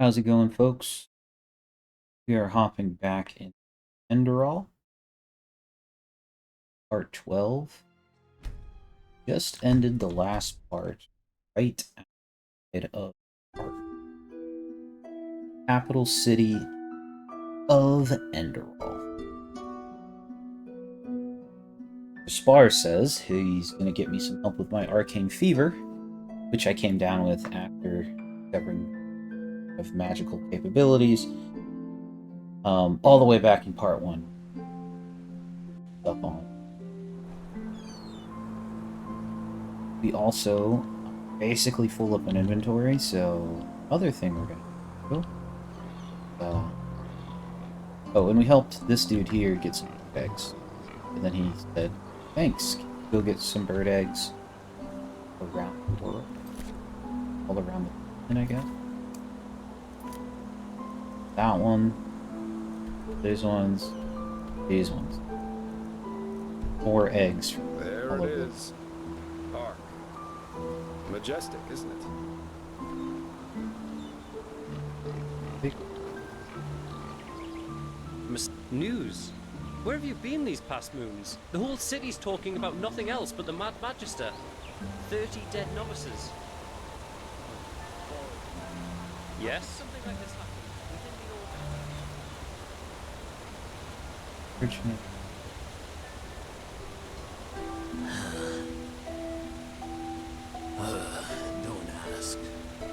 How's it going, folks? We are hopping back in Enderal, part 12. Just ended the last part right outside of our capital city of Enderal. Spar says he's going to get me some help with my arcane fever, which I came down with after discovering of magical capabilities, all the way back in part 1. Up on. We also basically full up an inventory, so other thing we're gonna do. Oh, and we helped this dude here get some eggs. And then he said, thanks, go get some bird eggs around the world. All around the continent, I guess. That one. These ones. These ones. 4 eggs. There it is. Park. Majestic, isn't it? News? Where have you been these past moons? The whole city's talking about nothing else but the Mad Magister. 30 dead novices. Yes? Something like this happened within the order. Fortunate. Don't ask.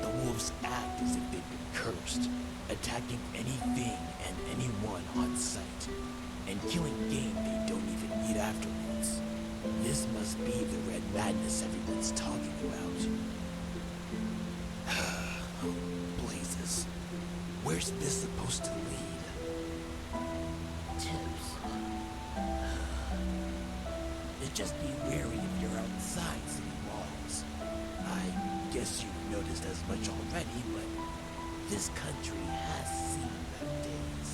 The wolves act as if they've been cursed, attacking anything and anyone on sight, and killing game they don't even eat afterwards. This must be the red madness everyone's talking about. Oh, blazes. Where's this supposed to lead? Tips. Just be wary if you're outside city walls. I guess you've noticed as much already, but this country has seen better days.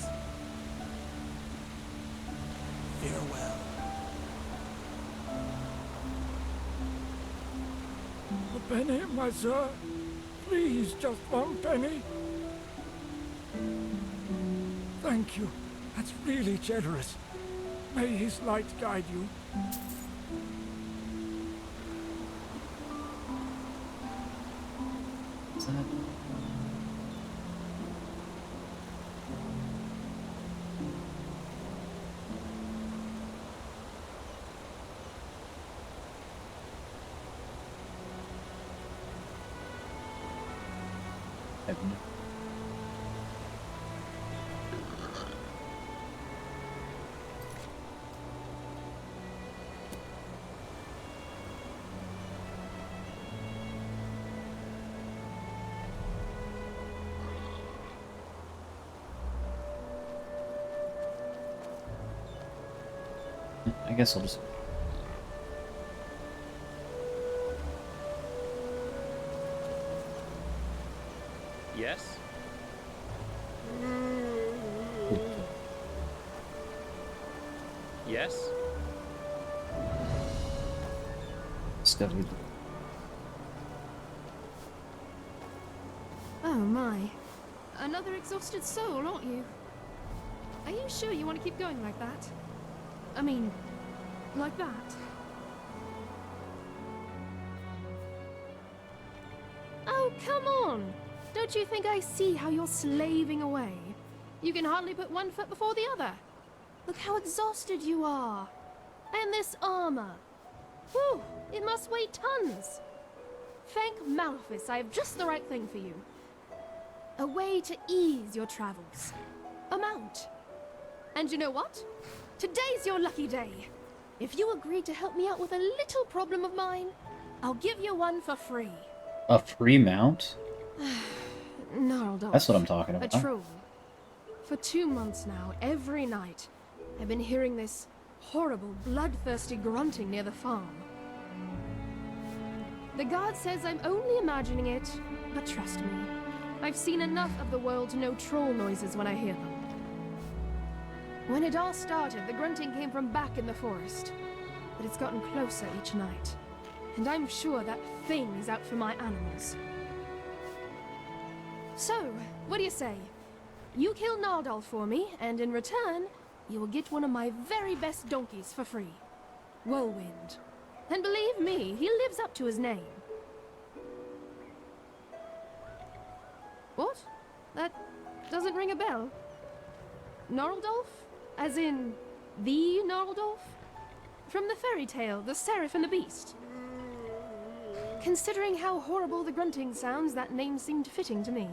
Farewell. A penny, my sir. Please, just one penny. Thank you. That's really generous. May his light guide you. Is that... I guess I'll just... Yes? Yes? discovered. Oh my. Another exhausted soul, aren't you? Are you sure you want to keep going like that? I mean, like that? Oh, come on! Don't you think I see how you're slaving away? You can hardly put one foot before the other. Look how exhausted you are. And this armor. Whew, it must weigh tons. Thank Malphus, I have just the right thing for you. A way to ease your travels. A mount. And you know what? Today's your lucky day. If you agree to help me out with a little problem of mine, I'll give you one for free. A free mount? Gnarled off. That's what I'm talking A about. troll. For 2 months now, every night, I've been hearing this horrible, bloodthirsty grunting near the farm. The guard says I'm only imagining it, but trust me, I've seen enough of the world to know troll noises when I hear them. When it all started, the grunting came from back in the forest, but it's gotten closer each night, and I'm sure that thing is out for my animals. So, what do you say? You kill Nardolf for me, and in return, you will get one of my very best donkeys for free. Whirlwind. And believe me, he lives up to his name. What? That doesn't ring a bell. Gnarldolf? As in, the Gnarldolf? From the fairy tale, The Seraph and the Beast. Considering how horrible the grunting sounds, that name seemed fitting to me.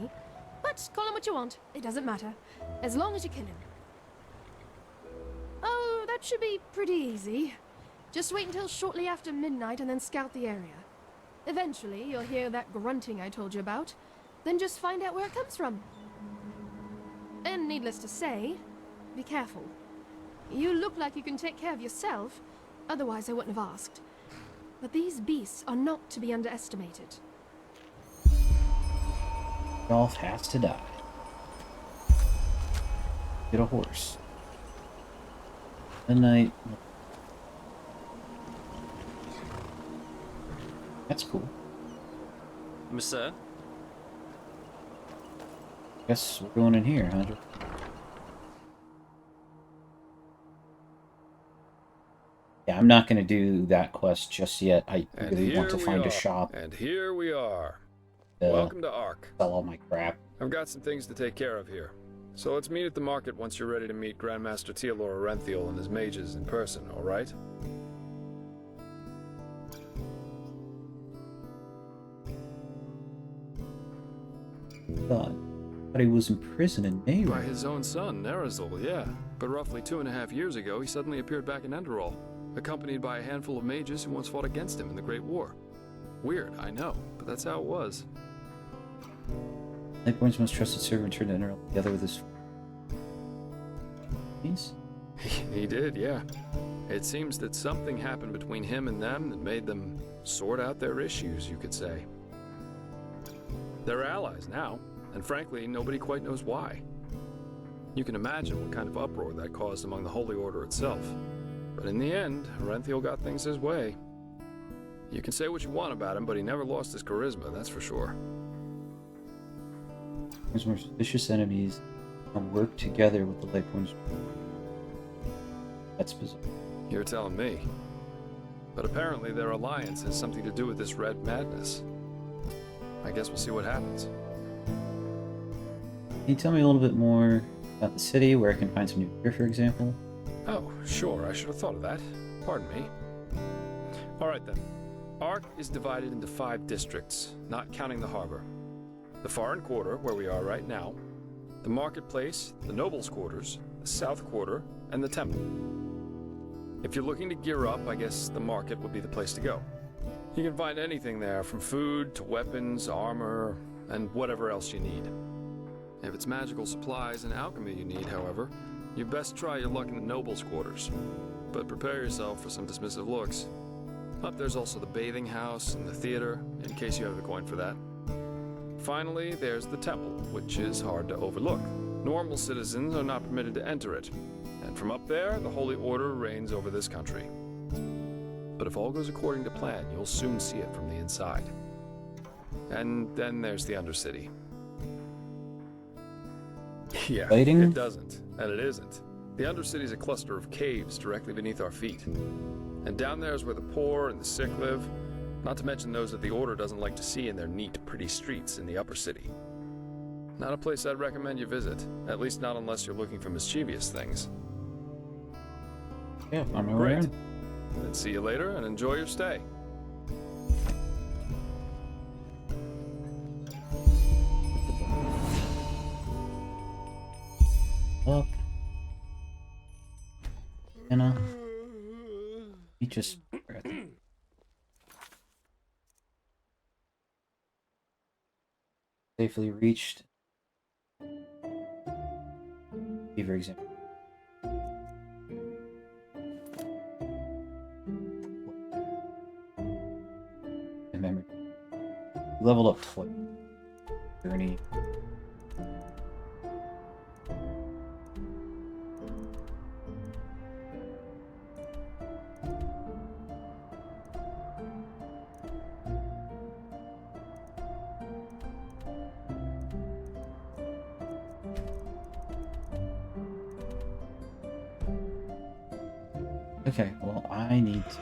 But call him what you want, it doesn't matter. As long as you kill him. Oh, that should be pretty easy. Just wait until shortly after midnight and then scout the area. Eventually, you'll hear that grunting I told you about. Then just find out where it comes from. And needless to say, be careful. You look like you can take care of yourself, otherwise I wouldn't have asked. But these beasts are not to be underestimated. Golf has to die. Get a horse. Midnight. That's cool. Monsieur? Guess we're going in here, huh? Yeah, I'm not going to do that quest just yet. I And really want to here we find a are. shop And here we are. to Welcome to Ark. sell all my crap. I've got some things to take care of here. So let's meet at the market once you're ready to meet Grandmaster Teodor Orenthiel and his mages in person, alright? Thought he was in prison in By Nehru. his own son, Nerazul, yeah. But roughly 2.5 years ago, he suddenly appeared back in Enderal, accompanied by a handful of mages who once fought against him in the Great War. Weird, I know, but that's how it was. Lightborn's most trusted servant turned to Enderal together with his... Please? He did, yeah. It seems that something happened between him and them that made them sort out their issues, you could say. They're allies now, and frankly, nobody quite knows why. You can imagine what kind of uproar that caused among the Holy Order itself. But in the end, Orenthiel got things his way. You can say what you want about him, but he never lost his charisma, that's for sure. His most vicious enemies and work together with the Lightborn's... That's bizarre. You're telling me. But apparently their alliance has something to do with this red madness. I guess we'll see what happens. Can you tell me a little bit more about the city, where I can find some new gear, for example? Oh, sure, I should have thought of that. Pardon me. Alright then. Ark is divided into 5 districts, not counting the harbor. The Foreign Quarter, where we are right now, the Marketplace, the Nobles' Quarters, the South Quarter, and the Temple. If you're looking to gear up, I guess the market would be the place to go. You can find anything there, from food to weapons, armor, and whatever else you need. If it's magical supplies and alchemy you need, however, you best try your luck in the Nobles' Quarters. But prepare yourself for some dismissive looks. Up there's also the bathing house and the theater, in case you have the coin for that. Finally, there's the temple, which is hard to overlook. Normal citizens are not permitted to enter it, and from up there, the Holy Order reigns over this country. But if all goes according to plan, you'll soon see it from the inside. And then there's the Undercity. Yeah, Fighting? it doesn't, and it isn't. The Undercity's a cluster of caves directly beneath our feet. And down there is where the poor and the sick live, not to mention those that the Order doesn't like to see in their neat, pretty streets in the Upper City. Not a place I'd recommend you visit, at least not unless you're looking for mischievous things. Yeah, I'm Great. around. Then see you later and enjoy your stay. Look. Anna. He just... Safely reached. Fever exam. Memory. Leveled up twice. Journey. Okay, well, I need to...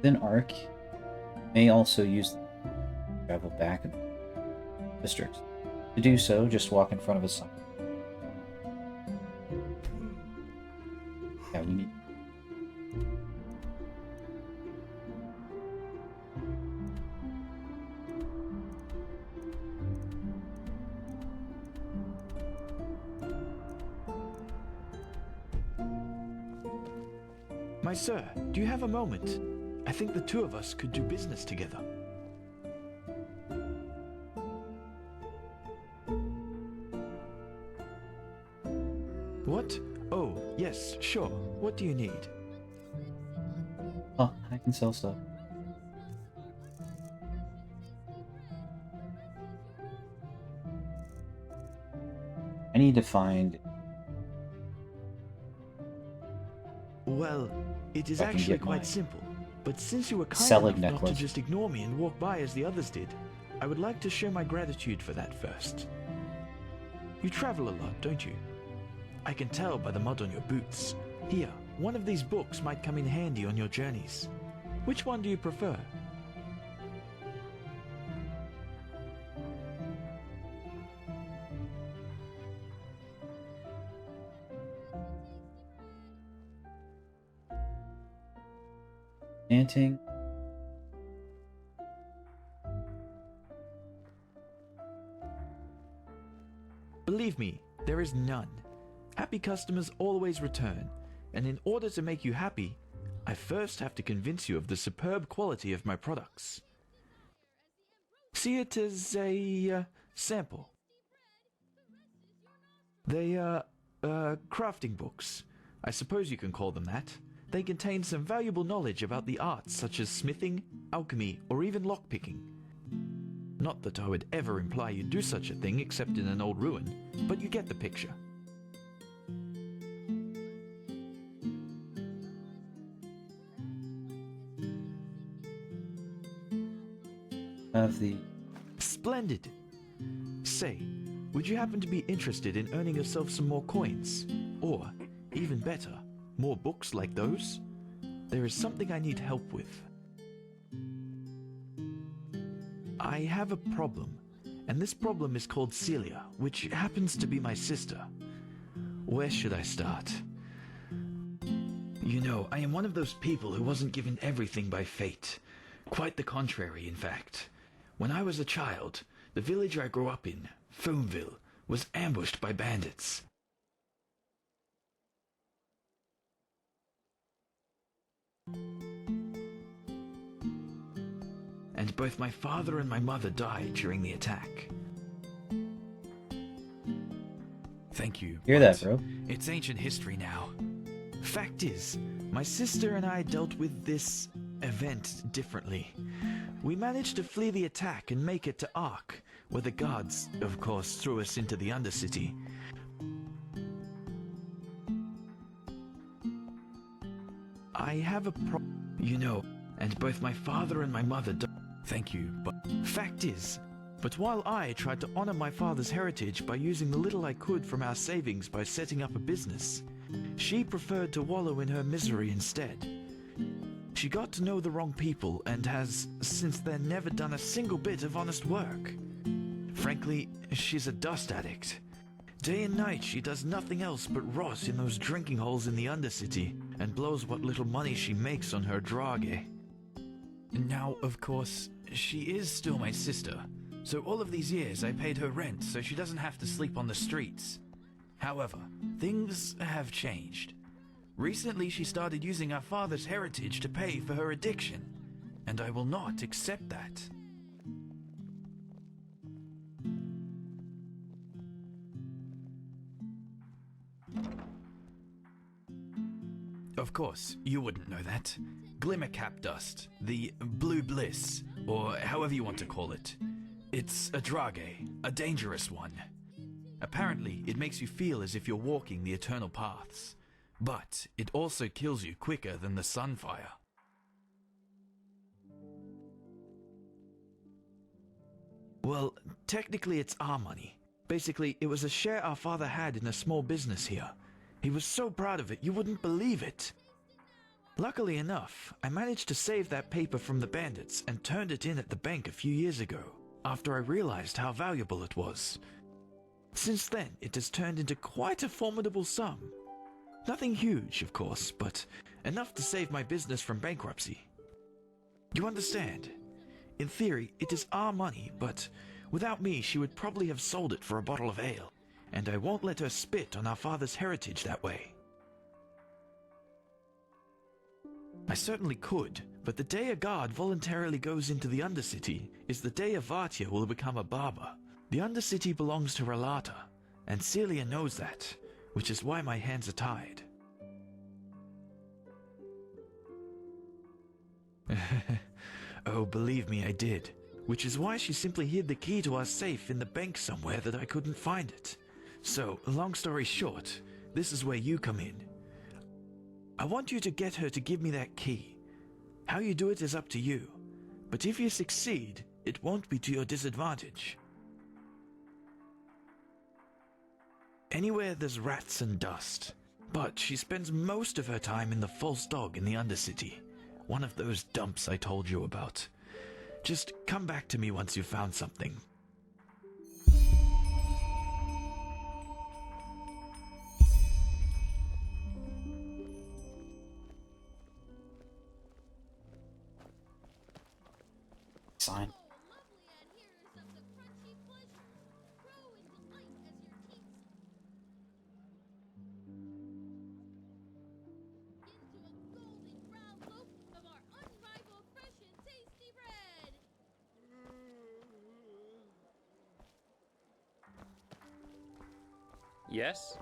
Then Ark may also use the travel back in districts. To do so, just walk in front of a sign. Yeah, we need... My sir, do you have a moment? I think the two of us could do business together. What? Oh, yes, sure. What do you need? Oh, I can sell stuff. I need to find... Well, it is I can actually get quite my simple. But since you were kind selling enough not to necklace. just ignore me and walk by as the others did, I would like to show my gratitude for that first. You travel a lot, don't you? I can tell by the mud on your boots. Here, one of these books might come in handy on your journeys. Which one do you prefer? Chanting. Believe me, there is none. Happy customers always return, and in order to make you happy, I first have to convince you of the superb quality of my products. See it as a sample. They are crafting books. I suppose you can call them that. They contain some valuable knowledge about the arts such as smithing, alchemy, or even lockpicking. Not that I would ever imply you'd do such a thing except in an old ruin, but you get the picture. Have the... Splendid! Say, would you happen to be interested in earning yourself some more coins? Or, even better, more books like those? There is something I need help with. I have a problem, and this problem is called Celia, which happens to be my sister. Where should I start? You know, I am one of those people who wasn't given everything by fate. Quite the contrary, in fact. When I was a child, the village I grew up in, Foamville, was ambushed by bandits. And both my father and my mother died during the attack. Thank you. Hear that, bro? It's ancient history now. Fact is, my sister and I dealt with this event differently. We managed to flee the attack and make it to Ark, where the guards, of course, threw us into the Undercity. I have a you know, and both my father and my mother died. Thank you, but fact is, but while I tried to honor my father's heritage by using the little I could from our savings by setting up a business, she preferred to wallow in her misery instead. She got to know the wrong people and has, since then, never done a single bit of honest work. Frankly, she's a dust addict. Day and night she does nothing else but rot in those drinking holes in the Undercity and blows what little money she makes on her drage. Now, of course, she is still my sister, so all of these years I paid her rent so she doesn't have to sleep on the streets. However, things have changed. Recently she started using our father's heritage to pay for her addiction, and I will not accept that. Of course, you wouldn't know that. Glimmercap dust, the blue bliss, or however you want to call it. It's a drage, a dangerous one. Apparently, it makes you feel as if you're walking the eternal paths. But it also kills you quicker than the sunfire. Well, technically it's our money. Basically, it was a share our father had in a small business here. He was so proud of it, you wouldn't believe it. Luckily enough, I managed to save that paper from the bandits and turned it in at the bank a few years ago, after I realized how valuable it was. Since then, it has turned into quite a formidable sum. Nothing huge, of course, but enough to save my business from bankruptcy. You understand? In theory, it is our money, but without me, she would probably have sold it for a bottle of ale, and I won't let her spit on our father's heritage that way. I certainly could, but the day a guard voluntarily goes into the Undercity is the day a Vartier will become a barber. The Undercity belongs to Relata, and Celia knows that, which is why my hands are tied. Oh, believe me, I did. Which is why she simply hid the key to our safe in the bank somewhere that I couldn't find it. So, long story short, this is where you come in. I want you to get her to give me that key. How you do it is up to you, but if you succeed, it won't be to your disadvantage. Anywhere there's rats and dust, but she spends most of her time in the False Dog in the Undercity, one of those dumps I told you about. Just come back to me once you've found something. Sign. Yes?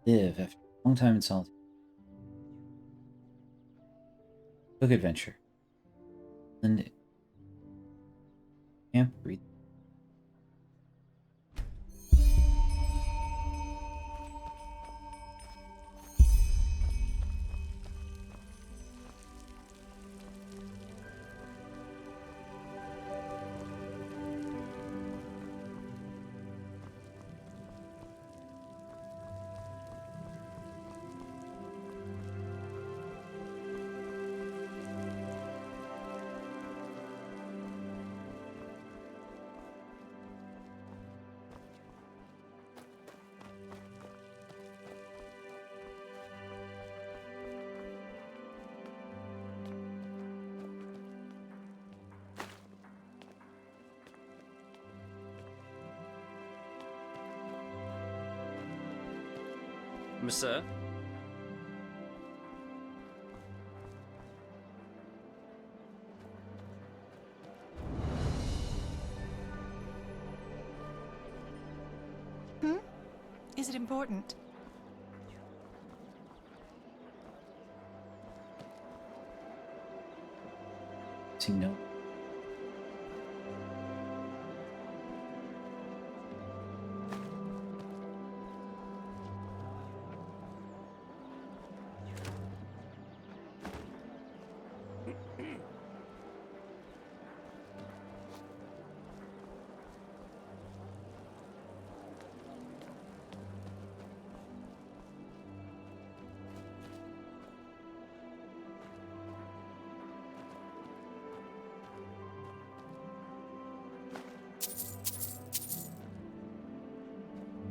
Live after a long time in solitude. Book adventure. And camp read. Monsieur? Is it important? Does he know?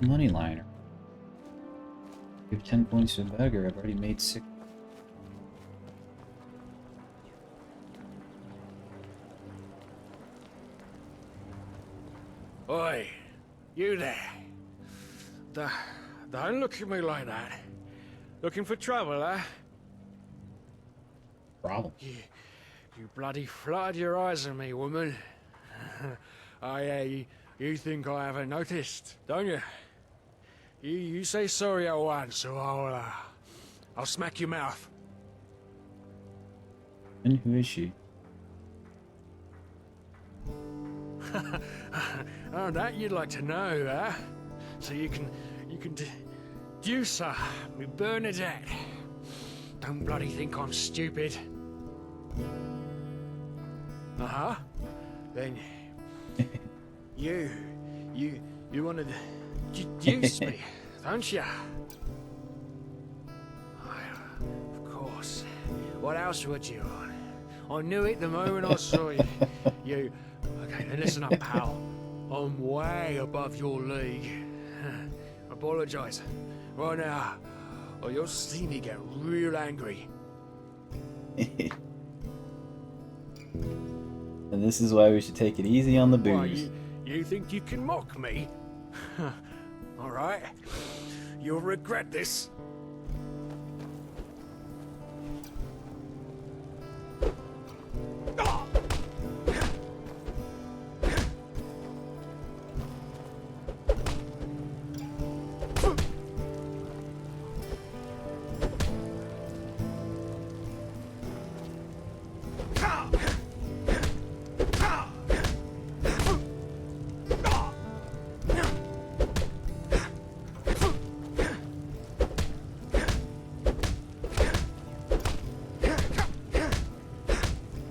Money liner. Give 10 points to a beggar. I've already made 6. Oi, you there. Don't look at me like that. Looking for trouble, eh? Problem. You bloody fluttered your eyes at me, woman. You think I haven't noticed, don't you? You say sorry at once, or I'll smack your mouth. And who is she? Oh, that you'd like to know, huh? So you can deduce her, me Bernadette. Don't bloody think I'm stupid. Uh-huh. Then You wanted to juice me, don't you? Of course. What else would you? I knew it the moment I saw you. Okay, then listen up, pal. I'm way above your league. Apologise. Right now, or you'll see me get real angry. And this is why we should take it easy on the Why, booze. you think you can mock me? All right. You'll regret this.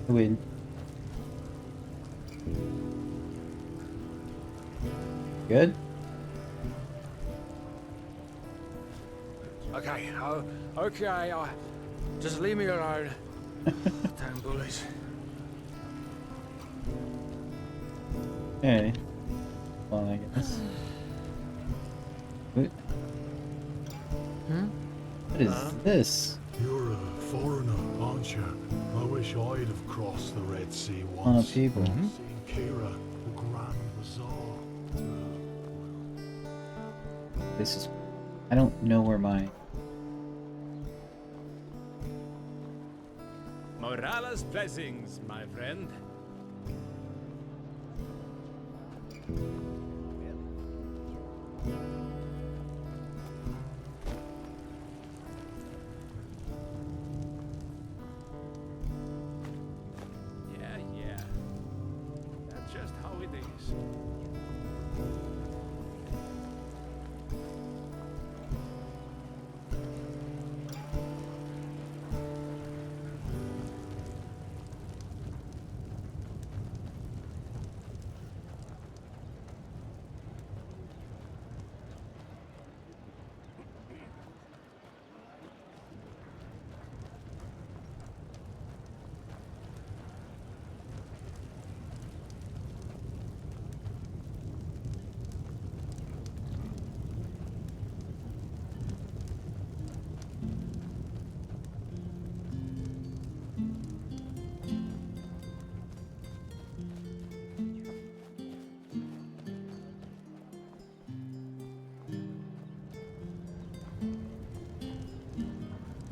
Win. Good? Okay, okay, just leave me alone. Damn bullies. Okay. Well, I guess. What? What is this? You're a foreigner, aren't you? I wish I'd have crossed the Red Sea On a once. people. Seen Kira, the Grand Bazaar. This is. I don't know where my. Morala's blessings, my friend. Yeah. That's just how it is.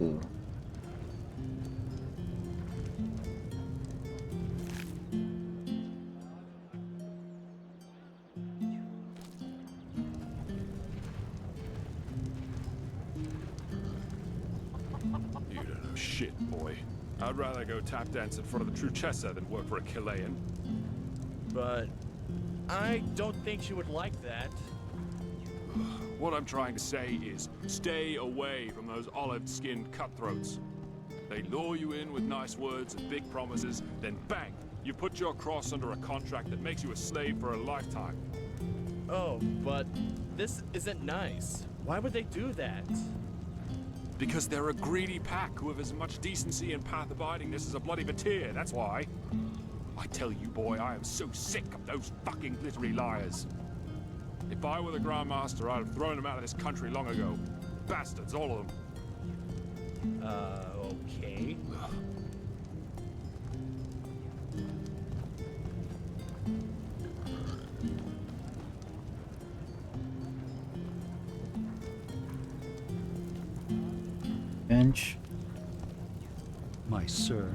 Ooh. You don't know shit, boy. I'd rather go tap dance in front of the Truchessa than work for a Chilean. But I don't think she would like that. What I'm trying to say is, stay away from those olive-skinned cutthroats. They lure you in with nice words and big promises, then bang, you put your cross under a contract that makes you a slave for a lifetime. Oh, but this isn't nice. Why would they do that? Because they're a greedy pack who have as much decency and path-abidingness as a bloody Batir, that's why. I tell you, boy, I am so sick of those fucking glittery liars. If I were the Grand Master, I'd have thrown them out of this country long ago. Bastards, all of them. Okay. Bench. My sir.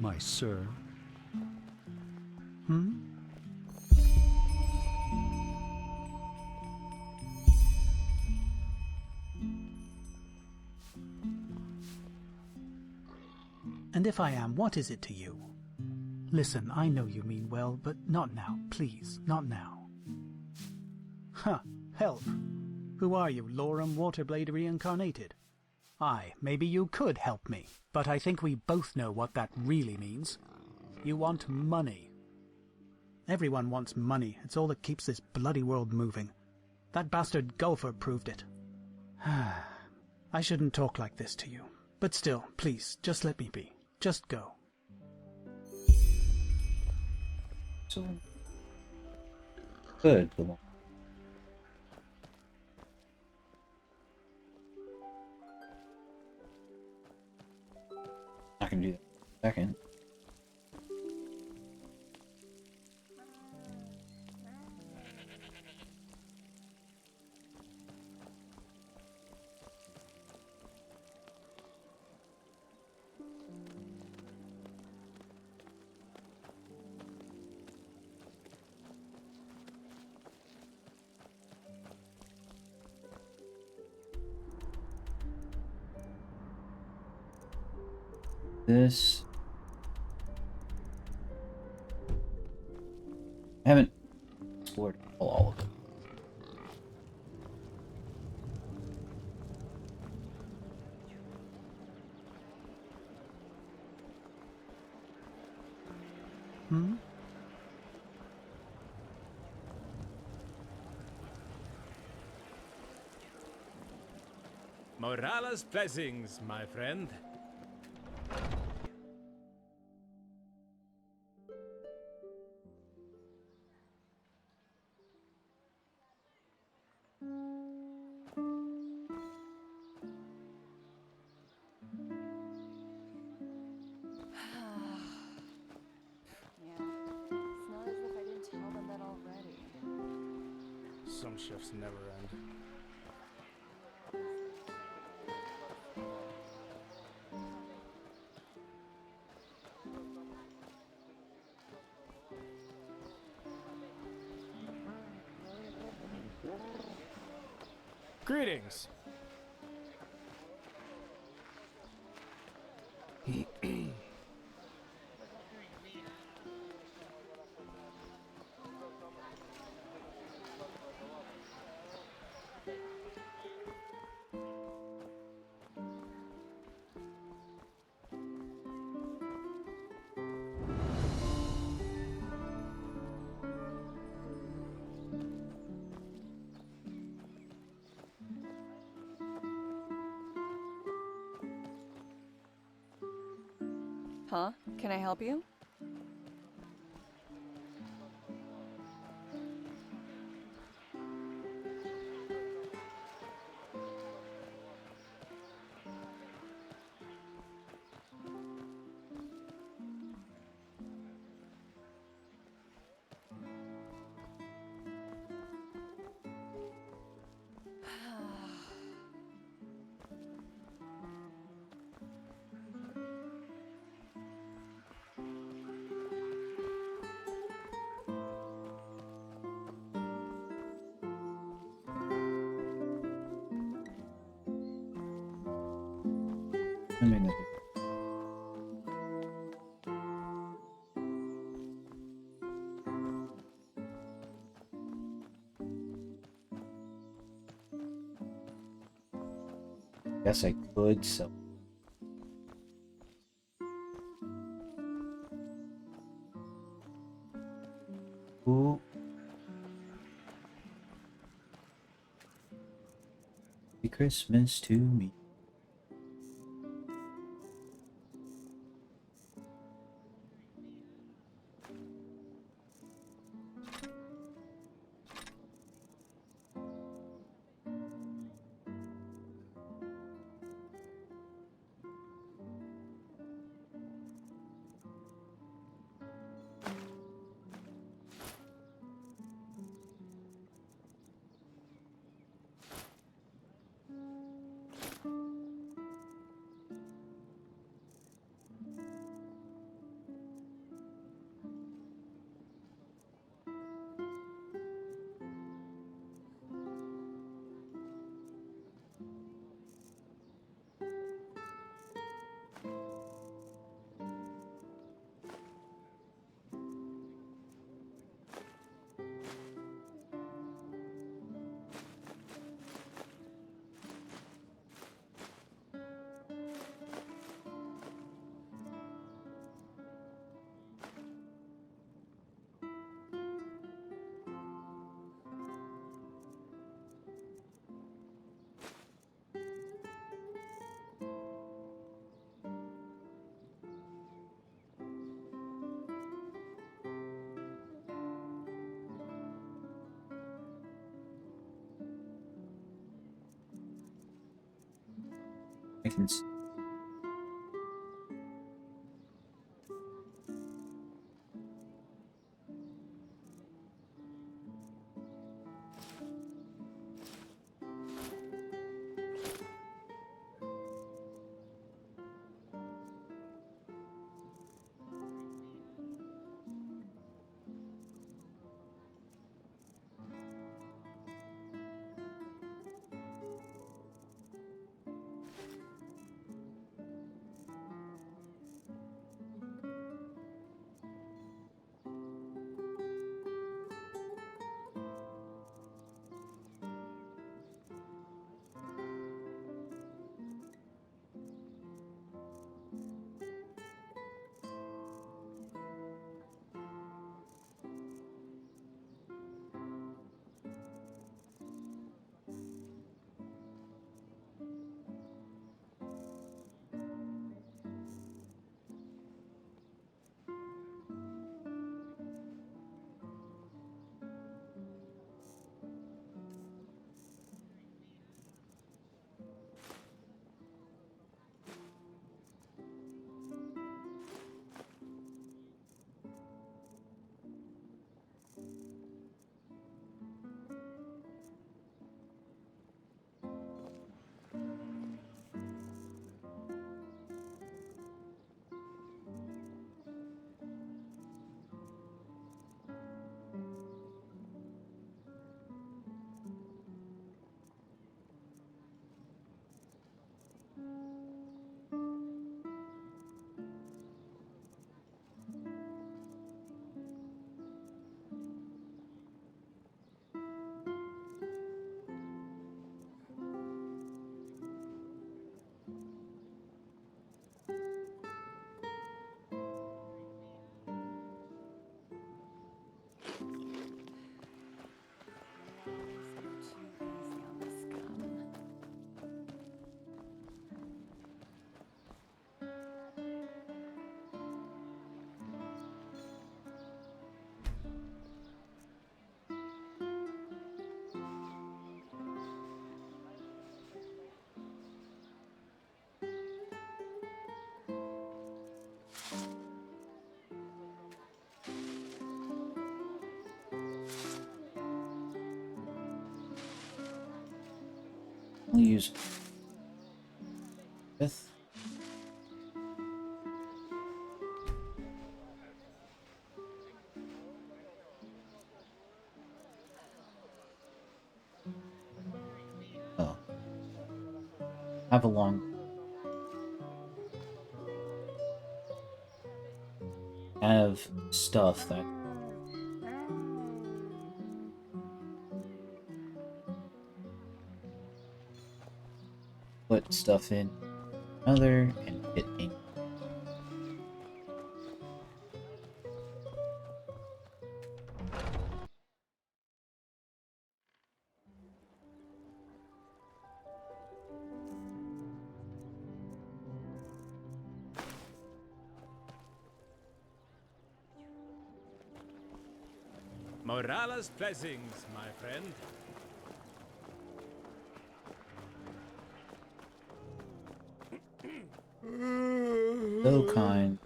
My sir. And if I am, what is it to you? Listen, I know you mean well, but not now, please, not now. Huh, help. Who are you, Lorem Waterblade reincarnated? Aye, maybe you could help me, but I think we both know what that really means. You want money. Everyone wants money. It's all that keeps this bloody world moving. That bastard Gulfer proved it. I shouldn't talk like this to you. But still, please, just let me be. Just go. So good. I can do that in a second. This. I haven't explored all of it. Hmm? Morala's blessings, my friend. Some shifts never end. Greetings. Huh? Can I help you? I mean, guess I could sell. Ooh. Be Christmas to me. I can s- I'll use fifth. Oh. Have a long. Have stuff that. Put stuff in another and hit me. Morala's blessings, my friend. So kind.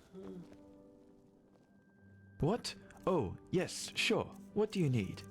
What? Oh, yes, sure. What do you need?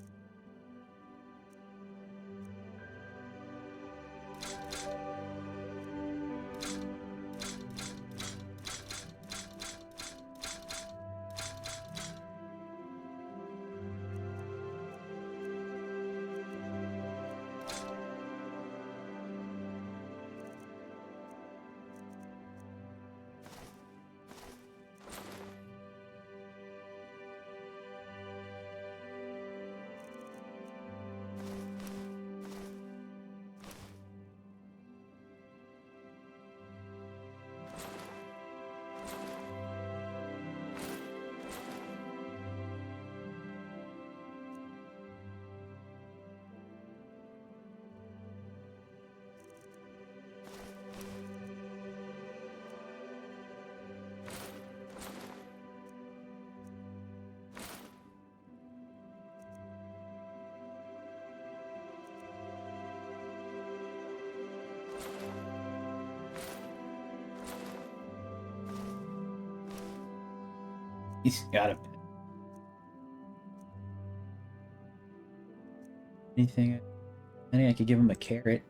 He's got a pet. Anything? I think I could give him a carrot.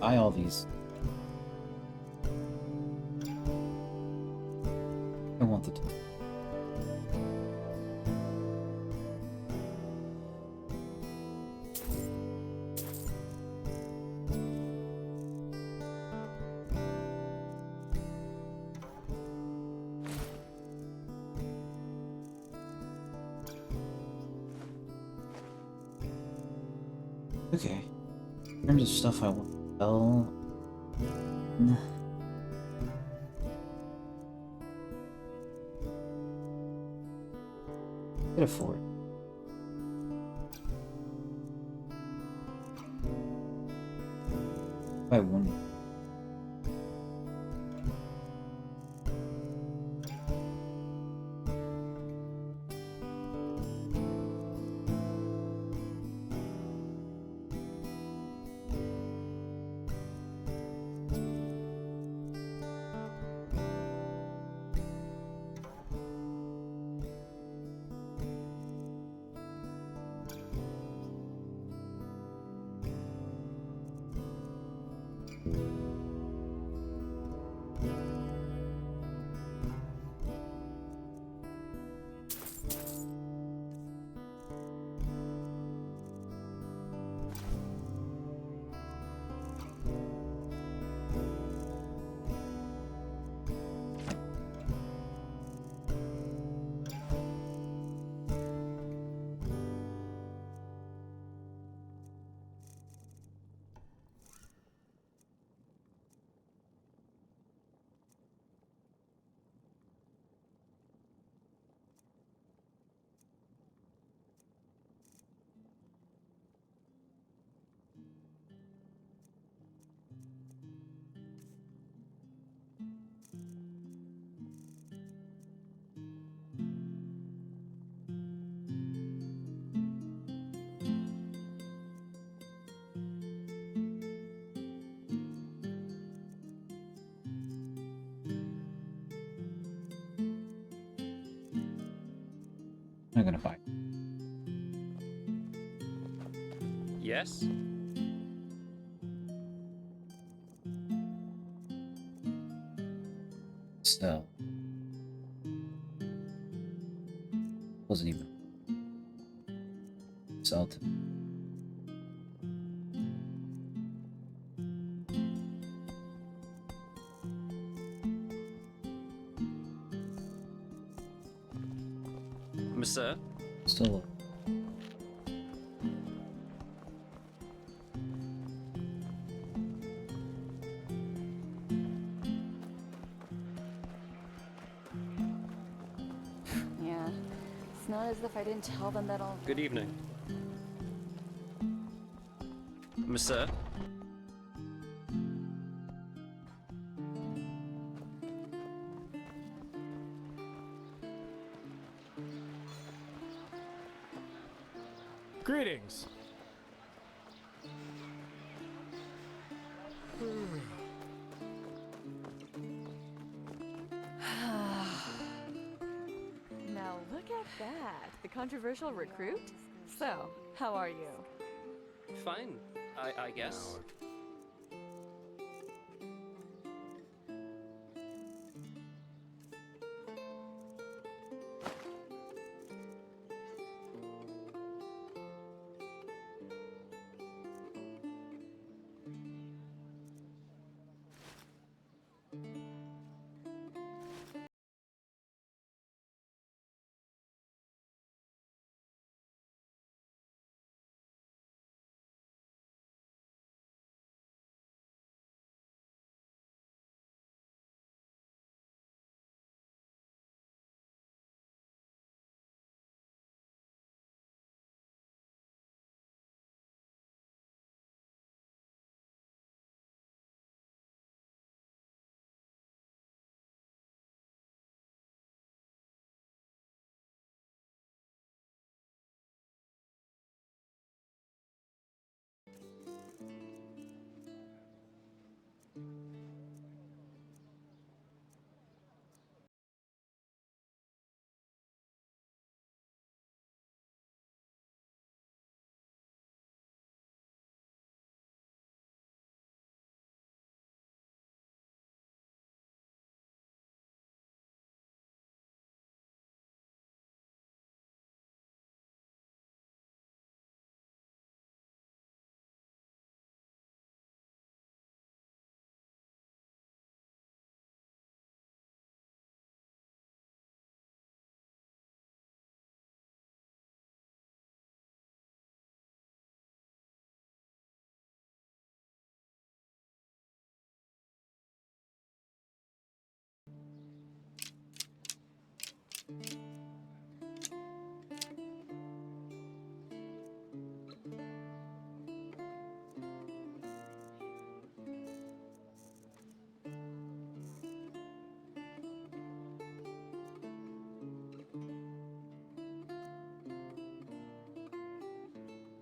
Buy all these. I want the. Okay. In terms of stuff I want to sell. Could afford. Buy one. I'm gonna buy. Yes? So wasn't even sell to. Monsieur? Still. Yeah. It's not as if I didn't tell them that all. Good evening. Monsieur? Greetings. Now look at that. The controversial recruit? So, how are you? Fine, I guess.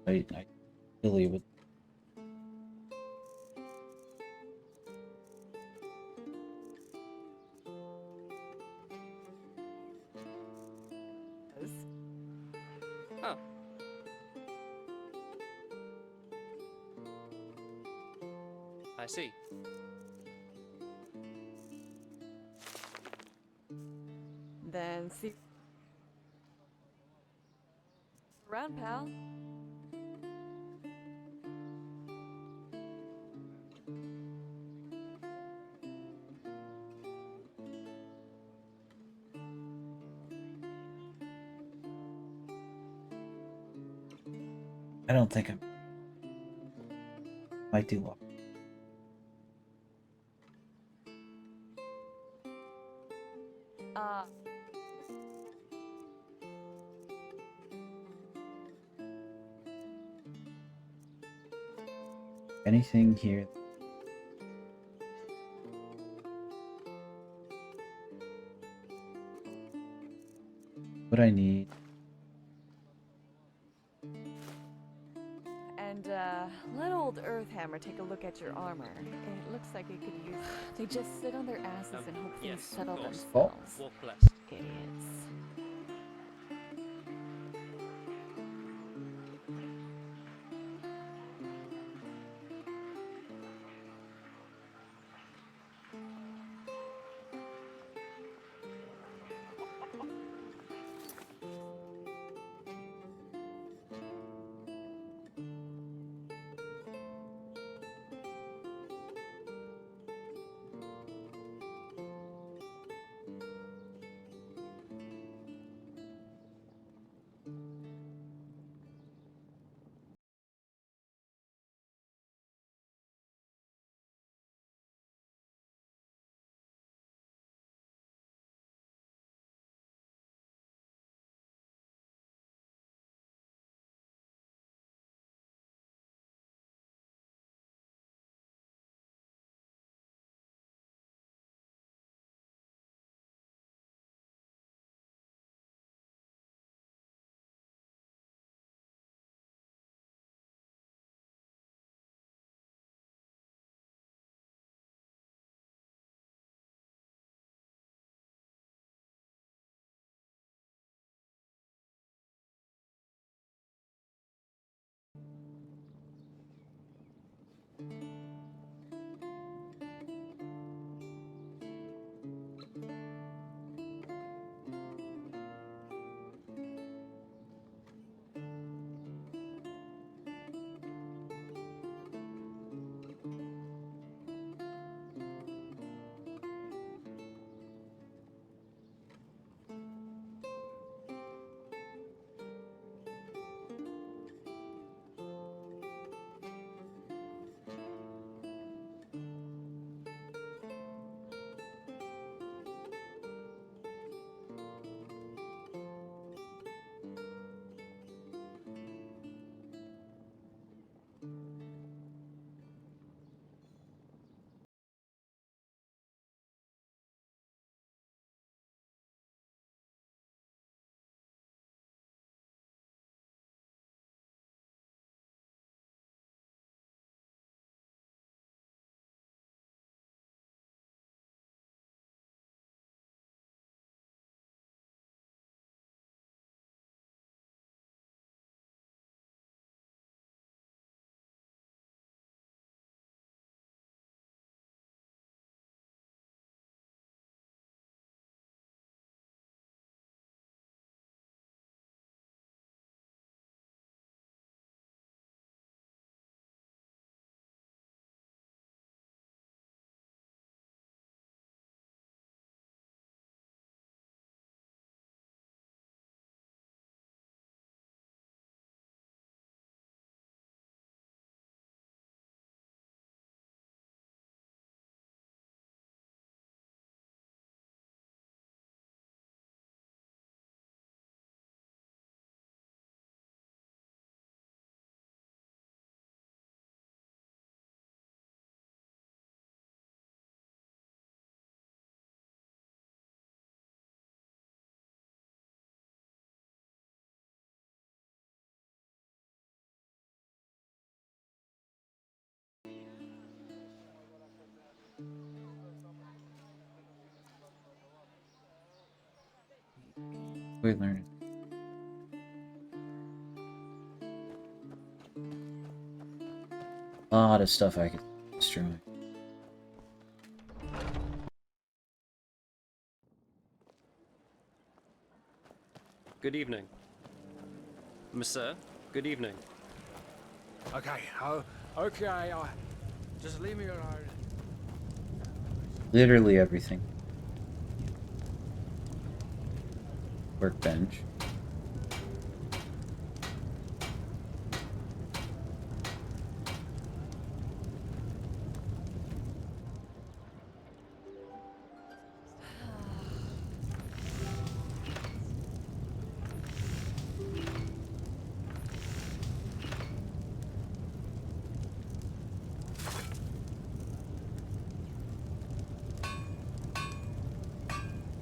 I really would. Oh. I see. Then see around, pal. I don't think I might do well. Anything here? What I need? And let old Earthhammer take a look at your armor. It looks like it could use. They just sit on their asses and hope things Yes, settle of course. themselves. Walk blessed. Idiots. Quit learning. A lot of stuff I could destroy. Good evening. Monsieur, good evening. Okay, okay, just leave me alone. Literally everything. Workbench.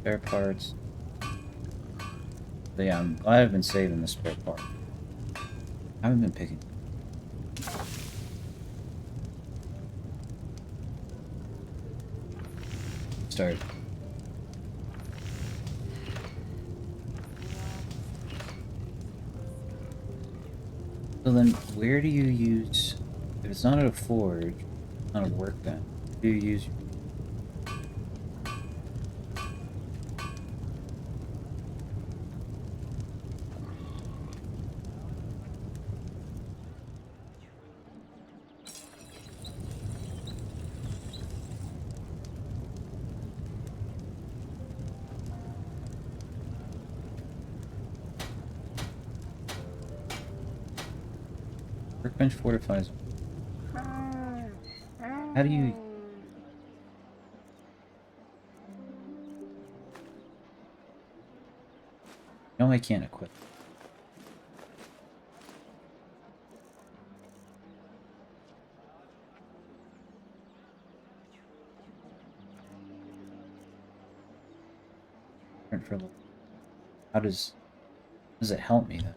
Spare parts. But yeah, I'm glad I've been saving the spare part. I haven't been picking. Start. So then, where do you use... If it's not at a forge, not a workbench, do you use... Workbench fortifies... How do you... No, I can't equip. How does it help me then?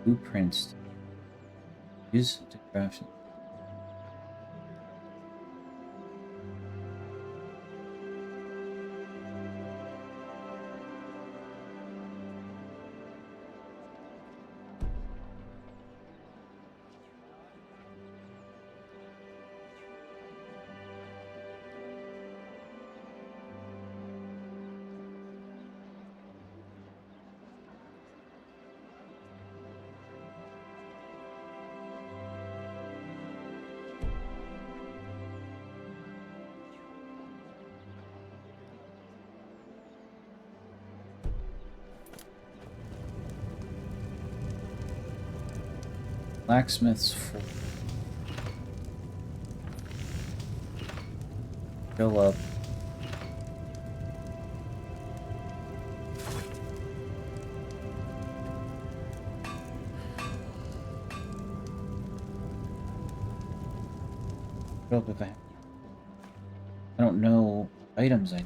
Blueprints. Use to craft it. Blacksmith's full. Fill up. Fill up if I don't know items I need.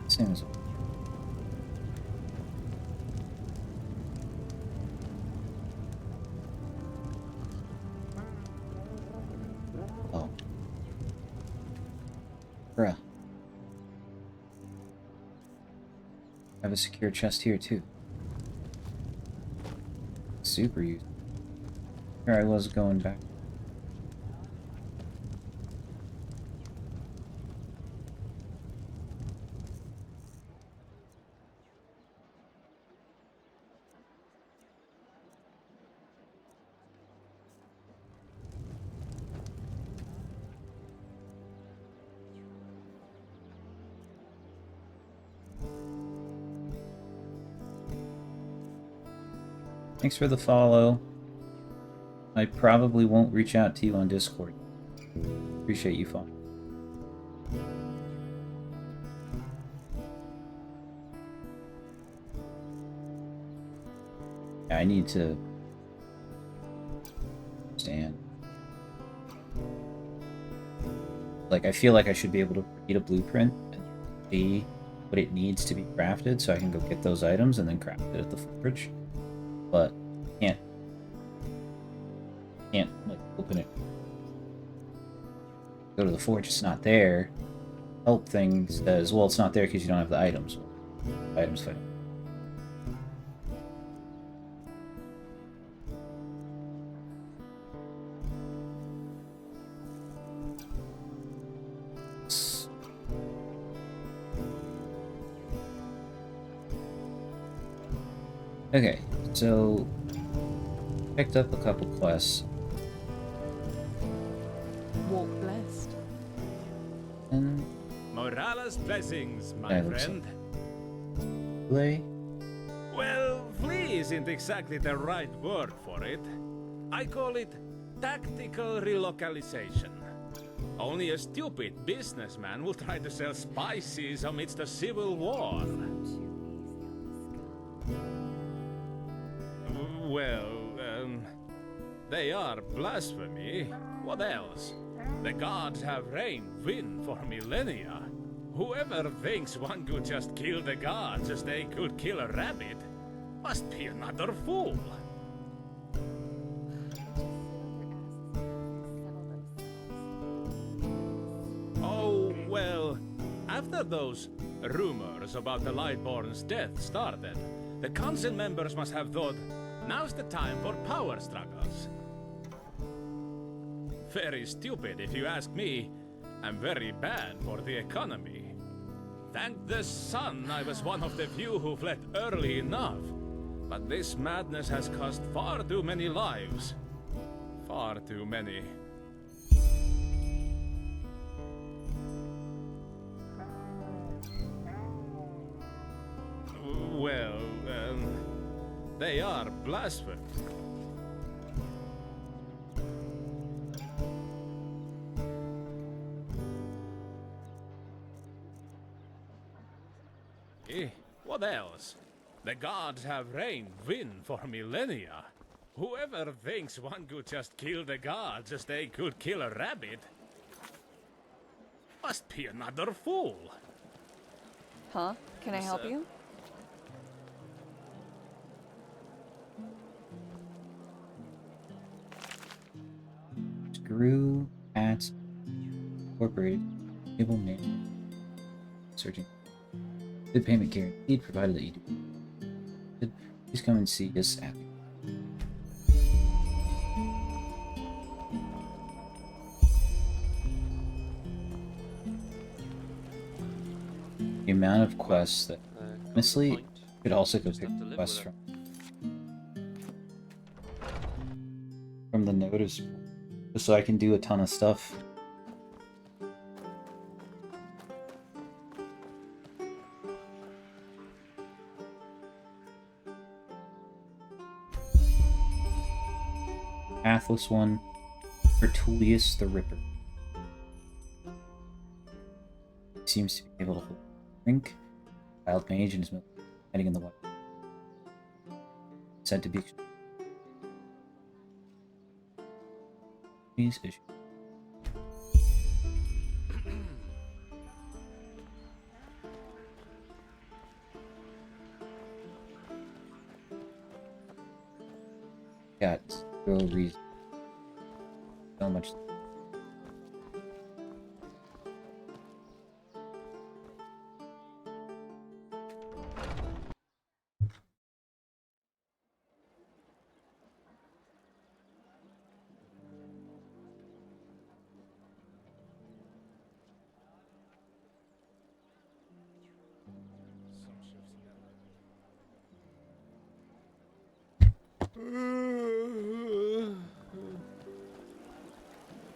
Same as oh. Bruh. I have a secure chest here too. Super useful. Here I was going back. Thanks for the follow. I probably won't reach out to you on Discord. Appreciate you following. Yeah, I need to understand. Like, I feel like I should be able to read a blueprint and see what it needs to be crafted so I can go get those items and then craft it at the forge. But can't like open it. Go to the forge, it's not there. Help thing says, well, it's not there because you don't have the items. Items fight. Okay, so picked up a couple quests. Walk blessed. And Morala's blessings, my yeah, it looks friend. Play. Well, flee isn't exactly the right word for it. I call it tactical relocalization. Only a stupid businessman will try to sell spices amidst a civil war. Well, they are blasphemy. What else? The gods have reigned win for millennia. Whoever thinks one could just kill the gods as they could kill a rabbit must be another fool. Oh, well, after those rumors about the Lightborn's death started, the council members must have thought, now's the time for power struggles. Very stupid if you ask me. I'm very bad for the economy. Thank the sun I was one of the few who fled early enough. But this madness has cost far too many lives. Far too many. Well, they are blasphemy. What else? The gods have reigned win for millennia. Whoever thinks one could just kill the gods as they could kill a rabbit must be another fool. Huh? Can I help you? Screw at incorporated table name. Searching. Good payment guaranteed, provided that you do. Please come and see us at. The amount of quests that honestly could also go pick quests from the notice board, just so I can do a ton of stuff. Pathless one, Tertullius the Ripper. He seems to be able to hold drink. Wild mage and his milk hiding in the water. Said to be these issues. Got zero reason. So much.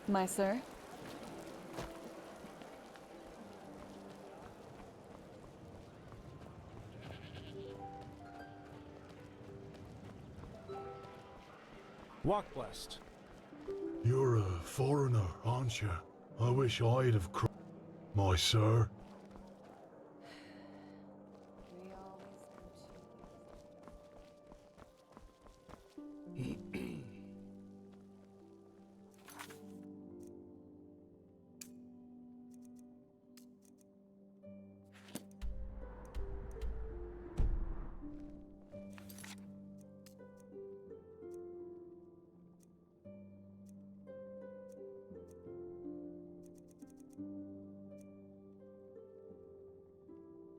My sir? Walk blessed. You're a foreigner, aren't you? I wish I'd have my sir. We always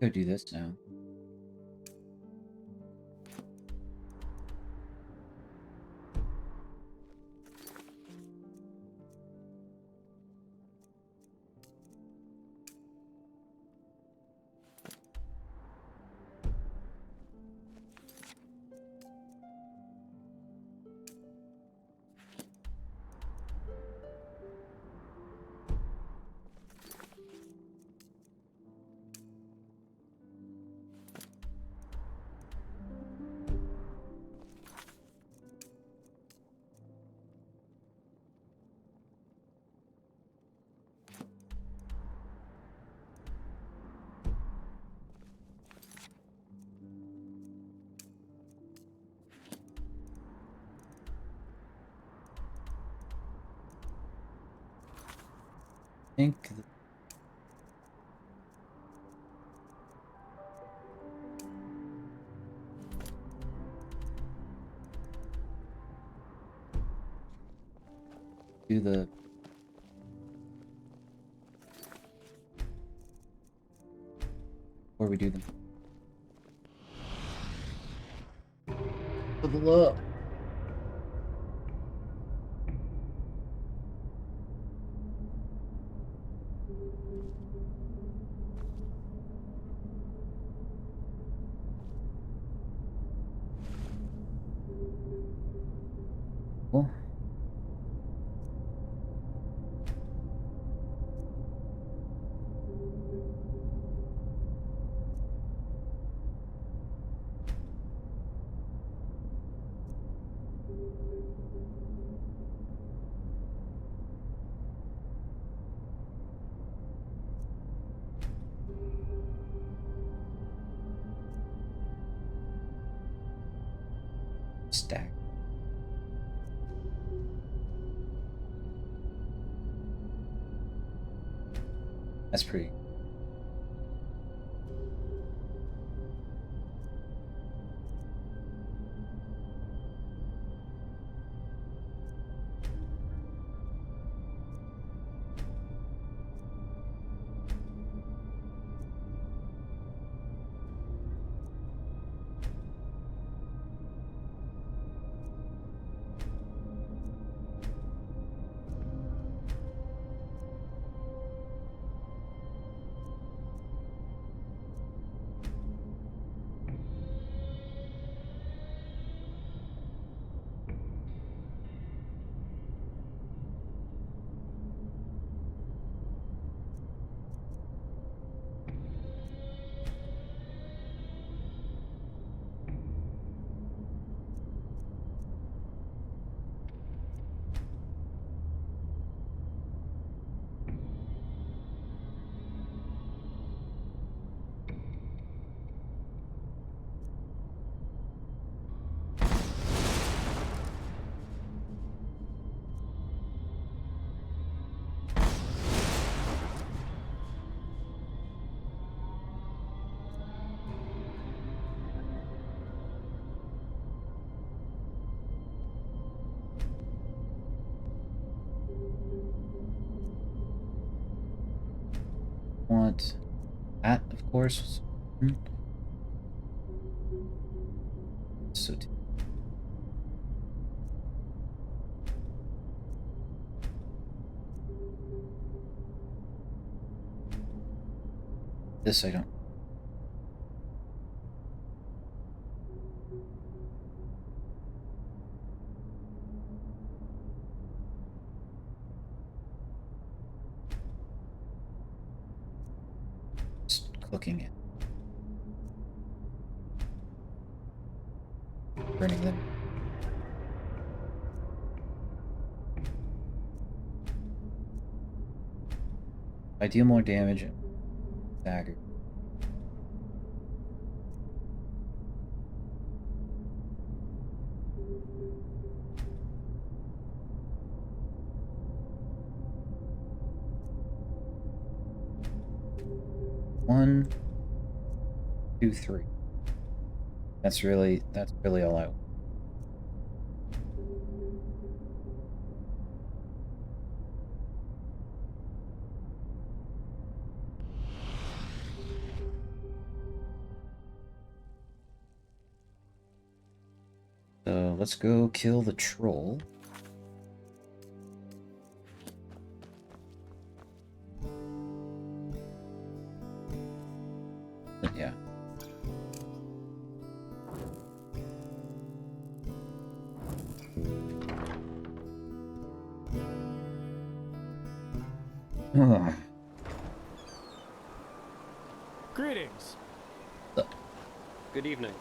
Go do this now. Think do the before we do them. Level up. Cool. Stack. That's pretty. Want that, of course. So this I don't. Just cooking it. Burning them. I deal more damage. Dagger. One, two, three. That's really all I want. So let's go kill the troll. But yeah. Ugh. Greetings. Good evening.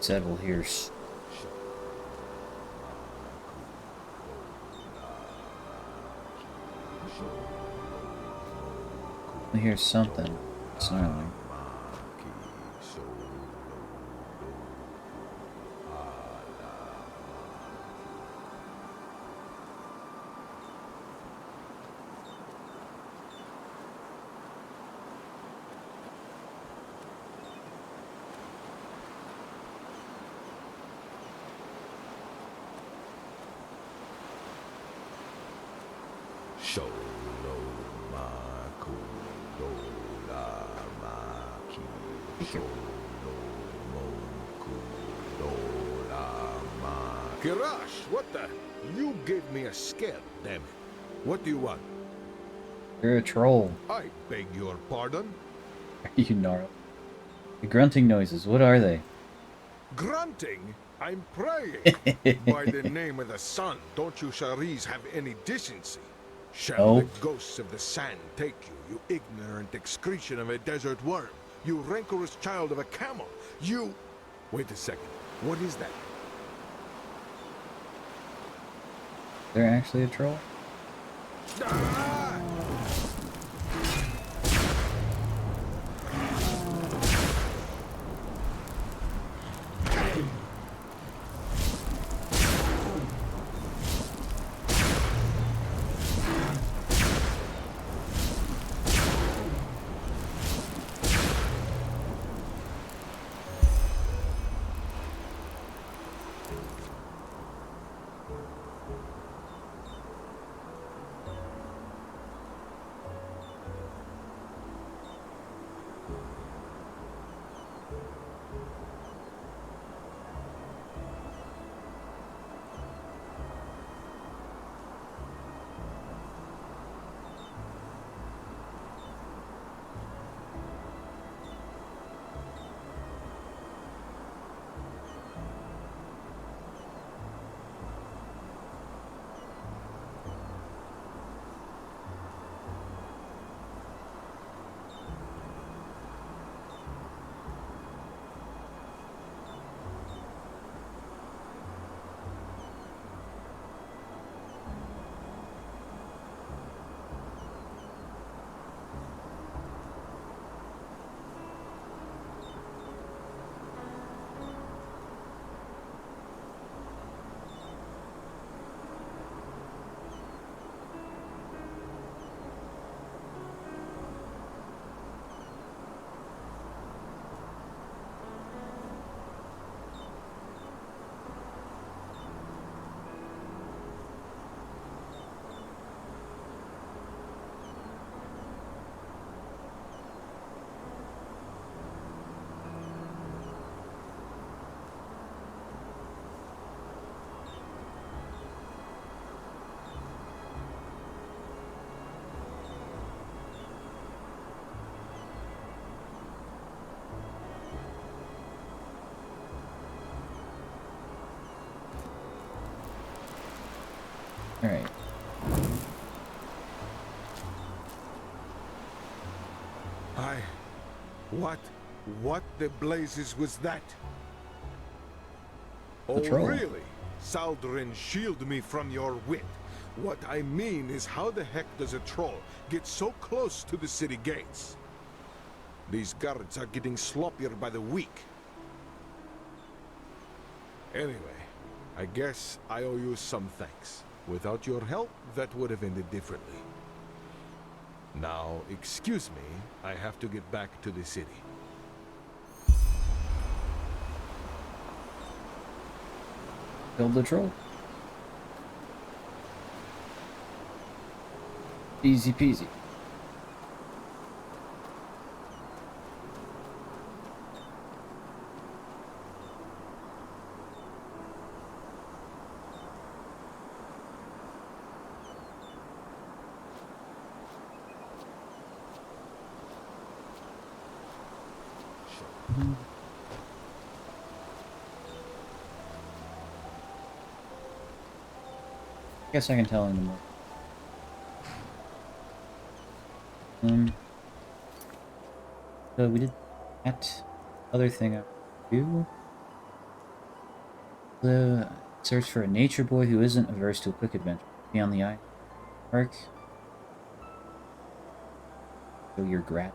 Said we'll hear. We'll hear something snarling. Kirash, what the? You gave me a scare, damn it. What do you want? You're a troll. I beg your pardon? You gnarl. The grunting noises, what are they? Grunting? I'm praying. By the name of the sun, don't you Sharis have any decency? Shall the ghosts of the sand take you, you ignorant excretion of a desert worm? You rancorous child of a camel? You... Wait a second. What is that? They're actually a troll? Alright. What the blazes was that? Oh, troll. really? Saldrin, shield me from your wit. What I mean is, how the heck does a troll get so close to the city gates? These guards are getting sloppier by the week. Anyway, I guess I owe you some thanks. Without your help, that would have ended differently. Now, excuse me, I have to get back to the city. Killed the troll. Easy peasy. I guess I can tell in the morning. So we did that other thing I do. The search for a nature boy who isn't averse to a quick adventure. Be on the eye. Park. Show your grat.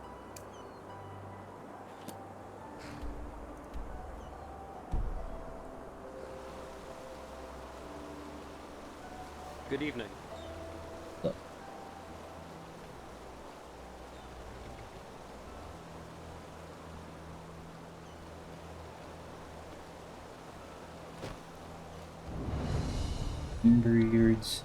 Good evening. Look. Beards.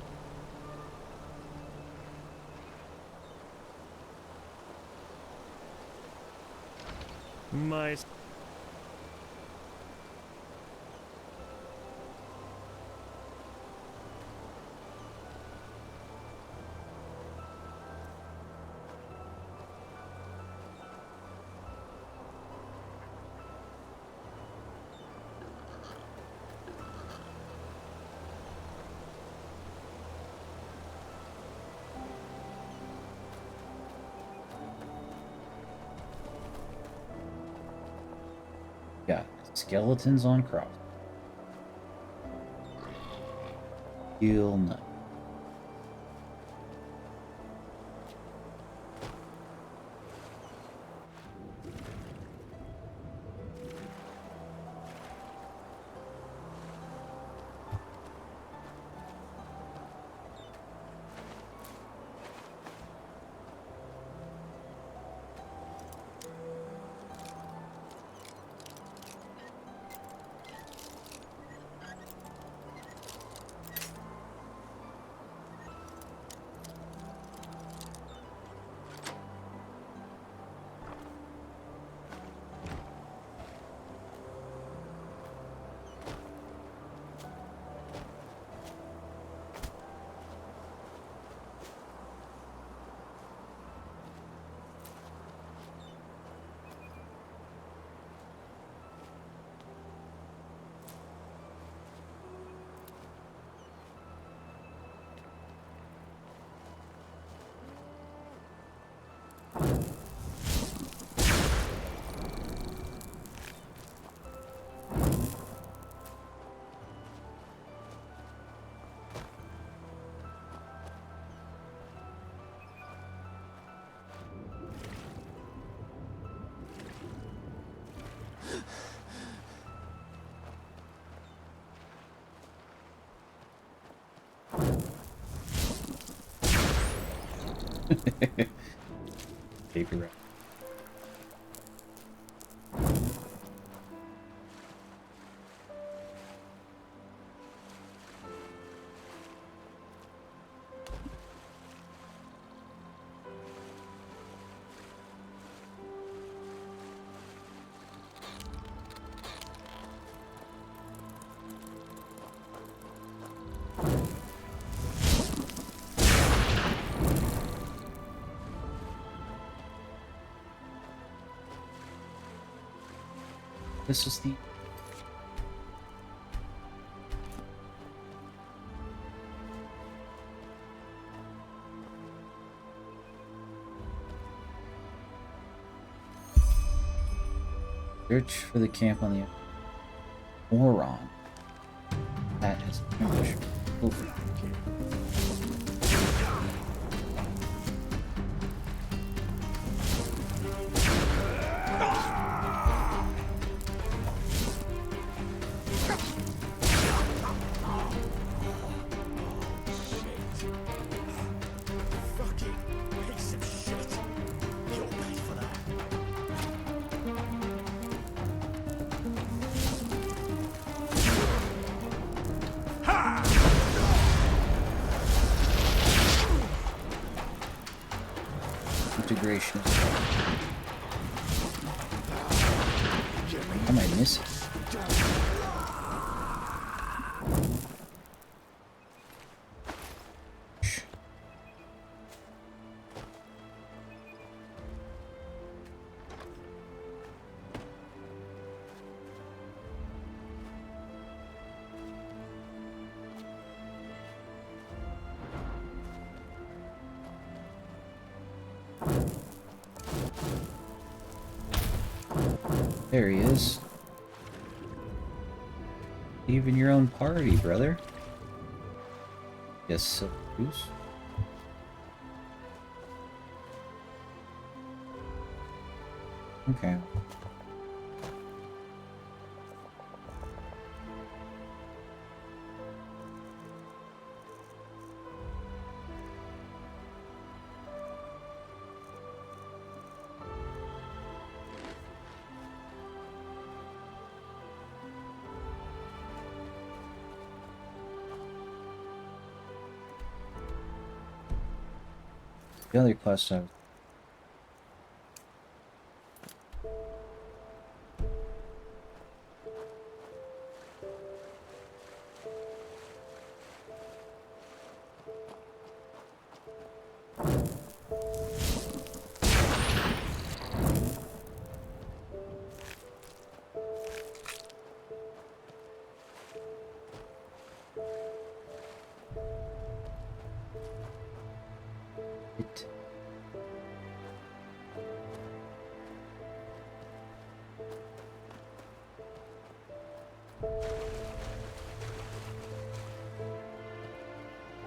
My... Got skeletons on cross. Heal nut. Paper wrap. This is the search for the camp on the moron. Over. Integration. Am I missing? There he is. Even your own party, brother. Yes, so goose. Okay. The other quest I was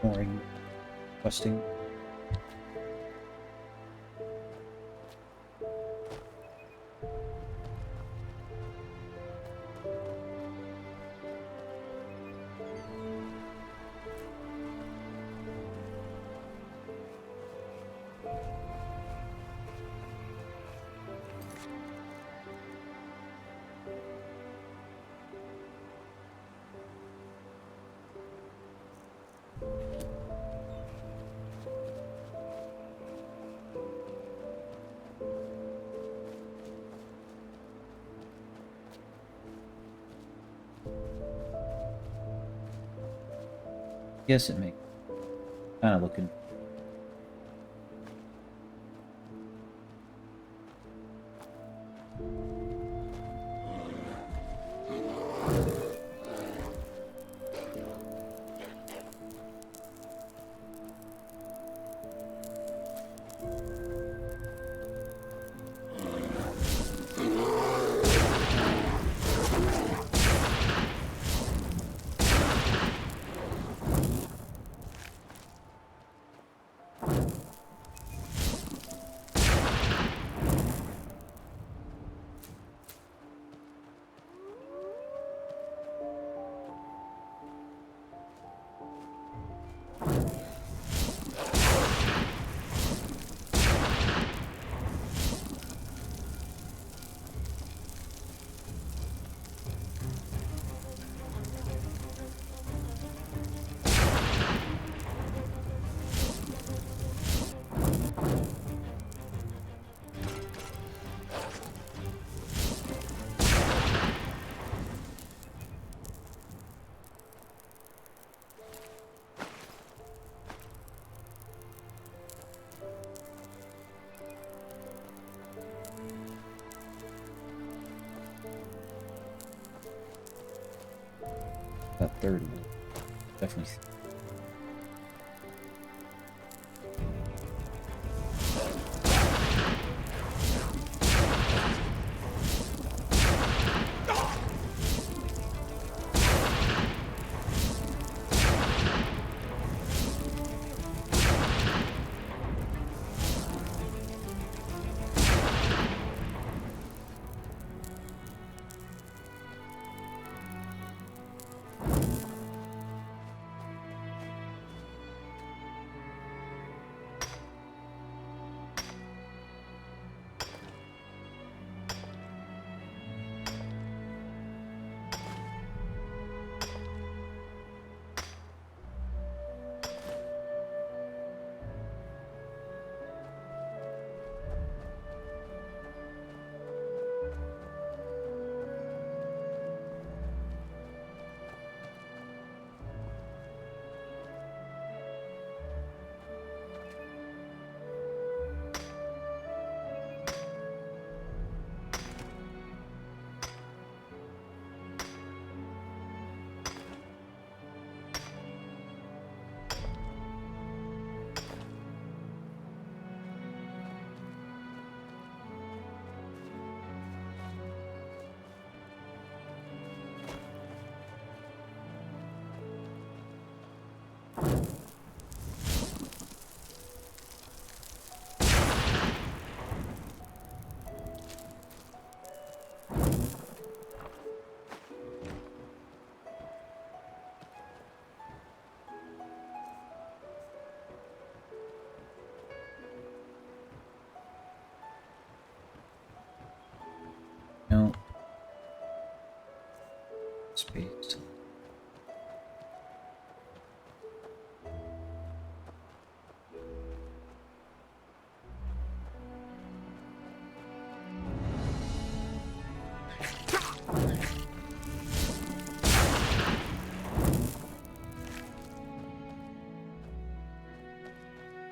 ignoring questing. Yes, it makes kind of looking. That third one. Definitely.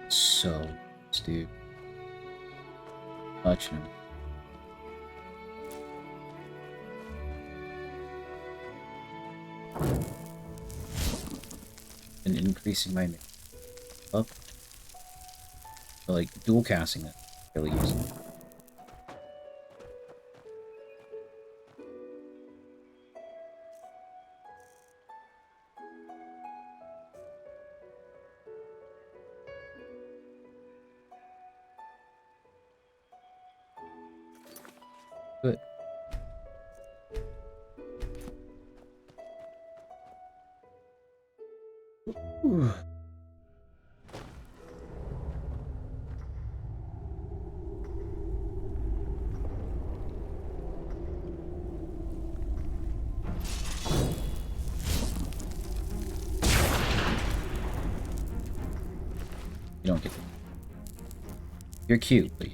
So, dude. Much no. And increasing my up. So, like, dual casting it. Really easy. Good. Ooh. You don't get them. You're cute, but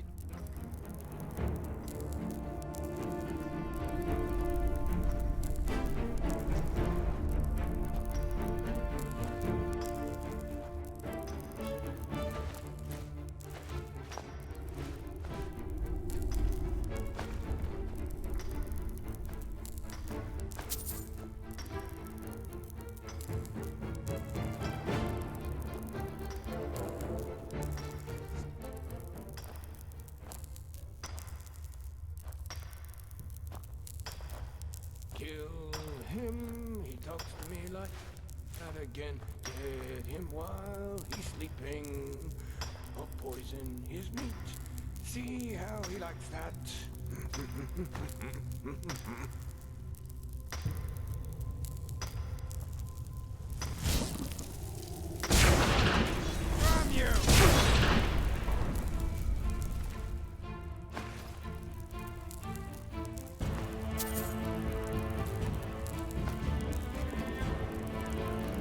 Kill him, he talks to me like that again. Get him while he's sleeping, or poison his meat. See how he likes that. From you!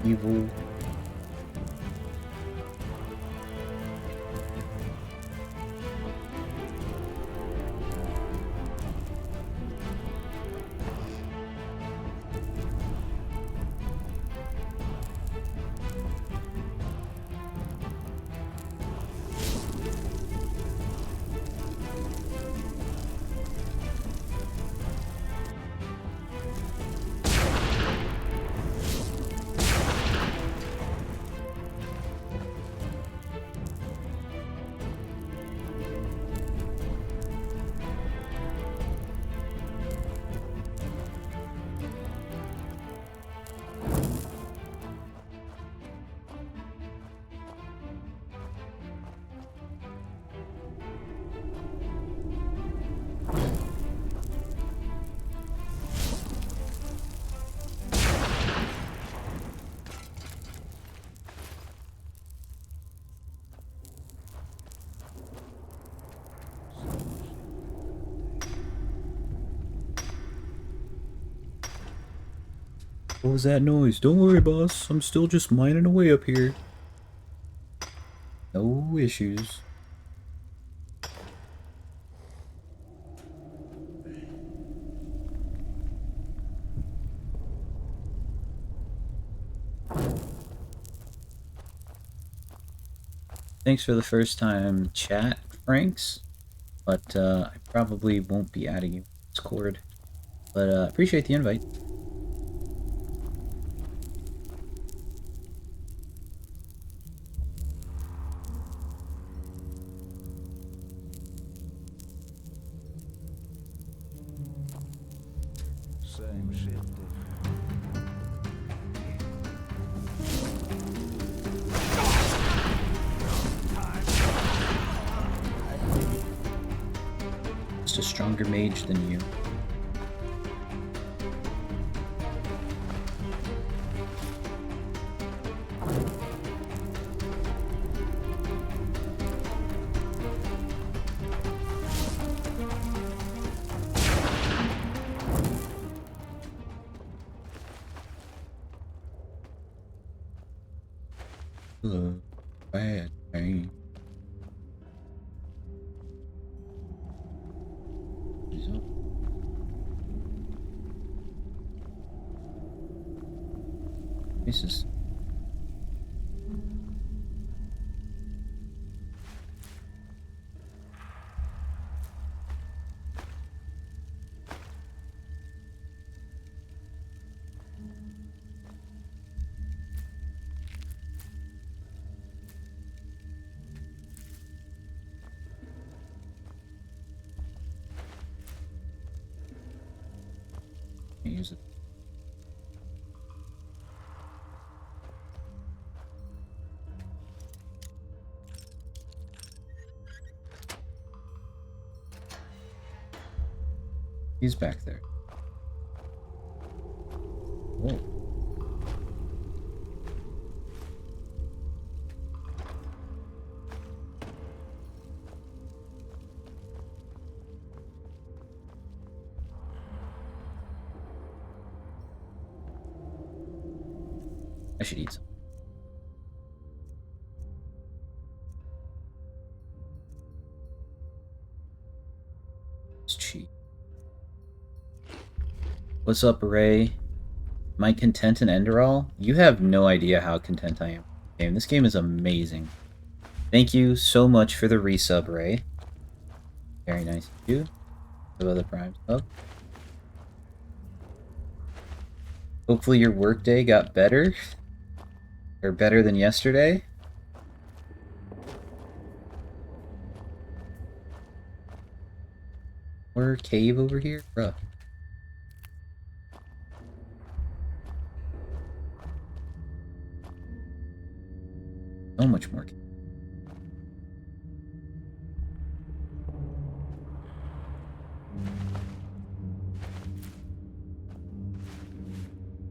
evil. What was that noise? Don't worry, boss. I'm still just mining away up here. No issues. Thanks for the first time chat, Franks. But I probably won't be adding you to Discord. But appreciate the invite. Same shit, Just a stronger mage than you. Hello, bad pain. Jesus. There's a... He's back there. Whoa. I should eat some. It's cheap. What's up, Ray? Am I content in Enderal? You have no idea how content I am with this game. This game is amazing. Thank you so much for the resub, Ray. Very nice of you. The other Prime sub. Hopefully your workday got better. Or better than yesterday. Or cave over here? Bruh. So much more.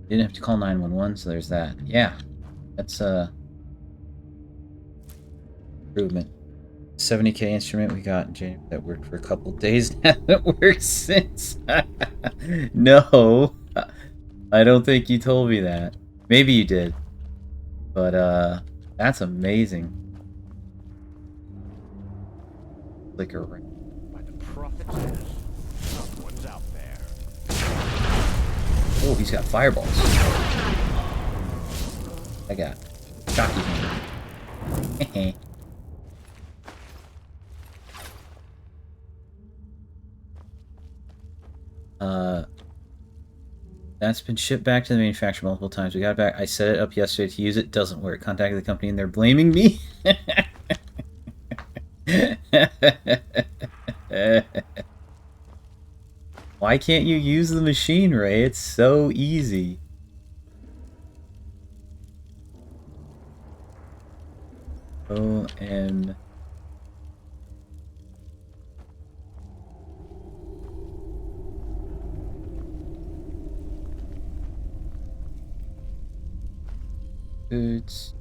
Didn't have to call 911, so there's that. Yeah, that's improvement. 70K instrument we got in January that worked for a couple days. Hasn't worked since. No, I don't think you told me that. Maybe you did, but that's amazing. Flicker ring. By the prophet says, someone's out there. Oh, he's got fireballs. I got shocky hand. That's been shipped back to the manufacturer multiple times. We got it back. I set it up yesterday to use it. Doesn't work. Contacted the company and they're blaming me. Why can't you use the machine, Ray? It's so easy. O-M... Boots.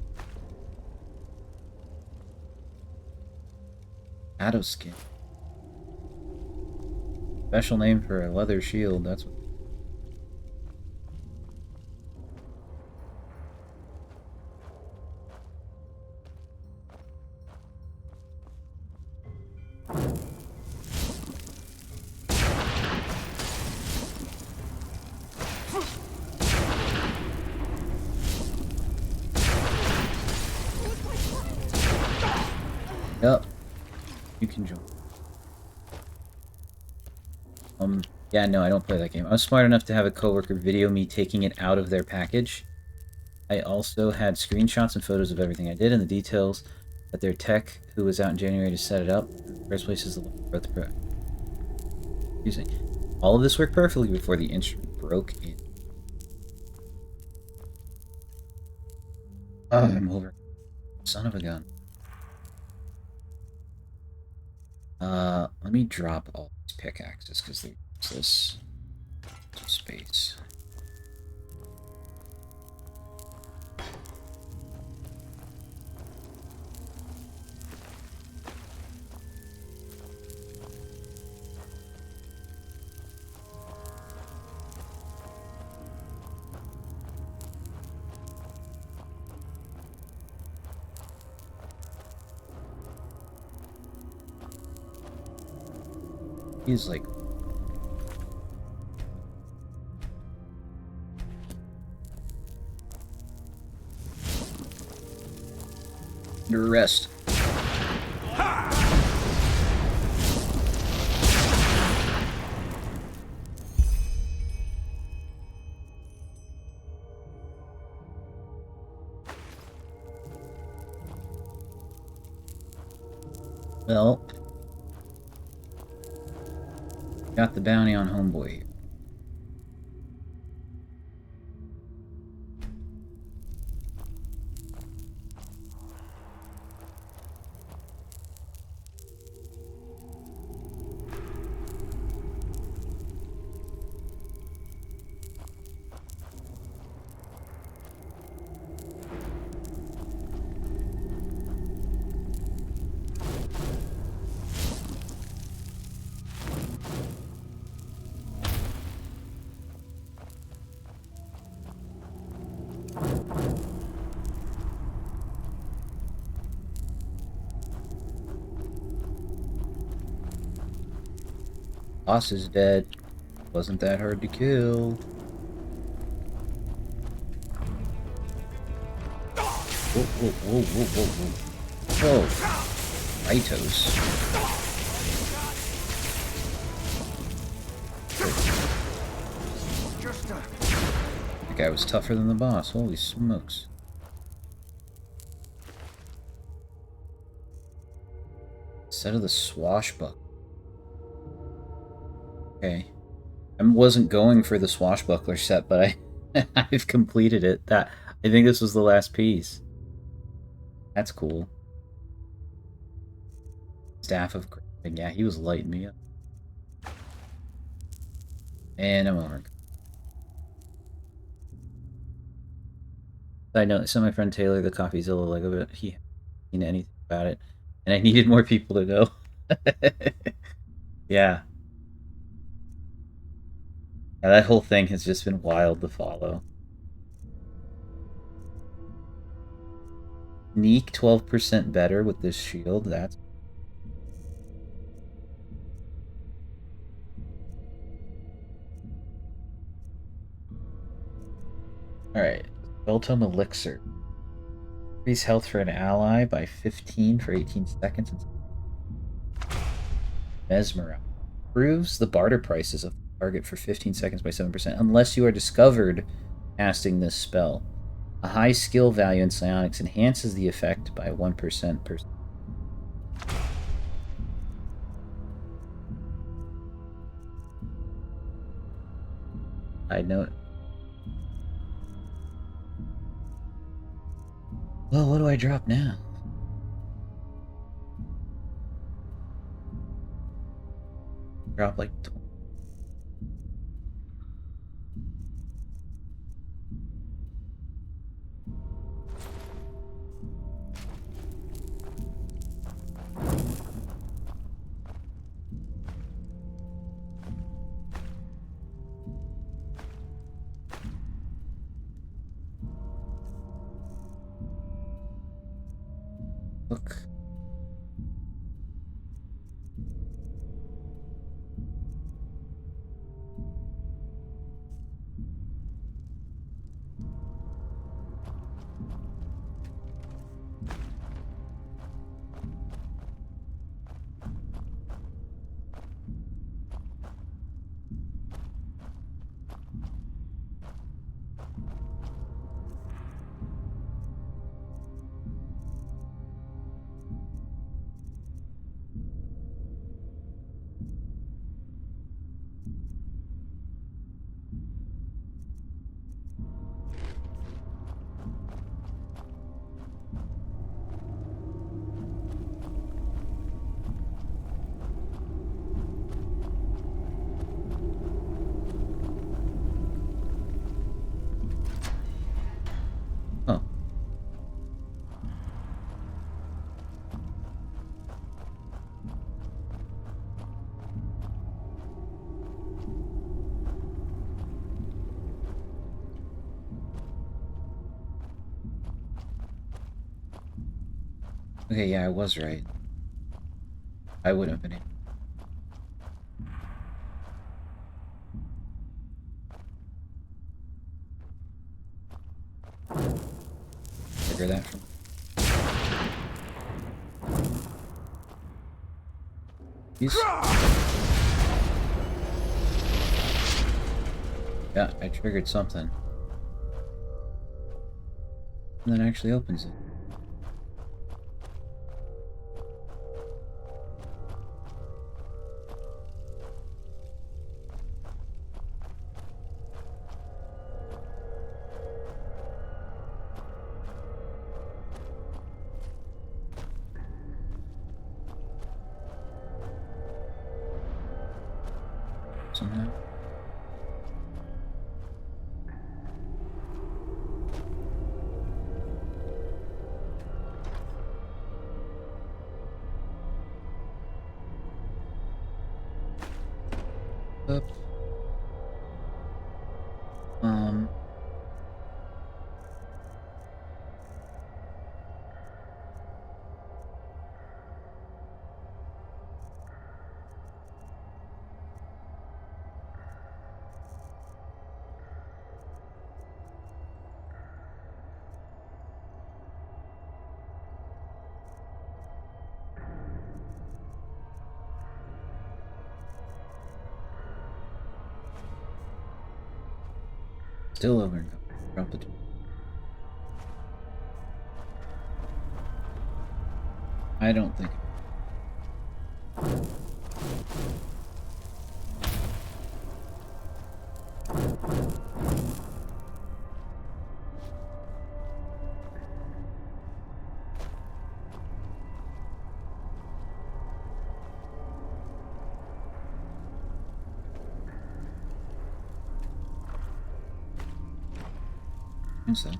Shadow skin. Special name for a leather shield, that's what... Yep. You can join. Yeah, no, I don't play that game. I was smart enough to have a coworker video me taking it out of their package. I also had screenshots and photos of everything I did and the details that their tech, who was out in January to set it up. The first place is the excuse me. All of this worked perfectly before the instrument broke in. Oh, I'm over. Son of a gun. Let me drop all these pickaxes because they're useless. Space. He's like... under arrest. Well... got the bounty on Homeboy here. Boss is dead. Wasn't that hard to kill. Whoa, whoa, whoa, whoa, whoa, whoa. Whoa. Rightos. That guy was tougher than the boss. Holy smokes. Instead of the swashbuckler. Okay. I wasn't going for the swashbuckler set, but I've completed it. I think this was the last piece. That's cool. Staff of Griffin. Yeah, he was lighting me up. And I'm over. I know. So my friend Taylor, the CoffeeZilla Lego bit, he hadn't seen anything about it, and I needed more people to know. Yeah. Yeah, that whole thing has just been wild to follow. Sneak 12% better with this shield. That's alright. Beltome Elixir. Increase health for an ally by 15 for 18 seconds. Mesmerize. Improves the barter prices of the target for 15 seconds by 7%, unless you are discovered casting this spell. A high skill value in psionics enhances the effect by 1% per. Side note. Well, what do I drop now? Drop like 20. Look. Oh. Okay, yeah, I was right. I wouldn't have been able. Figure that from. Yeah, I triggered something. And then actually opens it. Somehow. Up. Still over and drop the door. I don't think. So.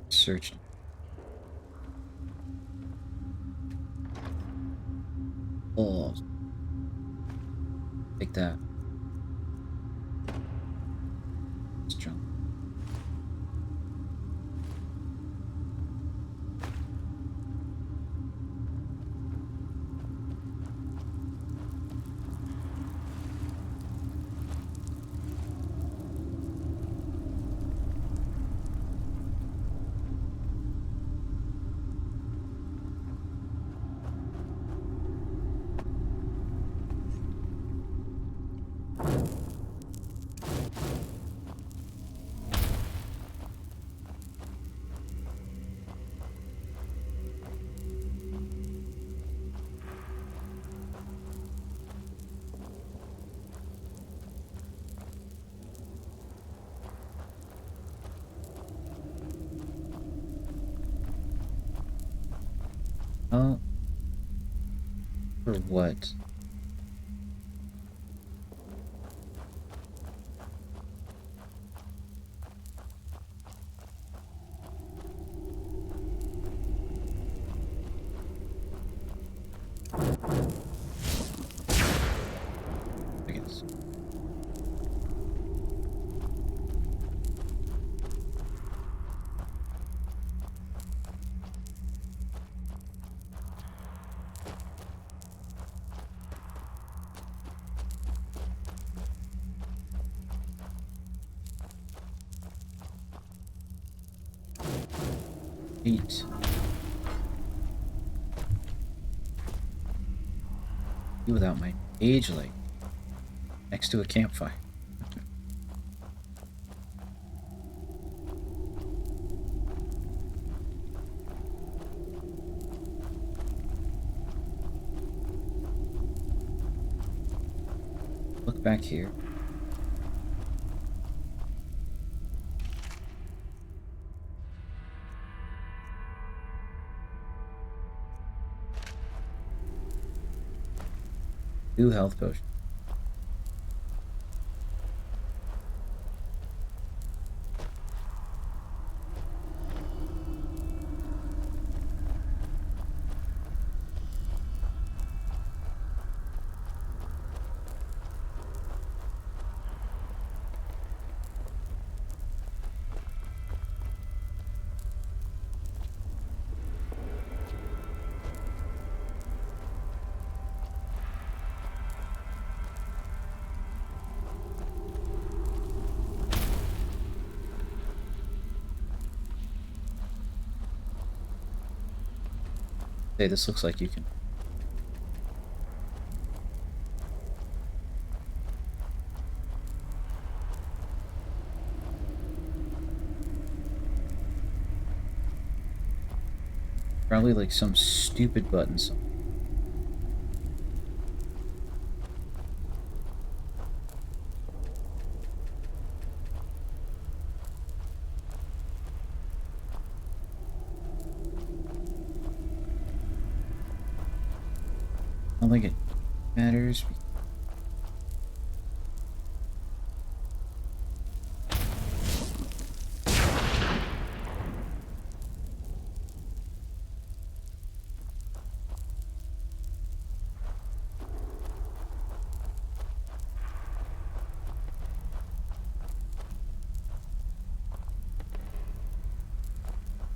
Search. Oh. Take that. Let's jump. For what? I guess. Eat. You without my age light next to a campfire. Look back here. Two health potions. Hey, this looks like you can. Probably like some stupid button. I don't think it matters.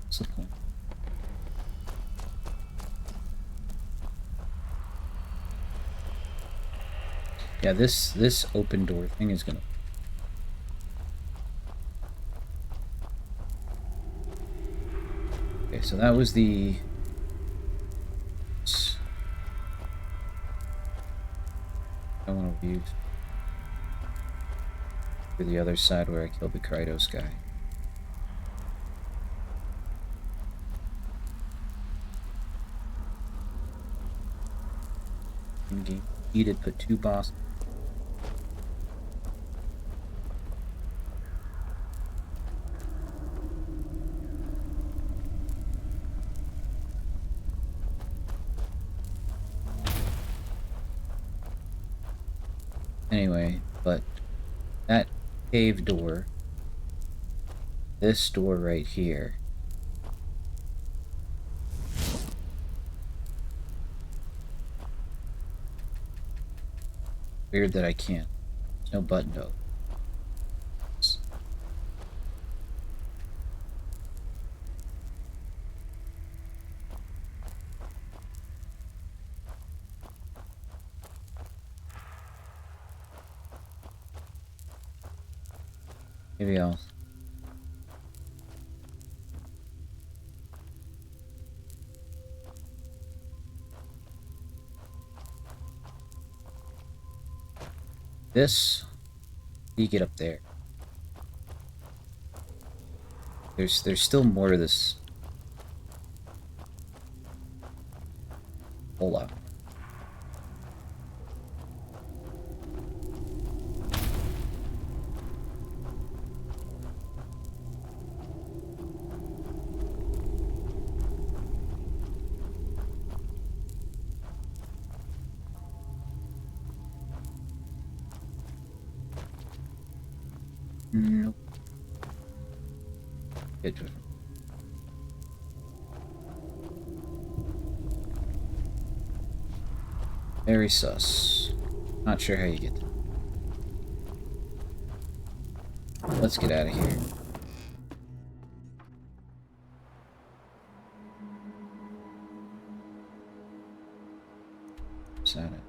What's the point? Yeah, this open door thing is gonna... Okay, so that was the... I want to use for the other side where I killed the Krytos guy. In game, he did put 2 bosses. Anyway, but that cave door, this door right here, weird that I can't. There's no button to open. Maybe I'll... This, you get up there. There's still more to this whole lot. Nope. It just... Very sus. Not sure how you get there. Let's get out of here. Is that it?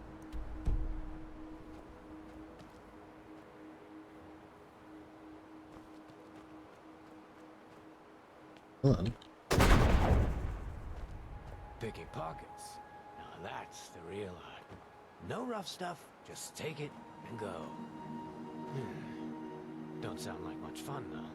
Hello. Picky pockets. Now that's the real art. No rough stuff, just take it and go. Don't sound like much fun, though.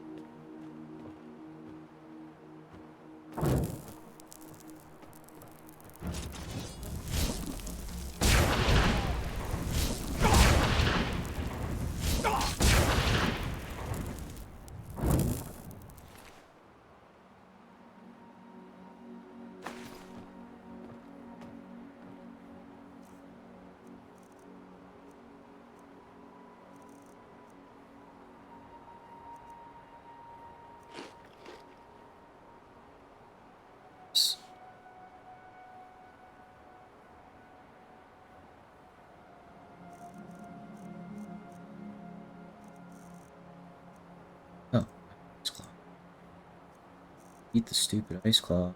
Oh, ice claw. Eat the stupid ice claw.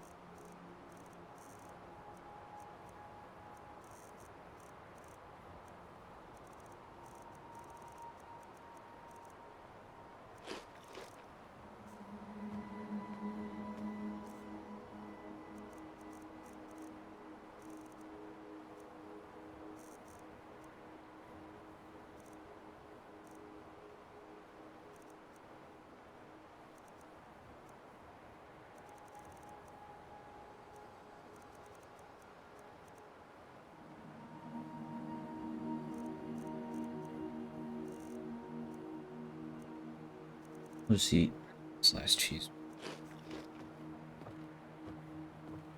Let's eat this last cheese.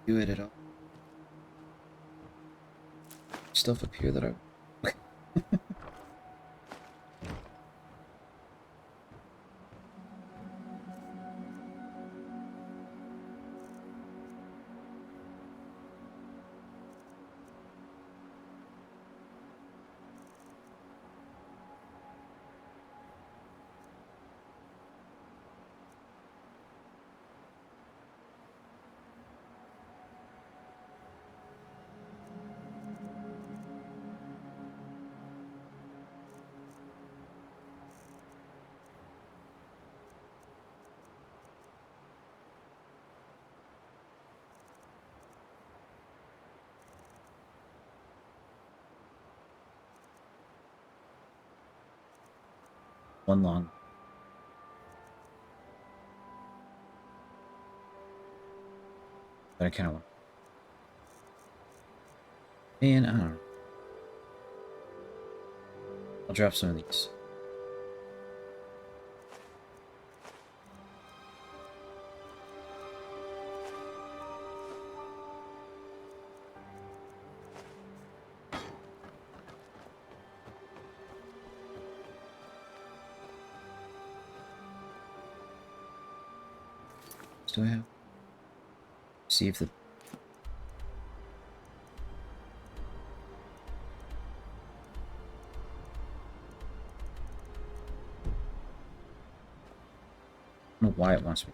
Do it at all. Stuff up here that I... one long. But I kind of want. Man, I don't know. I'll drop some of these. Do I have? See if the I don't know why it wants me.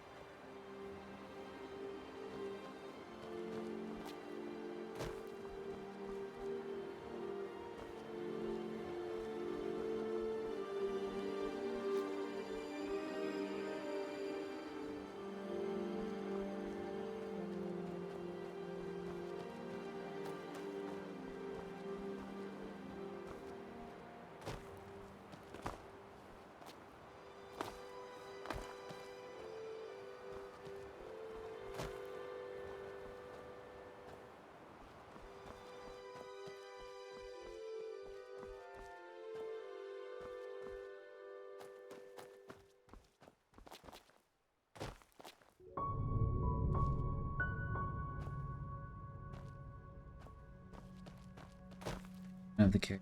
I have the care.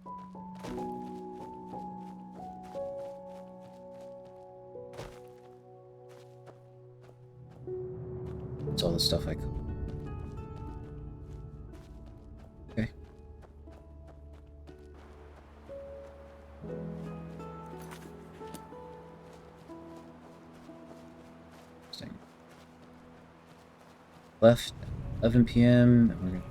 It's all the stuff I could. Okay. Left 11 p.m. We're gonna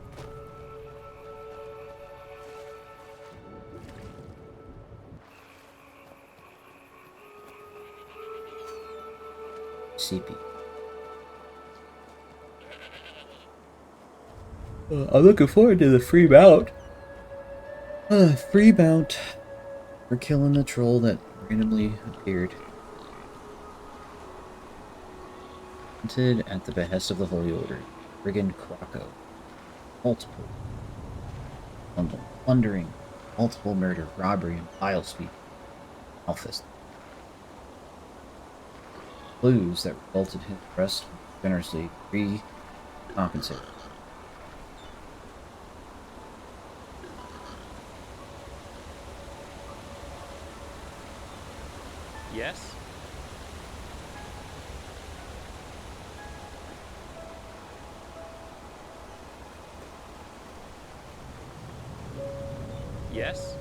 CP. I'm looking forward to the free mount. Free mount for killing the troll that randomly appeared. Hunted at the behest of the Holy Order. Brigand Quacko. Multiple. Plundering. Multiple murder, robbery, and vile speed. Alphist. Clues that resulted in his arrest generously recompensated. Yes? Yes?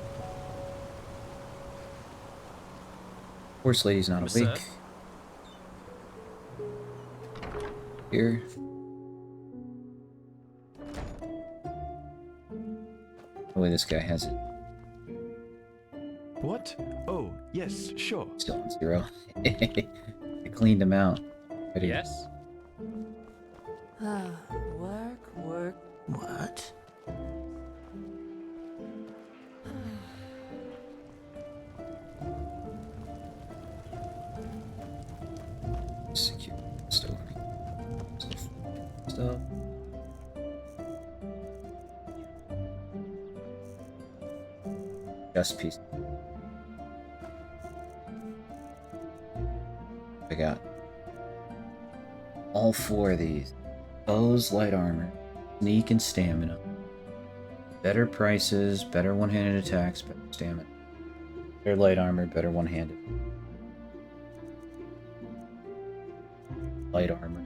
Horse lady's not Monsieur? awake. Here. The way this guy has it. What? Oh, yes, sure. Still on 0. I cleaned him out. Yes? Work. What? Secure stove. Stuff. Chest piece. I got all 4 of these. Bows, light armor, sneak, and stamina. Better prices, better one-handed attacks, better stamina. Better light armor, better one-handed. Light armor.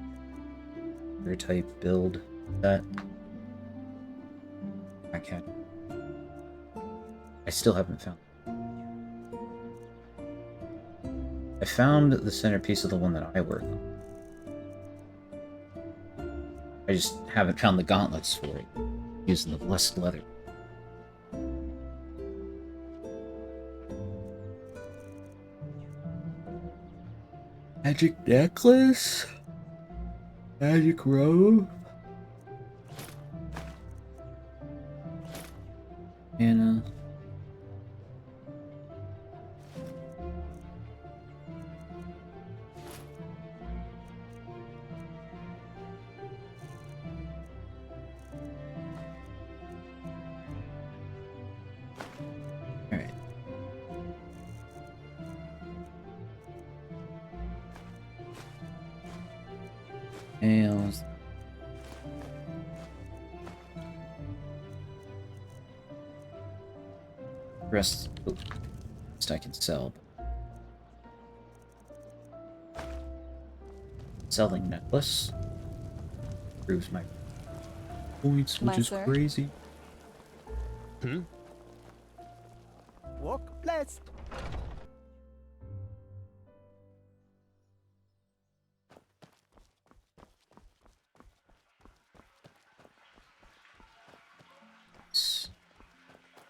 Better type build. That. I can't. I still haven't found. I found the centerpiece of the one that I work on. I just haven't found the gauntlets for it, using the blessed leather. Magic necklace? Magic robe? Anna. And rest I can sell. Selling necklace proves my points, which is crazy. Walk blessed.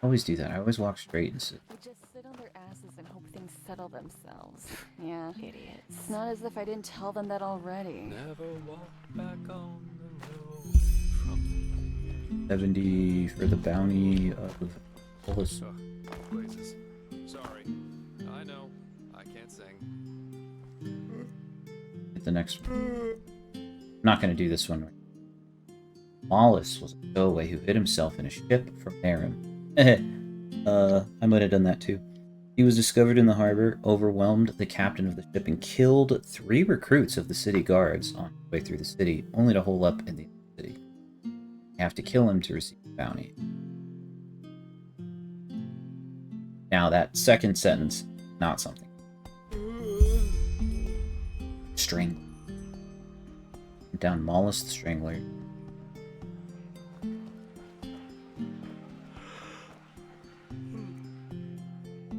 Always do that. I always walk straight and sit. They just sit on their asses and hope things settle themselves. Yeah, idiots. It's not as if I didn't tell them that already. Never walk back on the road from 70 for the bounty of Polis. places. Sorry. I know. I can't sing. Get the next one. I'm not going to do this one. Mollis was a stowaway who hid himself in a ship from Aram. I might have done that too. He was discovered in the harbor, overwhelmed the captain of the ship, and killed 3 recruits of the city guards on his way through the city, only to hole up in the city. You have to kill him to receive the bounty. Now, that second sentence, not something. Strangle. Down Mollis the Strangler.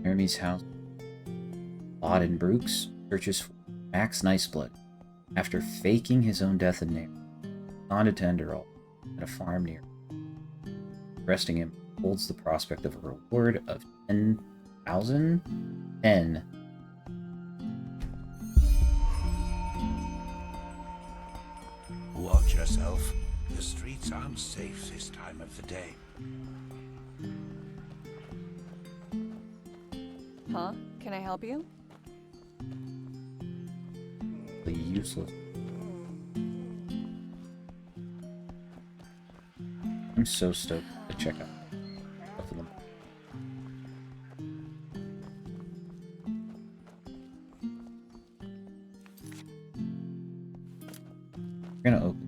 Jeremy's house. Auden Brooks searches for Max Niceblood after faking his own death in name. On to Enderal at a farm near. Arresting him holds the prospect of a reward of 10,000? 10. Watch yourself. The streets aren't safe this time of the day. Huh? Can I help you? Useless. I'm so stoked to check out both of them. We're gonna open.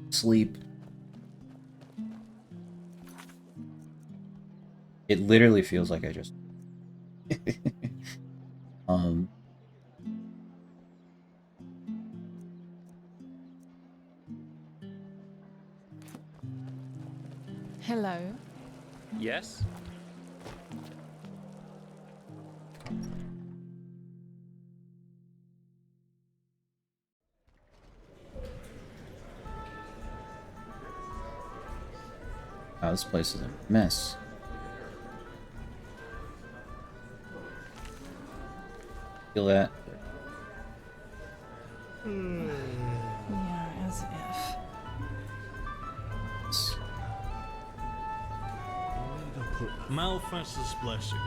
Sleep. It literally feels like I just Hello. Yes? Wow, this place is a mess. Feel that? Yeah, as if. Malfast's blessings.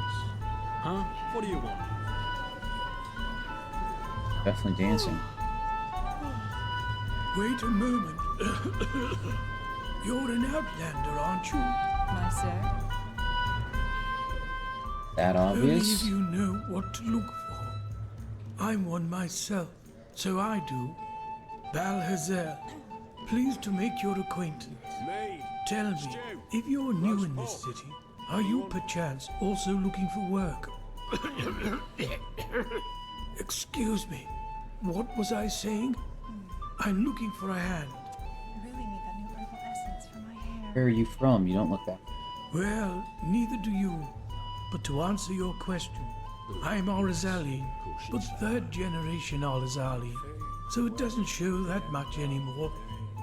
Huh? What do you want? Definitely dancing. Wait a moment. You're an outlander, aren't you? No, sir. That Only obvious? if you know what to look for. I'm one myself, so I do. Balhazel, pleased to make your acquaintance. Tell me, if you're new in this city, are you perchance also looking for work? Excuse me, what was I saying? I'm looking for a hand. I really need that new herbal essence for my hair. Where are you from? You don't look that. Well, neither do you. But to answer your question, I'm Arizali, but 3rd generation Arizali, so it doesn't show that much anymore.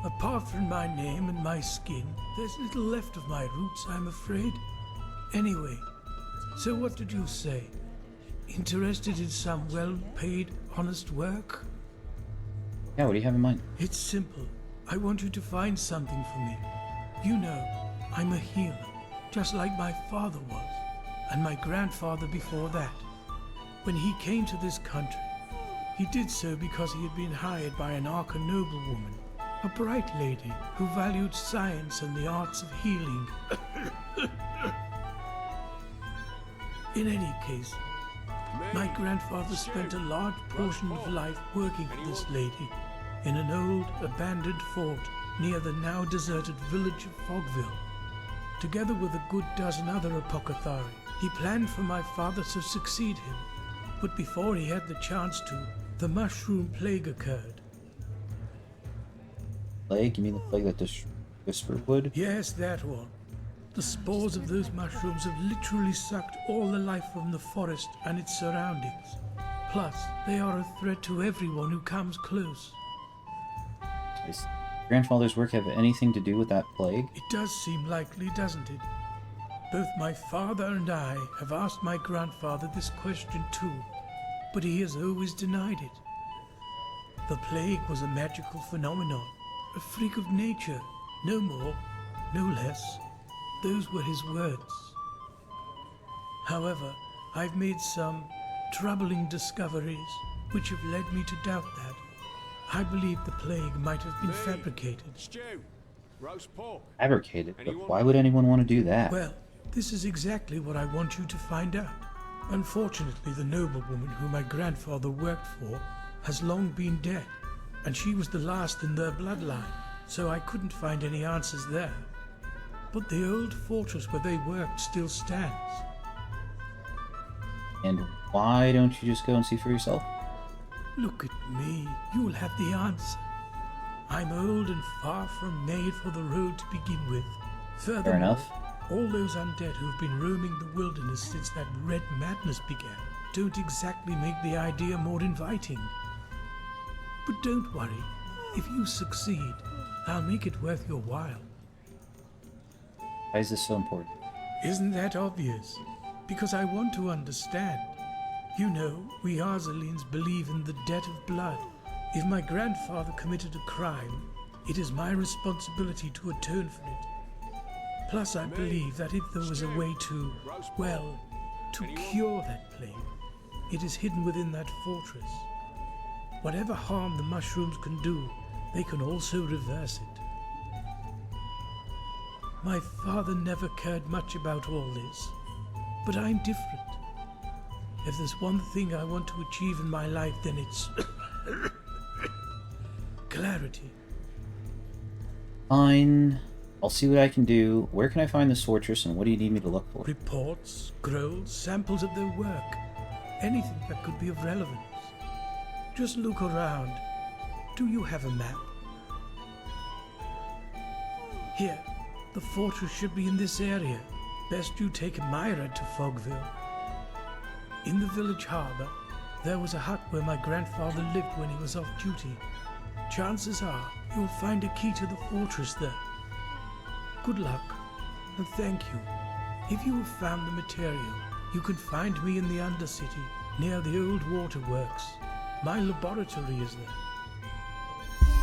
Apart from my name and my skin, there's little left of my roots, I'm afraid. Anyway, so what did you say? Interested in some well-paid, honest work? Yeah, what do you have in mind? It's simple. I want you to find something for me. You know, I'm a healer, just like my father was, and my grandfather before that. When he came to this country, he did so because he had been hired by an Arca noblewoman, a bright lady who valued science and the arts of healing. In any case, my grandfather spent a large portion of life working for this lady in an old, abandoned fort near the now deserted village of Fogville. Together with a good dozen other apothecary, he planned for my father to succeed him. But before he had the chance to, the mushroom plague occurred. Plague? You mean the plague that destroyed Whisperwood? Yes, that one. The spores of those mushrooms have literally sucked all the life from the forest and its surroundings. Plus, they are a threat to everyone who comes close. Does grandfather's work have anything to do with that plague? It does seem likely, doesn't it? Both my father and I have asked my grandfather this question too, but he has always denied it. The plague was a magical phenomenon, a freak of nature, no more, no less. Those were his words. However, I've made some troubling discoveries which have led me to doubt that. I believe the plague might have been fabricated. Stew, roast pork. Fabricated? But why would anyone want to do that? Well, this is exactly what I want you to find out. Unfortunately, the noblewoman who my grandfather worked for has long been dead, and she was the last in their bloodline, so I couldn't find any answers there. But the old fortress where they worked still stands. And why don't you just go and see for yourself? Look at me, you'll have the answer. I'm old and far from made for the road to begin with. Furthermore, Fair enough. all those undead who've been roaming the wilderness since that red madness began don't exactly make the idea more inviting. But don't worry, if you succeed, I'll make it worth your while. Why is this so important? Isn't that obvious? Because I want to understand. You know, we Arzalines believe in the debt of blood. If my grandfather committed a crime, it is my responsibility to atone for it. Plus, I believe that if there was a way to, well, to cure that plague, it is hidden within that fortress. Whatever harm the mushrooms can do, they can also reverse it. My father never cared much about all this, but I'm different. If there's one thing I want to achieve in my life, then it's clarity. Fine. I'll see what I can do. Where can I find this fortress, and what do you need me to look for? Reports, scrolls, samples of their work. Anything that could be of relevance. Just look around. Do you have a map? Here. The fortress should be in this area. Best you take Myra to Fogville. In the village harbour, there was a hut where my grandfather lived when he was off duty. Chances are you'll find a key to the fortress there. Good luck, and thank you. If you have found the material, you can find me in the Undercity, near the old waterworks. My laboratory is there.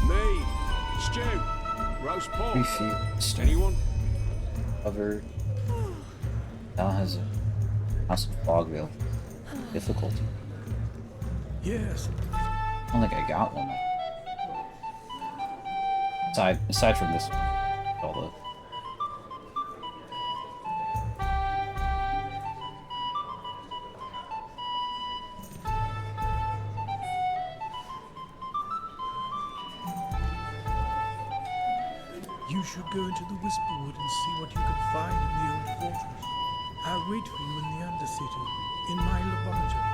Me, stew. Roast pork. Refused. Anyone? Covered. Now has a House of Fogville. Difficulty. Yes. I don't think I got one. Aside from this, although. You should go into the Whisperwood and see what you can find in the old fortress. I'll wait for you in the Undercity, in my laboratory.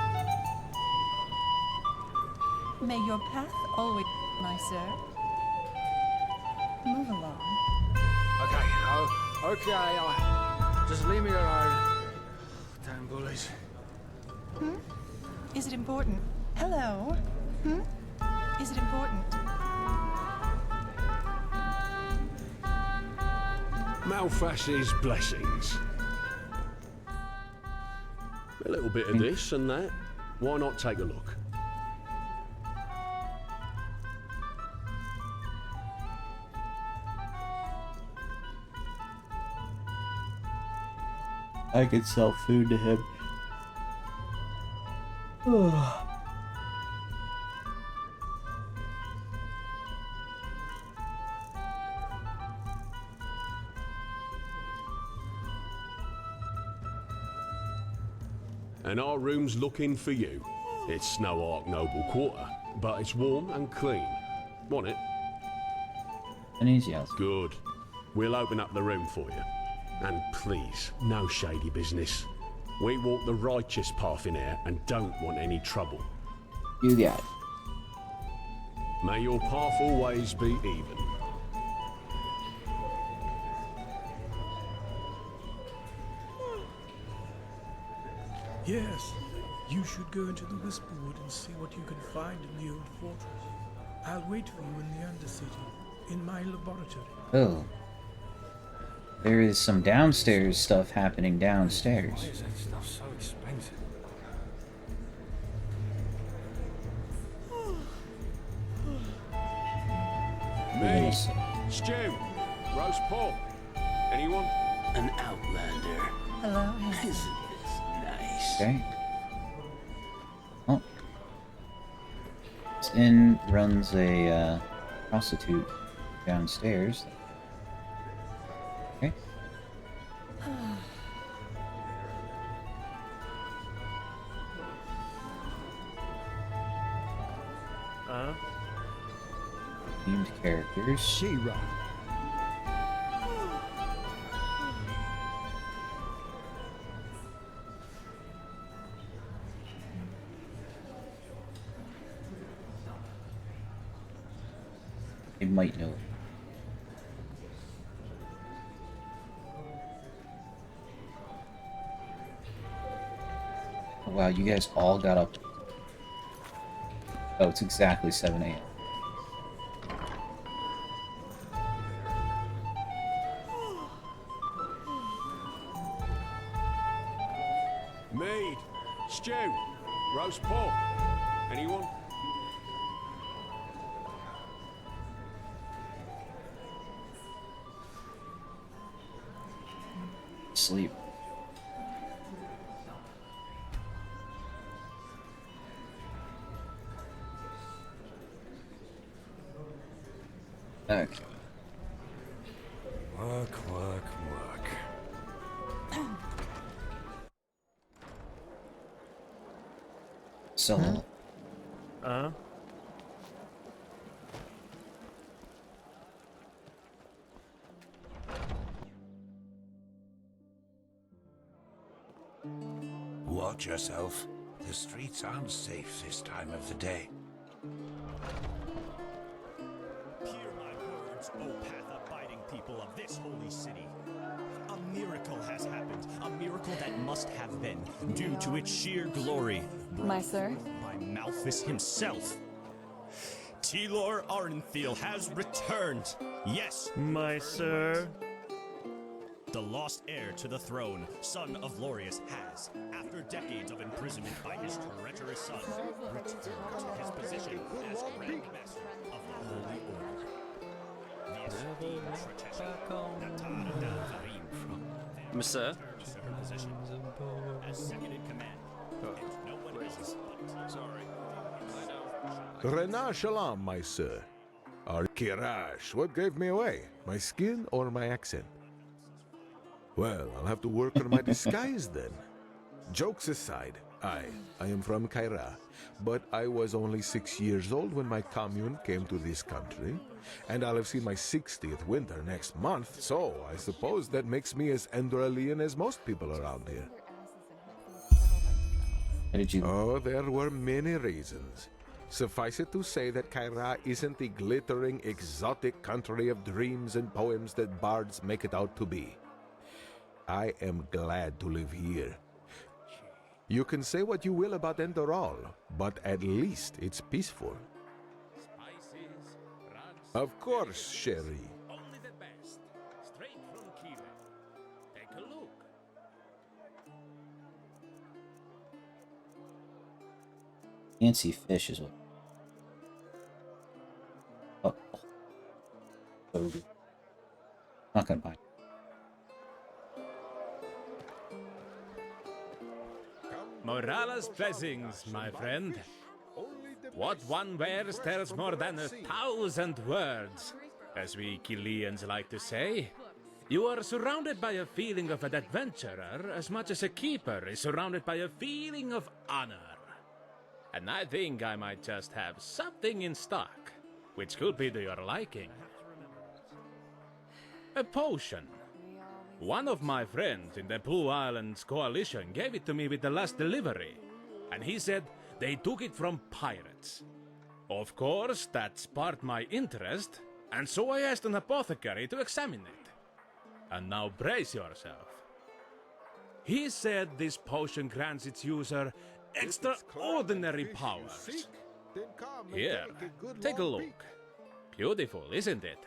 May your path always, my sir. Move along. Okay, just leave me alone. Damn bullies. Is it important? Hello? Is it important? Malfash's blessings. A little bit of this and that. Why not take a look? I could sell food to him. and our room's looking for you. It's Snow Ark Noble Quarter, but it's warm and clean. Want it? An easy house. Good. We'll open up the room for you. And please, no shady business. We walk the righteous path in here and don't want any trouble. You got it. May your path always be even. Yes, you should go into the Whisperwood and see what you can find in the old fortress. I'll wait for you in the Undercity, in my laboratory. Oh. There is some downstairs stuff happening downstairs. Why is that stuff so expensive? Me, stew, roast pork. Anyone? An outlander. Hello. Isn't this nice? Okay. Oh. This inn runs a prostitute downstairs. Okay. Named characters. She-Ra. They might know it. Oh, wow, you guys all got up. Oh, it's exactly 7 a.m. Mead, stew, roast pork. Anyone? Sleep. Okay. Work, work, work. So. Watch yourself. The streets aren't safe this time of the day. Hear my words, O path-abiding people of this holy city. A miracle has happened, a miracle that must have been, due to its sheer glory. My sir? By Malthus himself. Telor Arnthil has returned. Yes, my sir. The lost heir to the throne, son of Lorius, has, after decades of imprisonment by his treacherous son, returned to his position as Grand Master of the Holy Order. The esteemed Tretesha, Monsieur? her position as second in command, and no one else. Sorry. Rena Shalom, my sir. Or Kirash, what gave me away? My skin or my accent? Well, I'll have to work on my disguise then. Jokes aside, I am from Kaira, but I was only 6 years old when my commune came to this country, and I'll have seen my 60th winter next month, so I suppose that makes me as Enderalian as most people around here. How did you... Oh, there were many reasons. Suffice it to say that Kaira isn't the glittering, exotic country of dreams and poems that bards make it out to be. I am glad to live here. You can say what you will about Enderal, but at least it's peaceful. Of course, Sherry. Only the best. Straight from Kiev. Take a look. Fancy fish is what... Oh. So good. Not gonna buy it. Morala's blessings, my friend. What one wears tells more than 1,000 words, as we Chileans like to say. You are surrounded by a feeling of an adventurer as much as a keeper is surrounded by a feeling of honor. And I think I might just have something in stock, which could be to your liking. A potion. One of my friends in the Blue Islands Coalition gave it to me with the last delivery, and he said they took it from pirates. Of course, that sparked my interest, and so I asked an apothecary to examine it. And now brace yourself. He said this potion grants its user extraordinary powers. Here, take a look. Beautiful, isn't it?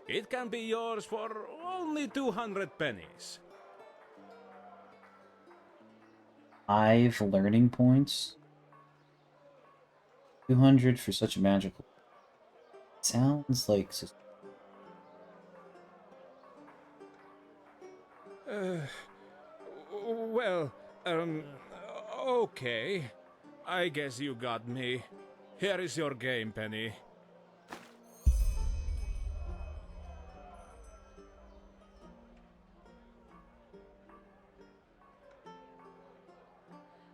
It can be yours for only 200 pennies. 5 learning points. 200 for such a magical. Sounds like. Well, okay. I guess you got me. Here is your game, Penny.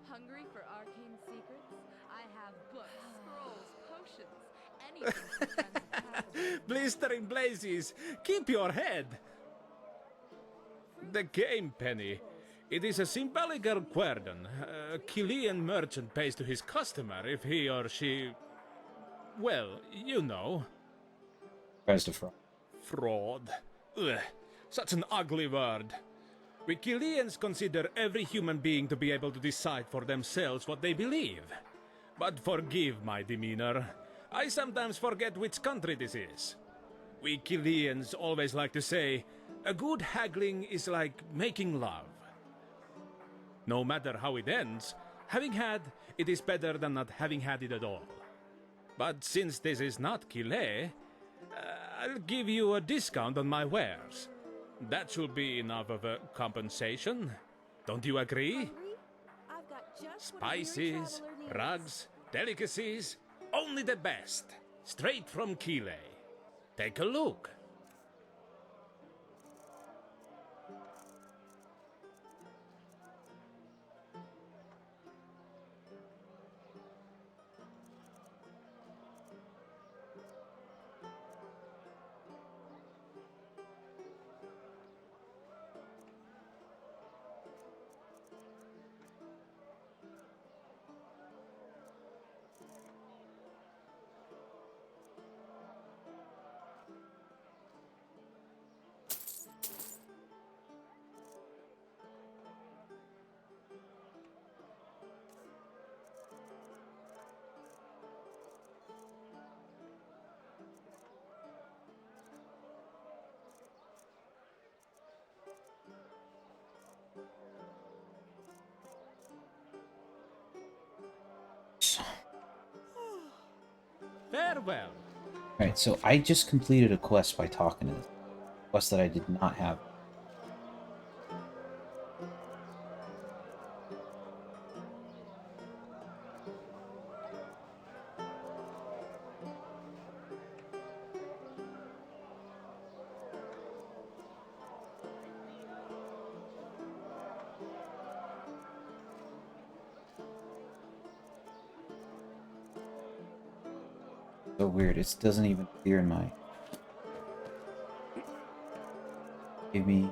Hungry for arcane secrets? I have books, scrolls, potions, anything for friends of Pathfinder. Blistering blazes! Keep your head! The game, Penny. It is a symbolical guerdon. A Chilean merchant pays to his customer if he or she... Well, you know. Tries to fraud. Fraud. Ugh, such an ugly word. We Chileans consider every human being to be able to decide for themselves what they believe. But forgive my demeanor. I sometimes forget which country this is. We Chileans always like to say, a good haggling is like making love. No matter how it ends, having had it is better than not having had it at all. But since this is not Chile, I'll give you a discount on my wares. That should be enough of a compensation. Don't you agree? I've got just Spices, rugs, delicacies, only the best. Straight from Chile. Take a look. Farewell. Alright, so I just completed a quest by talking to this. Quest that I did not have. So weird, it doesn't even appear in my... Give me...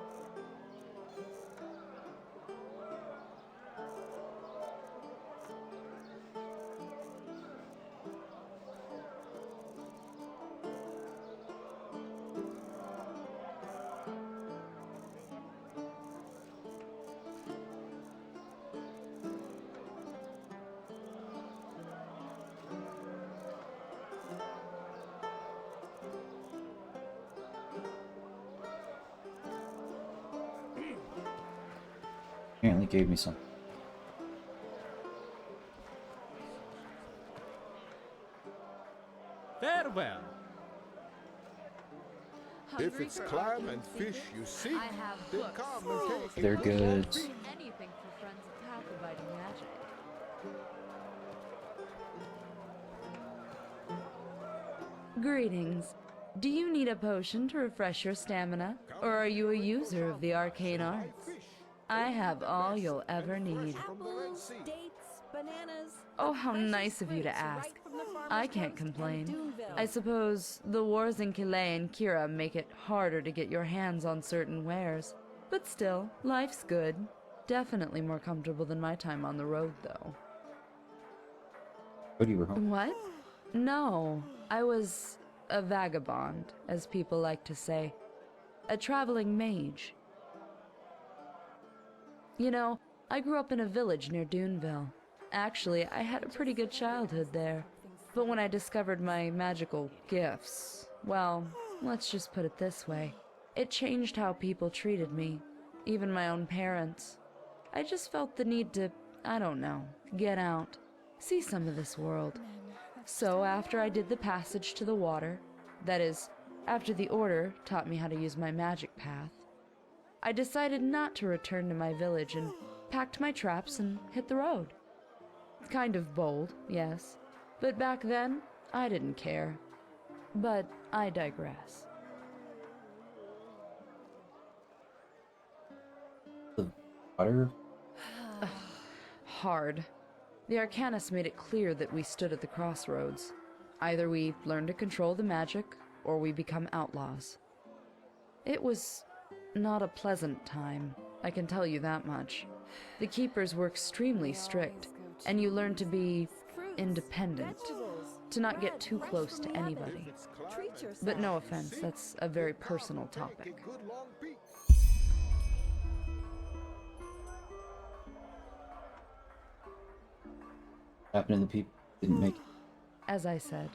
Apparently gave me some. Farewell. If it's clam and fish you seek, I have then books, come and scrolls, take it. They're good. anything for friends of Pathfinder magic. Greetings. Do you need a potion to refresh your stamina, or are you a user of the arcane arts? I have all you'll ever need. Apples, dates, bananas. Oh, how nice of you to ask. I can't complain. I suppose the wars in Killet and Kira make it harder to get your hands on certain wares. But still, life's good. Definitely more comfortable than my time on the road, though. But you were home. What? No, I was a vagabond, as people like to say. A traveling mage. You know, I grew up in a village near Duneville. Actually, I had a pretty good childhood there. But when I discovered my magical gifts, well, let's just put it this way. It changed how people treated me, even my own parents. I just felt the need to, I don't know, get out, see some of this world. So after I did the passage to the water, that is, after the Order taught me how to use my magic path, I decided not to return to my village and packed my traps and hit the road. Kind of bold, yes, but back then, I didn't care. But I digress. The water? Hard. The Arcanist made it clear that we stood at the crossroads. Either we learn to control the magic, or we become outlaws. It was not a pleasant time, I can tell you that much. The keepers were extremely strict, and you learn to be independent, to not get too close to anybody. But no offense, that's a very personal topic. Happened to the people who didn't make it. As I said,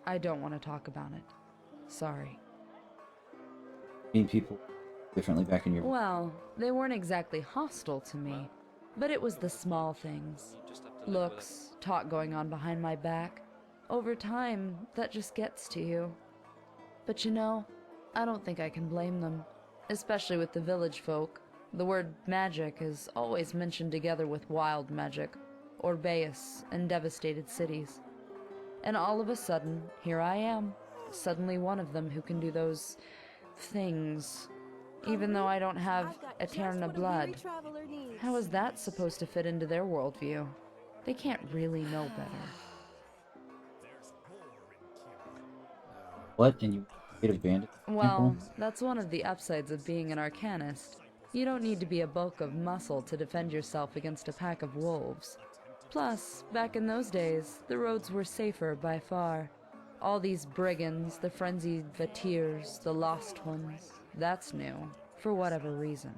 I don't want to talk about it. Sorry. Mean people differently back in your... Well, they weren't exactly hostile to me, but it was the small things. Looks, talk going on behind my back. Over time, that just gets to you. But you know, I don't think I can blame them. Especially with the village folk. The word magic is always mentioned together with wild magic, Orbeus, and devastated cities. And all of a sudden, here I am, suddenly one of them who can do those things. Even though I don't have Eterna blood. How is that supposed to fit into their worldview? They can't really know better. What? And you get a bandit? Well, that's one of the upsides of being an Arcanist. You don't need to be a bulk of muscle to defend yourself against a pack of wolves. Plus, back in those days, the roads were safer by far. All these brigands, the frenzied Vatirs, the lost ones, that's new, for whatever reason.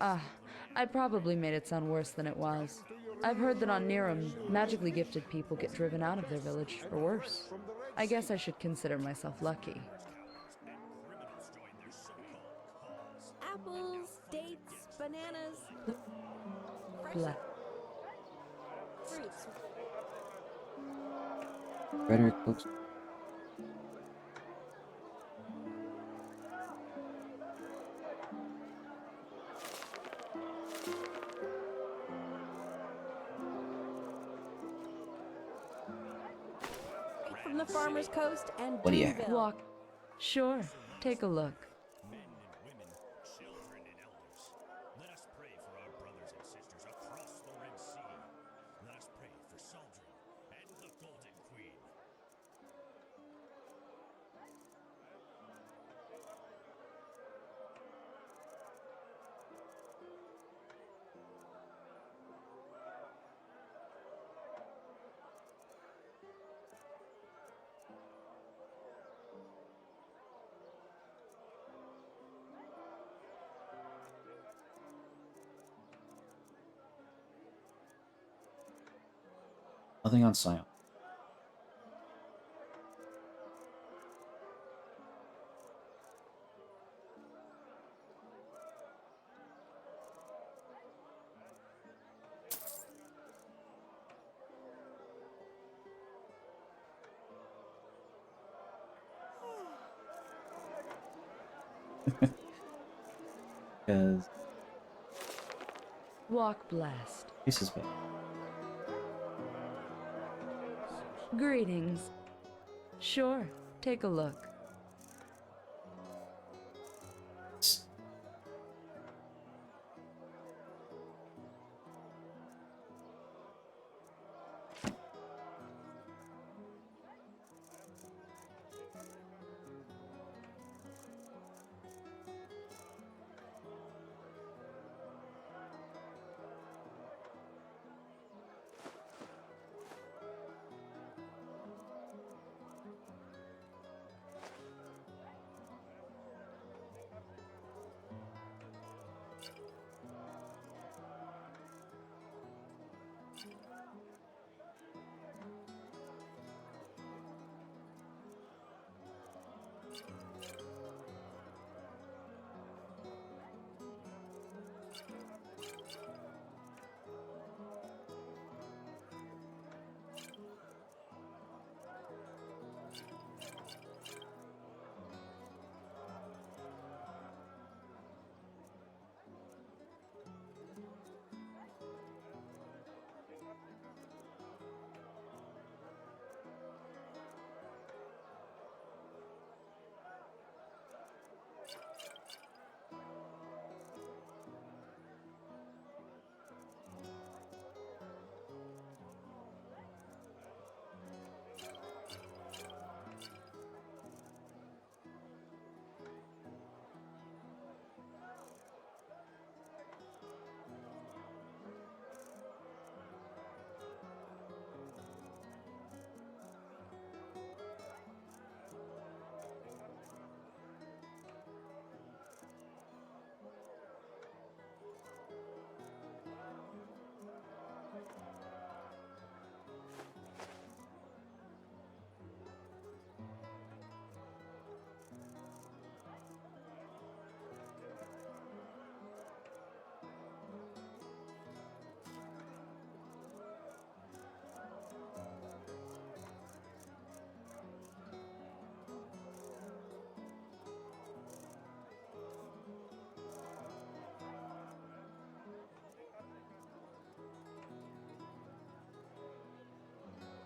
I probably made it sound worse than it was. I've heard that on Niram, magically gifted people get driven out of their village, or worse. I guess I should consider myself lucky. Apples, dates, bananas. Fruits. Rhetoric books. From the farmer's coast and What do you Duneville. Walk. Sure, take a look. Nothing on Scion. Because Walk blessed. This is bad. Greetings. Sure, take a look.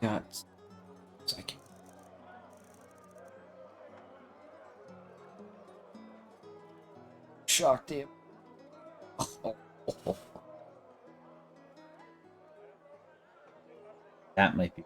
Got second. Shocked him. That might be.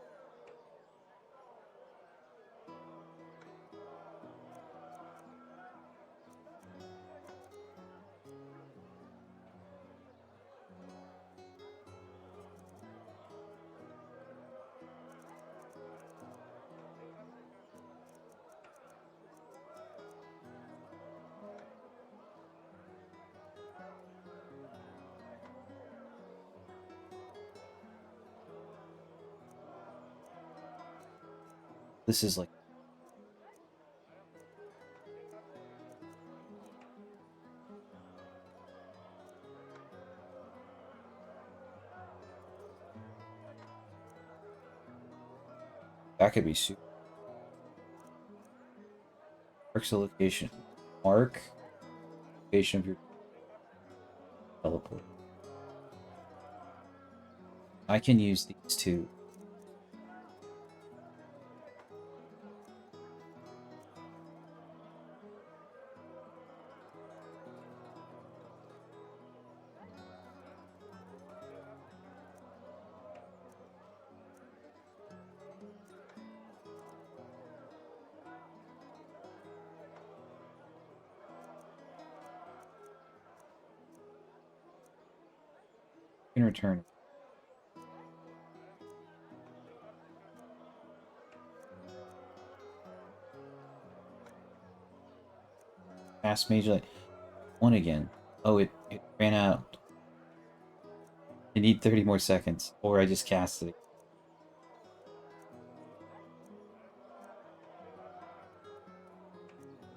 This is like that could be super. Marks the location. Mark location of your teleport. I can use these two. In return. Fast Mage Light. One again. Oh, it ran out. I need 30 more seconds, or I just cast it.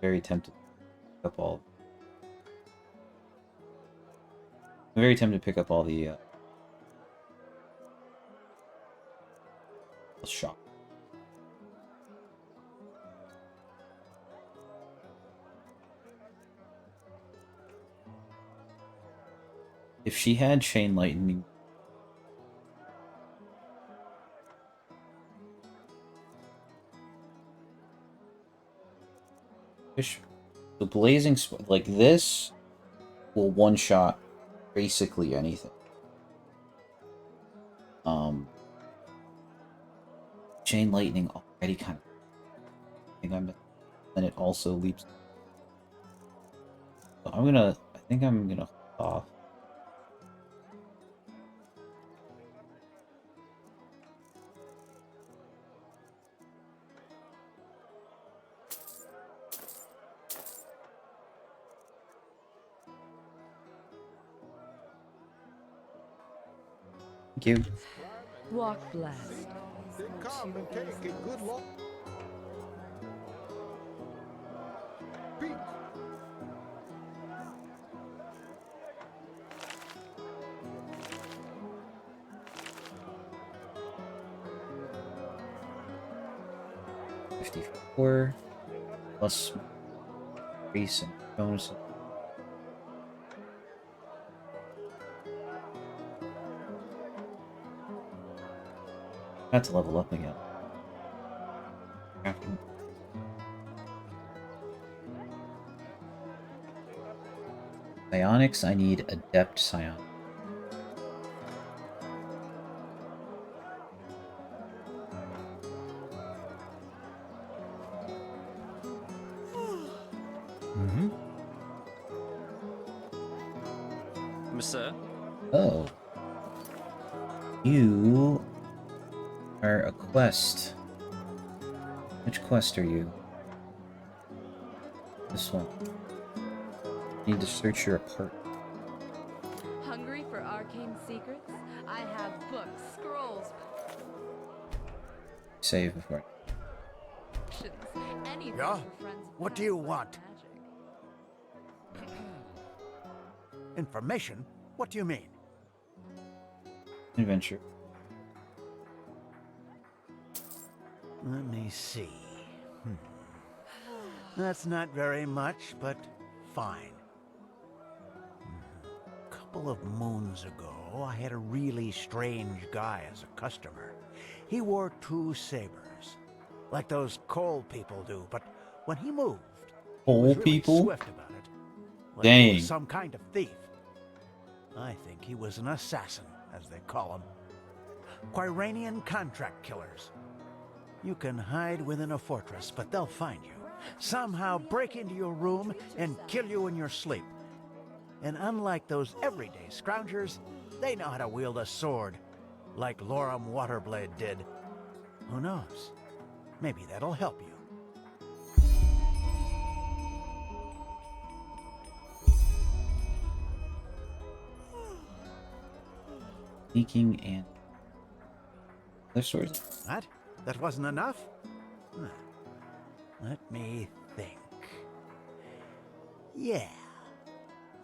Very tempted to pick up all. I'm very tempted to pick up all the shock. If she had chain lightning, the blazing like this will one shot basically anything. Chain lightning already kind of. I think I'm. And it also leaps. So I think I'm gonna hold off. Thank you. Walk blessed. Then come and take a good look. Speak. $54 plus increase and bonuses. Got to level up again. After. Psionics, I need Adept Psionic. Sir? Oh. You are a quest. Which quest are you? This one. Need to search your apartment. Hungry for arcane secrets? I have books, scrolls, Save before. potions, anything Yeah? for friends of What do past you life want? magic. Information? What do you mean? Adventure. Let me see. That's not very much, but fine. A couple of moons ago, I had a really strange guy as a customer. He wore 2 sabers, like those coal people do, but when he moved, he was really people? swift about it. Like he Dang. was some kind of thief. I think he was an assassin, as they call them. Quiranian contract killers. You can hide within a fortress, but they'll find you. Somehow break into your room and kill you in your sleep. And unlike those everyday scroungers, they know how to wield a sword, like Loram Waterblade did. Who knows? Maybe that'll help you. Sneaking and other swords. What? That wasn't enough? Huh. Let me think. Yeah.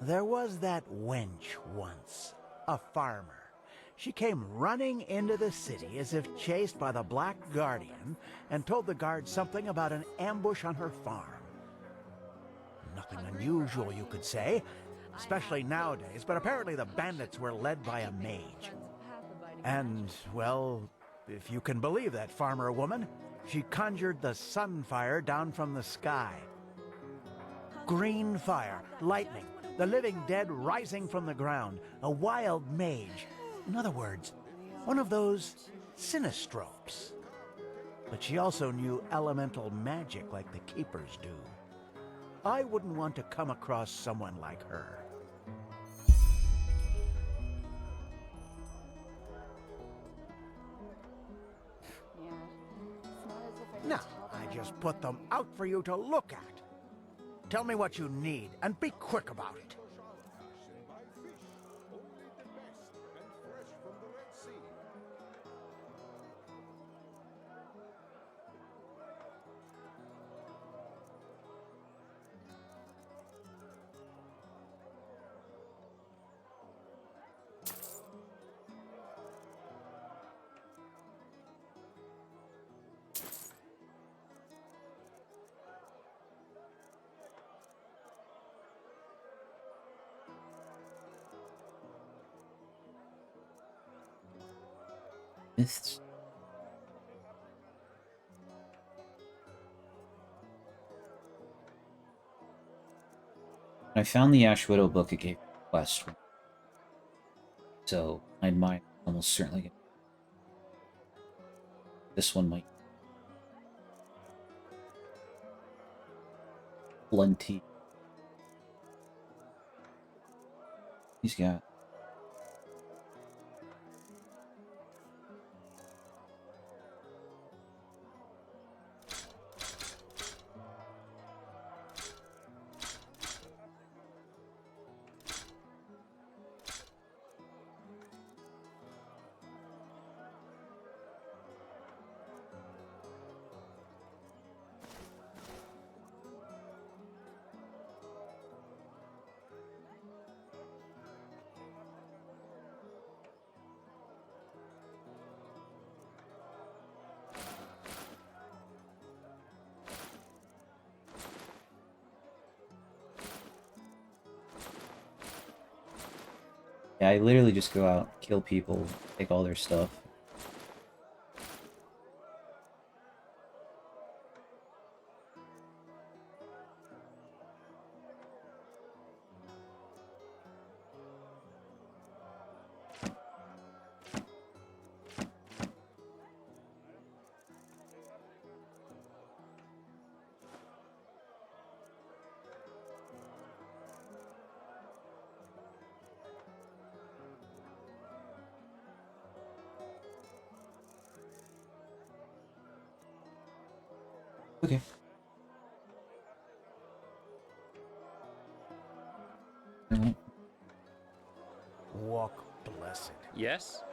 There was that wench once, a farmer. She came running into the city as if chased by the Black Guardian and told the guards something about an ambush on her farm. Nothing unusual, you could say, especially nowadays, but apparently the bandits were led by a mage. And, well, if you can believe that farmer woman, she conjured the sunfire down from the sky. Green fire, lightning, the living dead rising from the ground, a wild mage. In other words, one of those sinistropes. But she also knew elemental magic like the keepers do. I wouldn't want to come across someone like her. No, I just put them out for you to look at. Tell me what you need, and be quick about it. myths. When I found the Ash Widow book, it gave me a quest. So I might almost certainly get this one might plenty. He's got yeah, I literally just go out, kill people, take all their stuff. Okay. Walk blessed. Yes?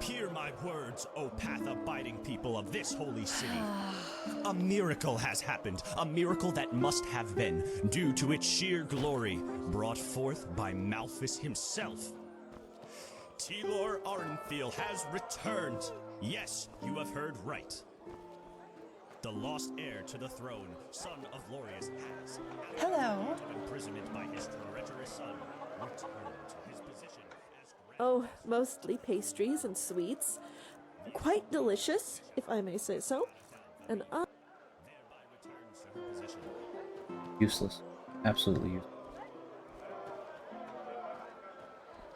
Hear my words, O path-abiding people of this holy city. A miracle has happened, a miracle that must have been, due to its sheer glory, brought forth by Malphus himself. Telor Arenfiel has returned. Yes, you have heard right. The lost heir to the throne, son of Lorius, has, after Hello. a period of imprisonment by his treacherous son, returned to his position as Oh, mostly pastries and sweets. Quite delicious, if I may say so. And Useless. Absolutely useless.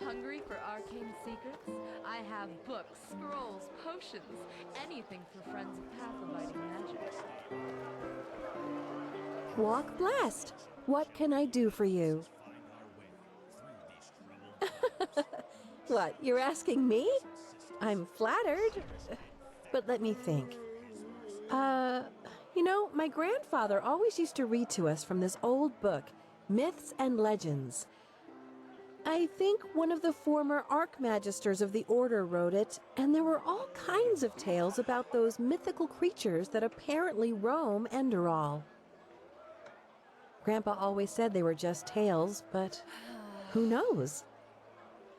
Hungry for arcane secrets? I have books, scrolls, potions, anything for friends of path-abiding magic. walk blessed. What can I do for you? What, you're asking me? I'm flattered. But let me think. You know, my grandfather always used to read to us from this old book, Myths and Legends. I think one of the former Archmagisters of the Order wrote it, and there were all kinds of tales about those mythical creatures that apparently roam Enderal. Grandpa always said they were just tales, but who knows?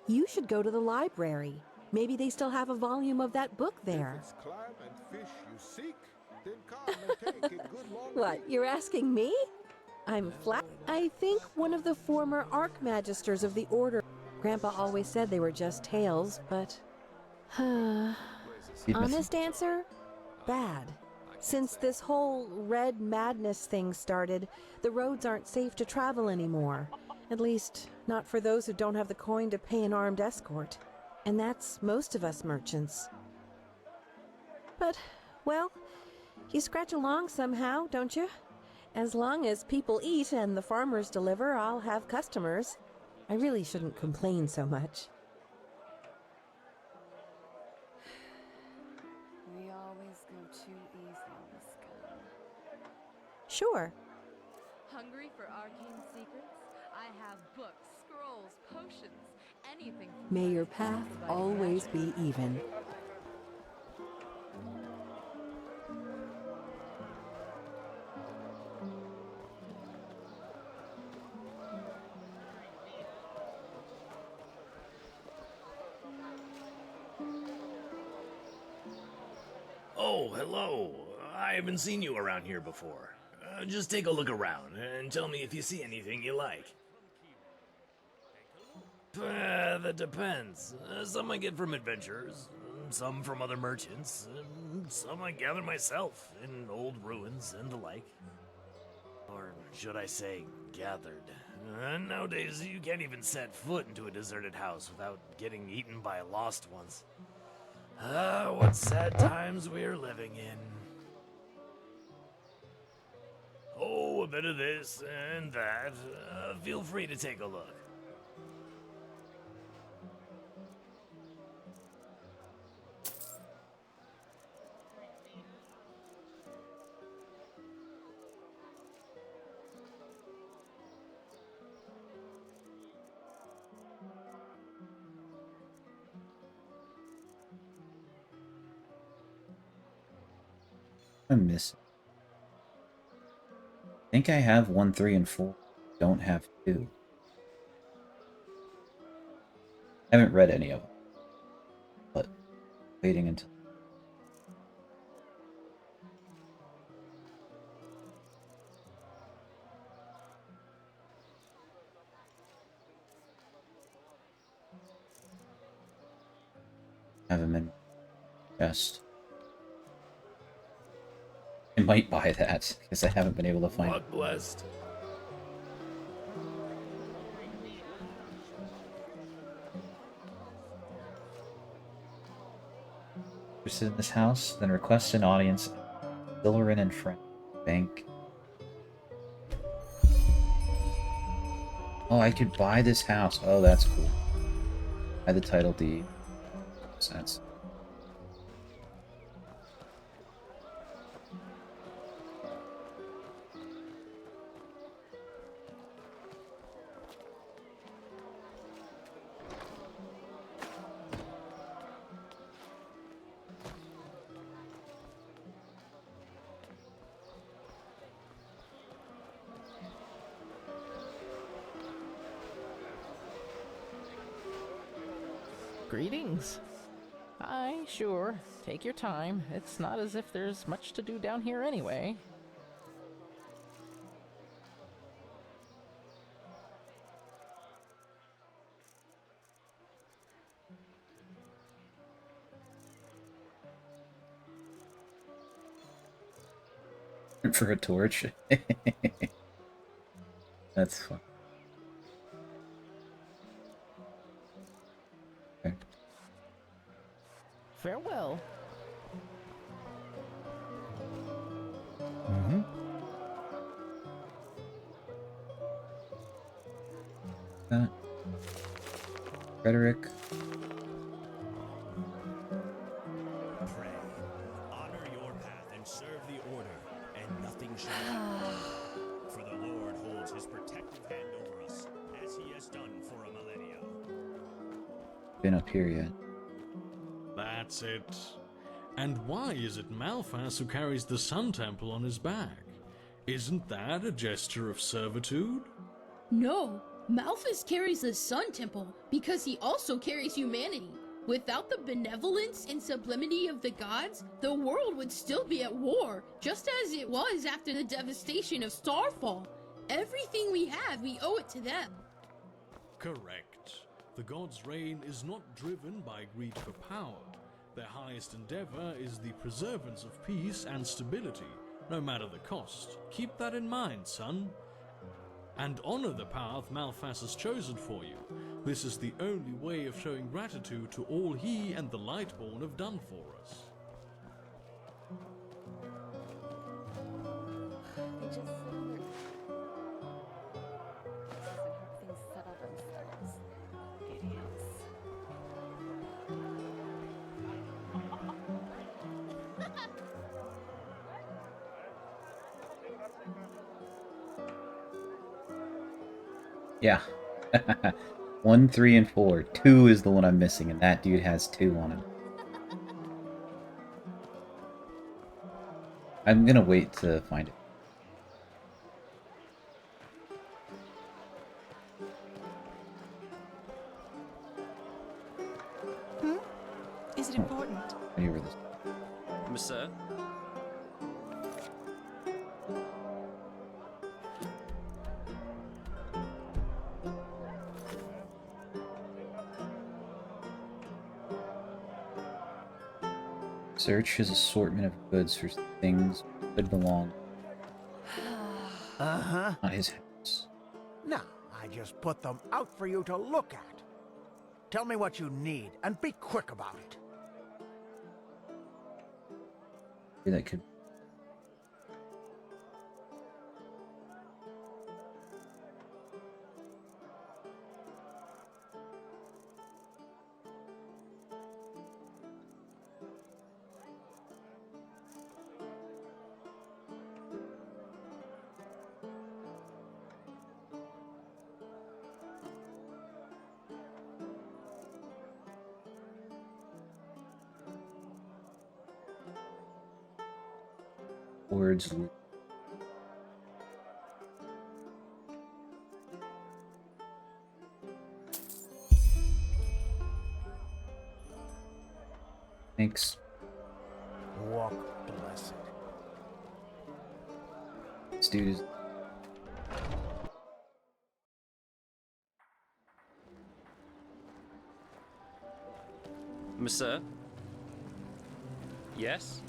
You should go to the library. Maybe they still have a volume of that book there. If it's clam and fish you seek, then come and take a good long What, you're asking me? I'm flat. I think one of the former Archmagisters of the Order. Grandpa always said they were just tales, but... Honest answer? Bad. Since this whole red madness thing started, the roads aren't safe to travel anymore. At least, not for those who don't have the coin to pay an armed escort. And that's most of us merchants. But, well, you scratch along somehow, don't you? As long as people eat and the farmers deliver, I'll have customers. I really shouldn't complain so much. We always go too easy on this gun. Sure. Hungry for arcane secrets? I have books, scrolls, potions, anything for May your friends of path path-abiding always magic. be even. Oh, hello. I haven't seen you around here before. Just take a look around and tell me if you see anything you like. That depends. Some I get from adventurers, some from other merchants, and some I gather myself in old ruins and the like. Or should I say, gathered. Nowadays, you can't even set foot into a deserted house without getting eaten by lost ones. What sad times we're living in. Oh, a bit of this and that. Feel free to take a look. I miss it. I think I have 1, 3, and 4. Don't have 2. I haven't read any of them, but waiting until. Have them in chest. I might buy that because I haven't been able to find it. God blessed. Interested in this house? Then request an audience. Dillerin and Friend Bank. Oh, I could buy this house. Oh, that's cool. Buy the title deed. Sense. Greetings. Aye, sure. Take your time. It's not as if there's much to do down here anyway. For a torch. That's fun. Okay. Farewell. Mm-hmm. Frederick. Pray, honor your path and serve the order, and nothing shall happen. For the Lord holds his protective hand over us, as he has done for a millennia. Been up here yet. That's it. And why is it Malphas who carries the Sun Temple on his back? Isn't that a gesture of servitude? No, Malphas carries the Sun Temple because he also carries humanity. Without the benevolence and sublimity of the gods, the world would still be at war, just as it was after the devastation of Starfall. Everything we have, we owe it to them. Correct. The gods' reign is not driven by greed for power. Their highest endeavor is the preservance of peace and stability, no matter the cost. Keep that in mind, son. And honor the path Malphas has chosen for you. This is the only way of showing gratitude to all he and the Lightborn have done for us. They just sit on their and have things settle themselves. Idiots. Yeah. 1, 3, and 4. 2 is the one I'm missing, and that dude has 2 on him. I'm gonna wait to find it. Is it important? I knew where this. Monsieur? Search his assortment of goods for things that could belong. Uh-huh. Not his house. No, I just put them out for you to look at. Tell me what you need, and be quick about it. That could. Words. Thanks. Walk blessed. This dude is. Monsieur? Yes?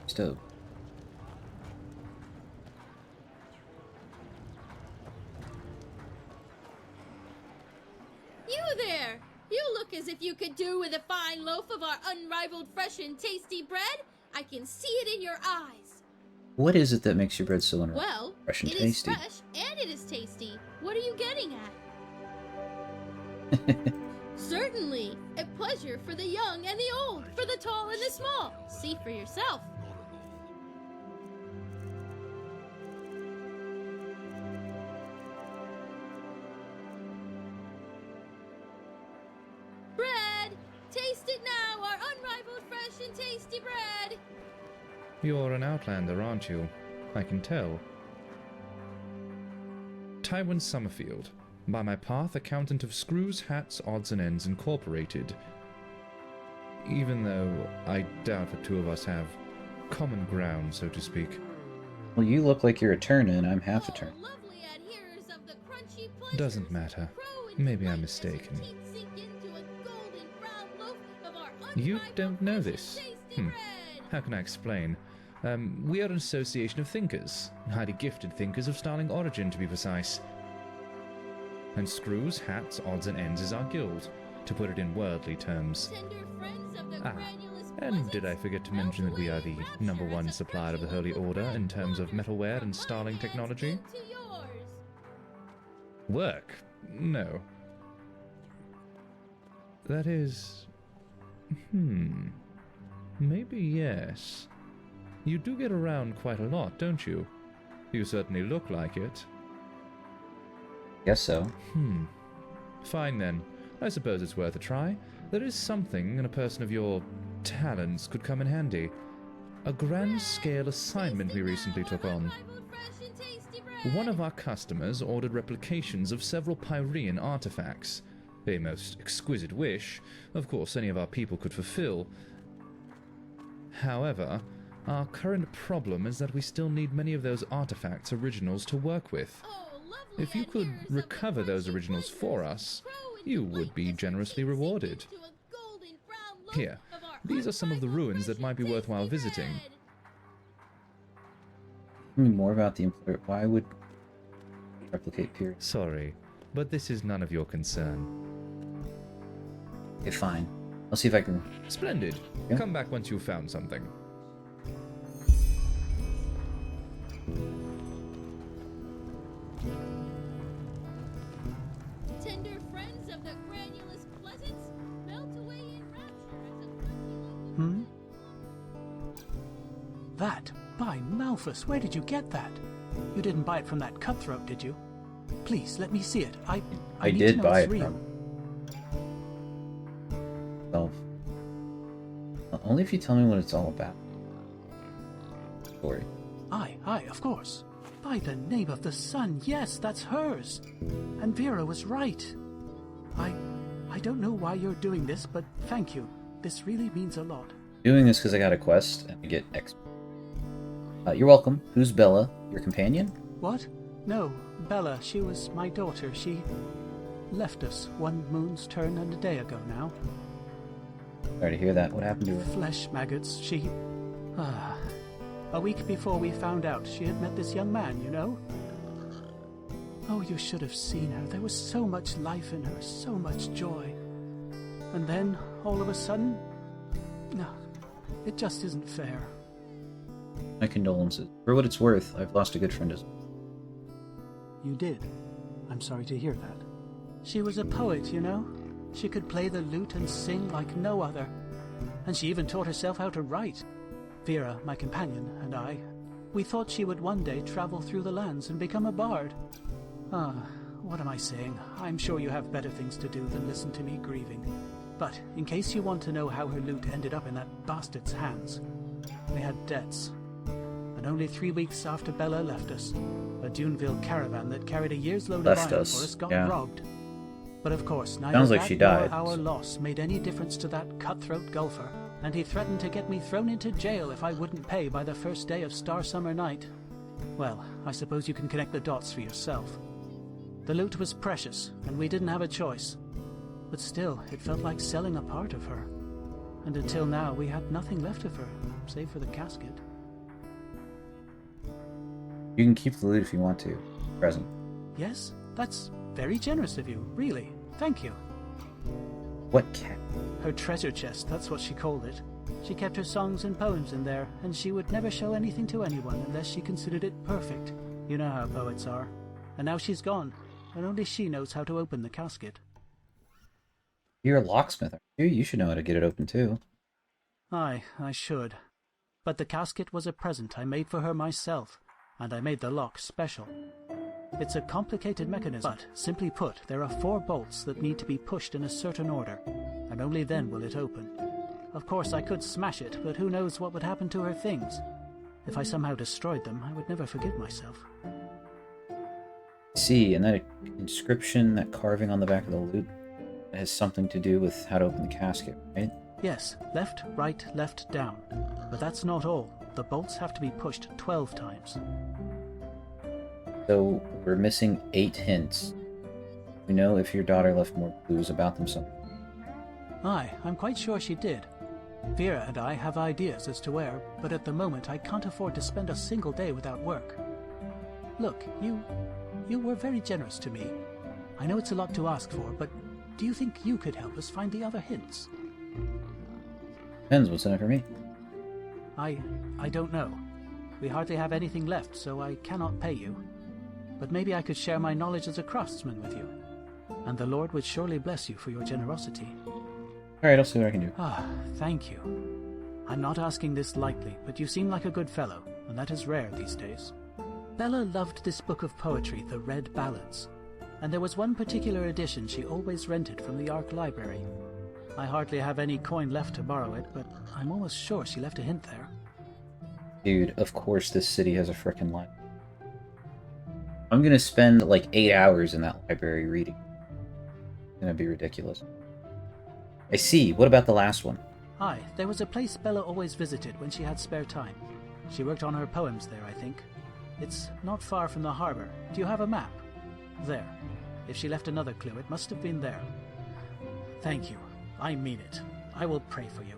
Stove. You there! You look as if you could do with a fine loaf of our unrivaled fresh and tasty bread. I can see it in your eyes. What is it that makes your bread so Well, fresh and it tasty? is fresh and it is tasty. What are you getting at? Certainly, a pleasure for the young and the old, for the tall and the small. See for yourself. Bread! Taste it now, our unrivaled fresh and tasty bread! You're an outlander, aren't you? I can tell. Tywin Summerfield, by my path, accountant of Screws, Hats, Odds and Ends Incorporated. Even though I doubt the two of us have common ground, so to speak. Well, you look like you're a turn and I'm half a turn. Doesn't matter. Maybe I'm mistaken. You don't know this? How can I explain? We are an association of thinkers, highly gifted thinkers of sterling origin, to be precise. And Screws, Hats, Odds and Ends is our guild, to put it in worldly terms. And did I forget to mention that we are the #1 supplier of the Holy Order in terms of metalware and sterling technology? Work? No. That is... Maybe yes. You do get around quite a lot, don't you? You certainly look like it. Guess so. Fine then. I suppose it's worth a try. There is something, and a person of your talents could come in handy. A grand-scale assignment we recently took on. One of our customers ordered replications of several Pyrean artifacts. A most exquisite wish, of course any of our people could fulfill. However, our current problem is that we still need many of those artifacts' originals to work with. If you could recover those originals for us, you would be generously rewarded. Here, these are some of the ruins that might be worthwhile visiting. Tell me more about the employer. Why would replicate period? Sorry, but this is none of your concern. Okay, fine. I'll see if I can... Splendid. Yeah. Come back once you've found something. Tender friends of the granulous pleasance, melt away in rapture as a That? By Malthus, where did you get that? You didn't buy it from that cutthroat, did you? Please, let me see it. I need did to know buy it's it real. from... Oh. Only if you tell me what it's all about. Story. Aye, of course. By the name of the sun, yes, that's hers. And Vera was right. I don't know why you're doing this, but thank you. This really means a lot. Doing this because I got a quest and I get XP. You're welcome. Who's Bella? Your companion? What? No, Bella, she was my daughter. She left us one moon's turn and a day ago now. Sorry to hear that. What happened to her? Flesh maggots. A week before we found out, she had met this young man, you know? Oh, you should have seen her. There was so much life in her, so much joy. And then, all of a sudden... No, it just isn't fair. My condolences. For what it's worth, I've lost a good friend as well. You did? I'm sorry to hear that. She was a poet, you know? She could play the lute and sing like no other. And she even taught herself how to write. Vera, my companion, and I, we thought she would one day travel through the lands and become a bard. What am I saying? I'm sure you have better things to do than listen to me grieving. But in case you want to know how her lute ended up in that bastard's hands, we had debts. And only 3 weeks after Bella left us, a Duneville caravan that carried a year's load of iron for us got robbed. But of course, neither Sounds like that she died. nor our loss made any difference to that cutthroat golfer, and he threatened to get me thrown into jail if I wouldn't pay by the first day of Star Summer Night. Well, I suppose you can connect the dots for yourself. The loot was precious, and we didn't have a choice. But still, it felt like selling a part of her. And until now, we had nothing left of her, save for the casket. You can keep the loot if you want to. Present. Yes? That's very generous of you, really. Thank you. What cat? Her treasure chest, that's what she called it. She kept her songs and poems in there, and she would never show anything to anyone unless she considered it perfect. You know how poets are. And now she's gone, and only she knows how to open the casket. You're a locksmith, aren't you? You should know how to get it open, too. Aye, I should. But the casket was a present I made for her myself, and I made the lock special. It's a complicated mechanism, but simply put, there are 4 bolts that need to be pushed in a certain order, and only then will it open. Of course, I could smash it, but who knows what would happen to her things. If I somehow destroyed them, I would never forgive myself. See, and that inscription, that carving on the back of the loot, that has something to do with how to open the casket, right? Yes, left, right, left, down. But that's not all. The bolts have to be pushed 12 times. So, we're missing 8 hints. We know if your daughter left more clues about themselves. Aye, I'm quite sure she did. Vera and I have ideas as to where, but at the moment I can't afford to spend a single day without work. Look, you were very generous to me. I know it's a lot to ask for, but do you think you could help us find the other hints? Depends what's in it for me. I don't know. We hardly have anything left, so I cannot pay you. But maybe I could share my knowledge as a craftsman with you. And the Lord would surely bless you for your generosity. Alright, I'll see what I can do. Thank you. I'm not asking this lightly, but you seem like a good fellow, and that is rare these days. Bella loved this book of poetry, The Red Ballads, and there was one particular edition she always rented from the Ark Library. I hardly have any coin left to borrow it, but I'm almost sure she left a hint there. Dude, of course this city has a frickin' library. I'm gonna spend like 8 hours in that library reading. It's gonna be ridiculous. I see. What about the last one? Aye, there was a place Bella always visited when she had spare time. She worked on her poems there, I think. It's not far from the harbor. Do you have a map? There. If she left another clue, it must have been there. Thank you. I mean it. I will pray for you.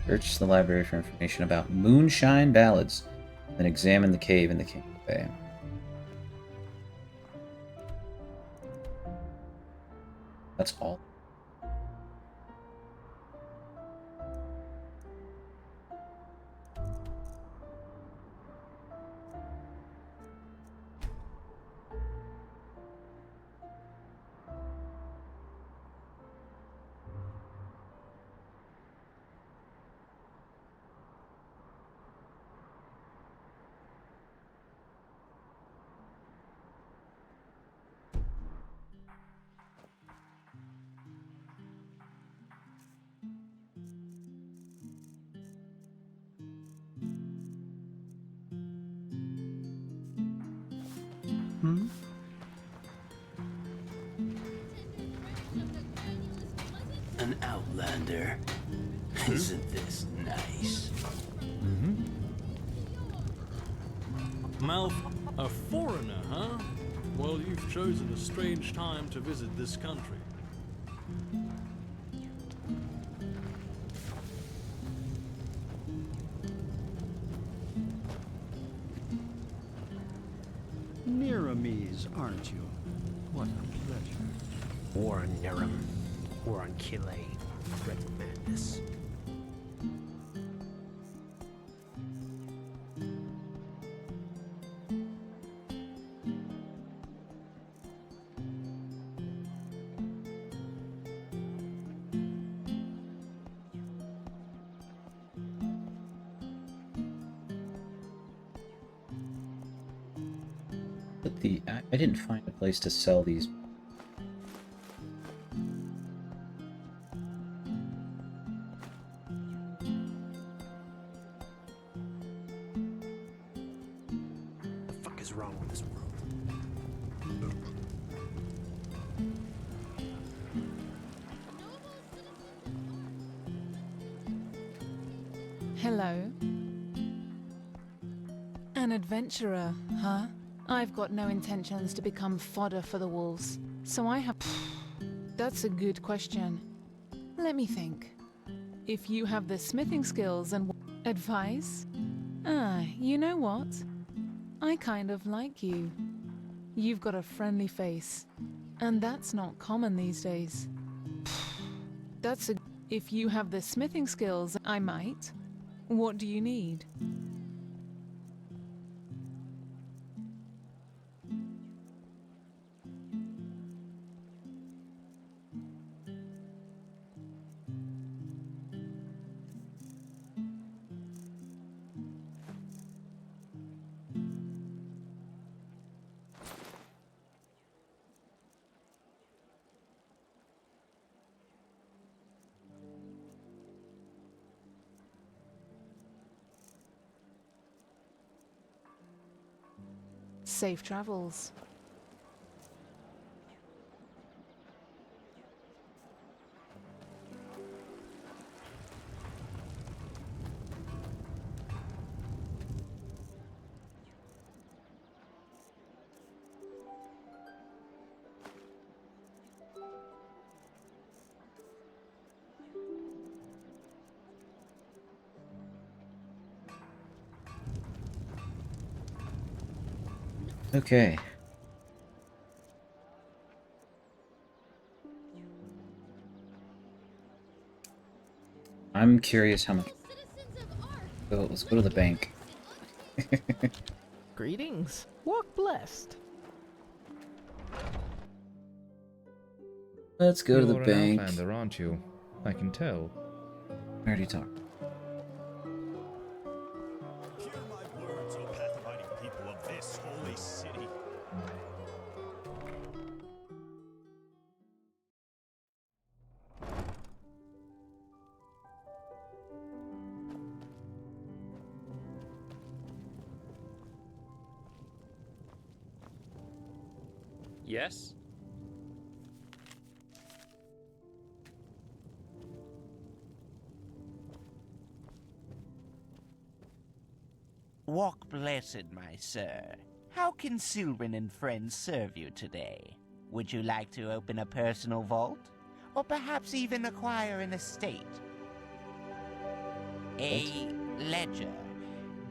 Search the library for information about moonshine ballads, then examine the cave in the King's Bay. That's all. An outlander. Isn't this nice? Malf, a foreigner, huh? Well, you've chosen a strange time to visit this country. aren't you? What a pleasure. War on Nerum. War on Kile. Red Madness. But I didn't find a place to sell these. The fuck is wrong with this world? Hello. An adventurer, huh? I've got no intentions to become fodder for the wolves, so I have... That's a good question. Let me think. If you have the smithing skills and... Advice? Ah, you know what? I kind of like you. You've got a friendly face, and that's not common these days. That's a... If you have the smithing skills, I might. What do you need? Safe travels. Okay. I'm curious how much. So let's go to the bank. Greetings. Walk blessed. Let's go to the You're an bank. Outlander, aren't you? I can tell. I already talked. Hear my words, O path-abiding people of this holy city. Yes? Walk blessed, my sir. How can Sylvan and friends serve you today? Would you like to open a personal vault? Or perhaps even acquire an estate? A ledger.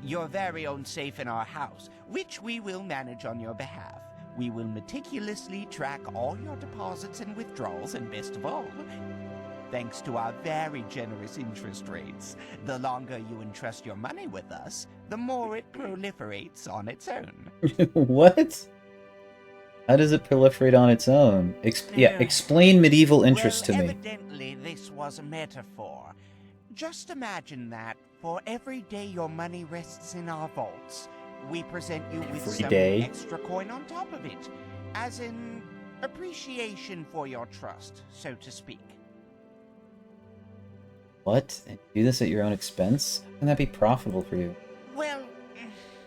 Your very own safe in our house, which we will manage on your behalf. We will meticulously track all your deposits and withdrawals, and best of all, thanks to our very generous interest rates, the longer you entrust your money with us, the more it proliferates on its own. What? How does it proliferate on its own? Yeah, explain medieval interest to me. Evidently, this was a metaphor. Just imagine that for every day your money rests in our vaults, we present you with some extra coin on top of it, as an appreciation for your trust, so to speak. What? And do this at your own expense? How can that be profitable for you? Well,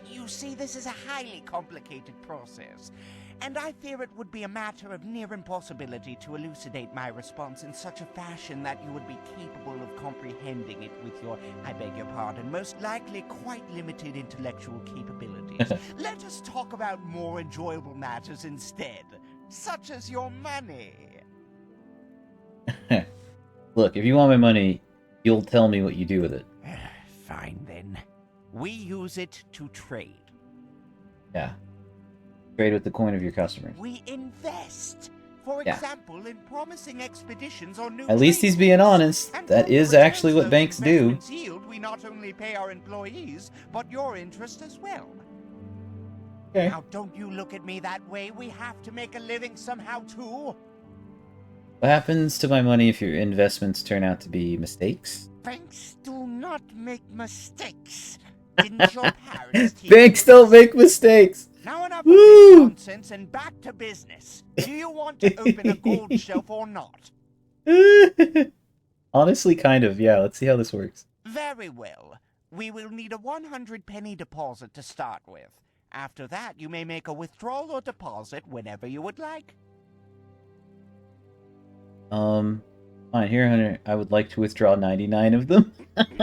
you see, this is a highly complicated process, and I fear it would be a matter of near impossibility to elucidate my response in such a fashion that you would be capable of comprehending it with your, I beg your pardon, most likely quite limited intellectual capabilities. Let us talk about more enjoyable matters instead, such as your money. Look, if you want my money, you'll tell me what you do with it. Fine then. We use it to trade. Yeah. Trade with the coin of your customers. We invest. For Yeah. example, in promising expeditions or new At least he's being honest. That is actually what banks do. yield, we not only pay our employees, but your interest as well. Okay. Now, don't you look at me that way. We have to make a living somehow, too. What happens to my money if your investments turn out to be mistakes? Banks do not make mistakes. Didn't your parents teach Banks don't make mistakes. Now enough Woo! of this nonsense and back to business. Do you want to open a gold shelf or not? Honestly, kind of, yeah. Let's see how this works. Very well. We will need a 100 penny deposit to start with. After that, you may make a withdrawal or deposit whenever you would like. Fine, here, Hunter. I would like to withdraw 99 of them. Damn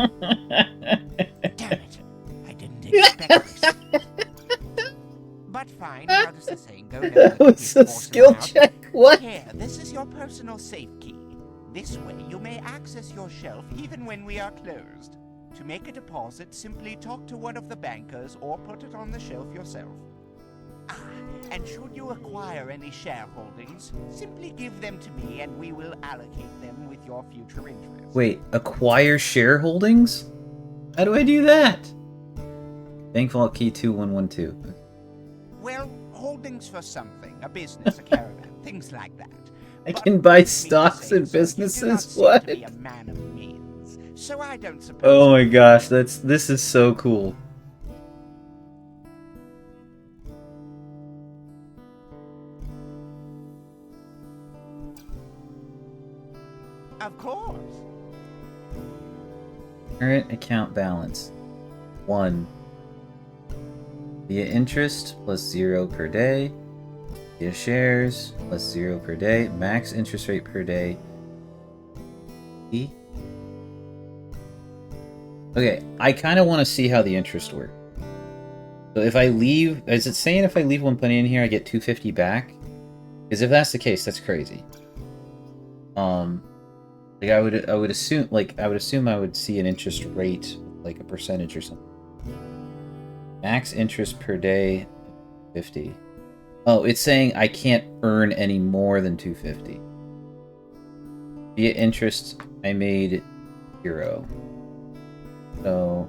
it. I didn't expect this. But fine, how does the saying go? That was a skill check. What? Here, this is your personal safe key. This way, you may access your shelf even when we are closed. To make a deposit, simply talk to one of the bankers or put it on the shelf yourself. And should you acquire any shareholdings, simply give them to me and we will allocate them with your future interest. Wait, acquire shareholdings? How do I do that? Bank vault key 2112. Well, holdings for something, a business, a caravan, things like that. I can buy stocks in businesses? What? To be a man of means, so I don't suppose. Oh my gosh, this is so cool. Of course. Current account balance 1. Via interest plus 0 per day. Via shares plus 0 per day. Max interest rate per day. E. Okay, I kind of want to see how the interest works. So if I leave, is it saying if I leave 1 penny in here, I get 250 back? Because if that's the case, that's crazy. Like I would assume I would see an interest rate, like a percentage or something. Max interest per day, 50. Oh, it's saying I can't earn any more than 250. Via interest, I made 0. So,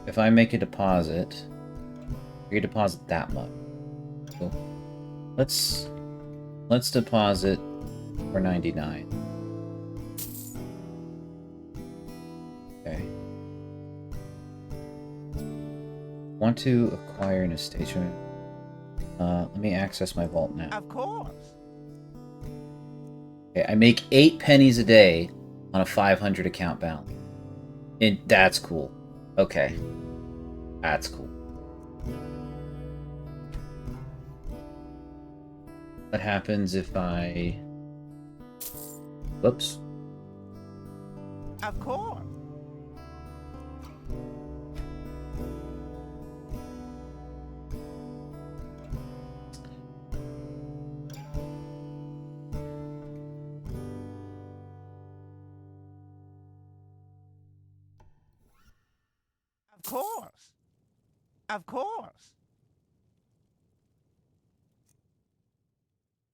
if I make a deposit, you deposit that much. So, let's deposit 499. Okay. Want to acquire an estate. Let me access my vault now. Of course. Okay, I make 8 pennies a day on a 500 account balance. And that's cool. Okay. That's cool. What happens if I... Whoops. Of course. Of course. Of course.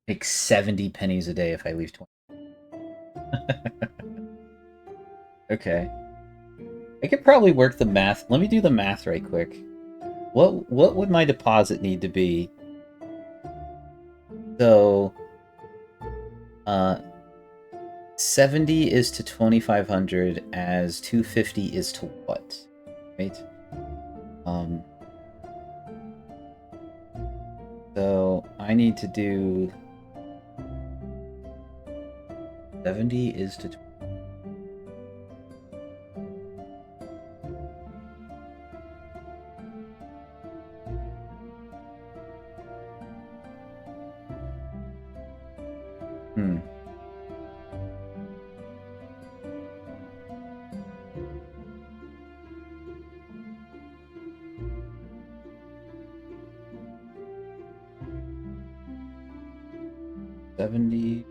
Make 70 pennies a day if I leave 20. Okay. I could probably work the math. Let me do the math right quick. What would my deposit need to be? So 70 is to 2500 as 250 is to what? Right? So I need to do 70 is to Hmm. $70.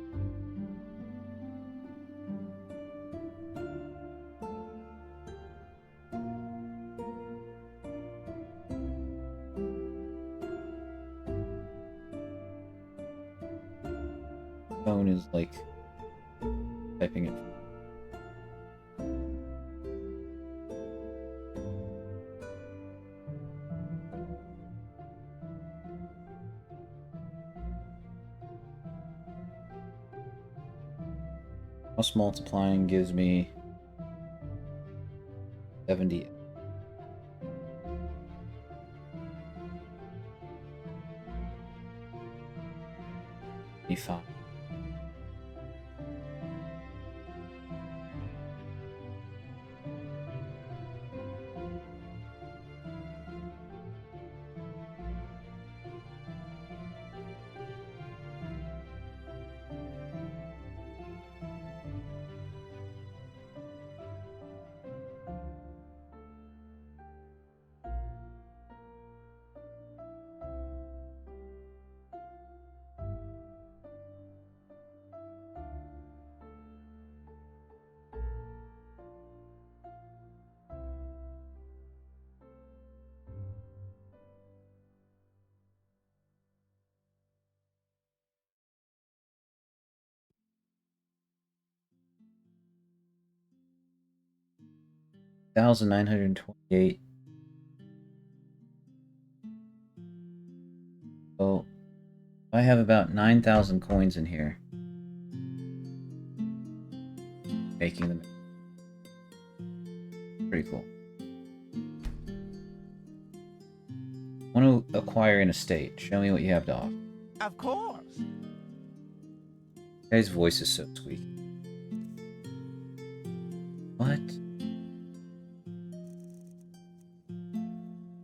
phone is like typing it. Plus multiplying gives me 70. 5. $1,928. So I have about 9,000 coins in here. Making them pretty cool. Want to acquire an estate. Show me what you have to offer. Of course. Guy's voice is so sweet. What?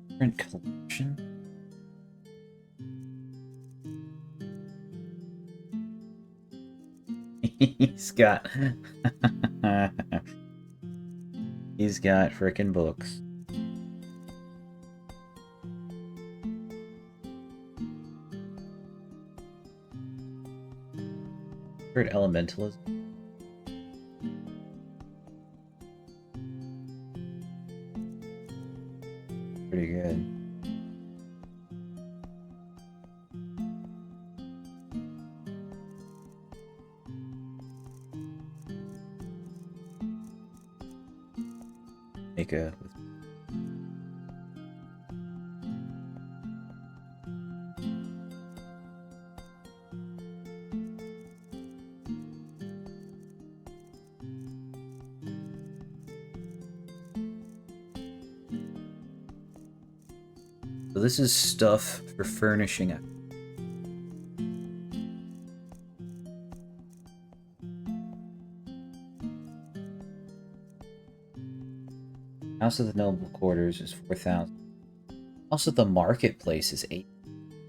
Different collection? He's got... He's got frickin' books. Heard elementalism? Pretty good. Make a... So this is stuff for furnishing it. House of the Noble Quarters is 4,000. House of the Marketplace is 8.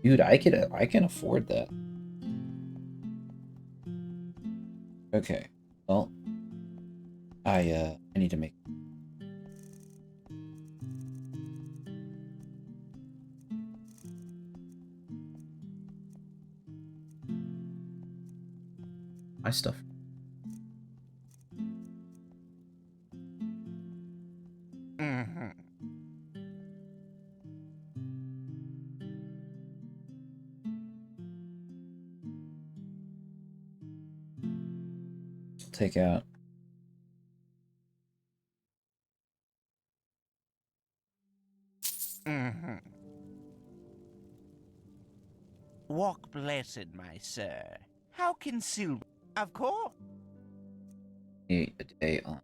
Dude, I can afford that. Okay. Well, I need to make my stuff. Mm-hmm. Take out. Mm-hmm. Walk blessed, my sir. How can silver... Of course. A day on.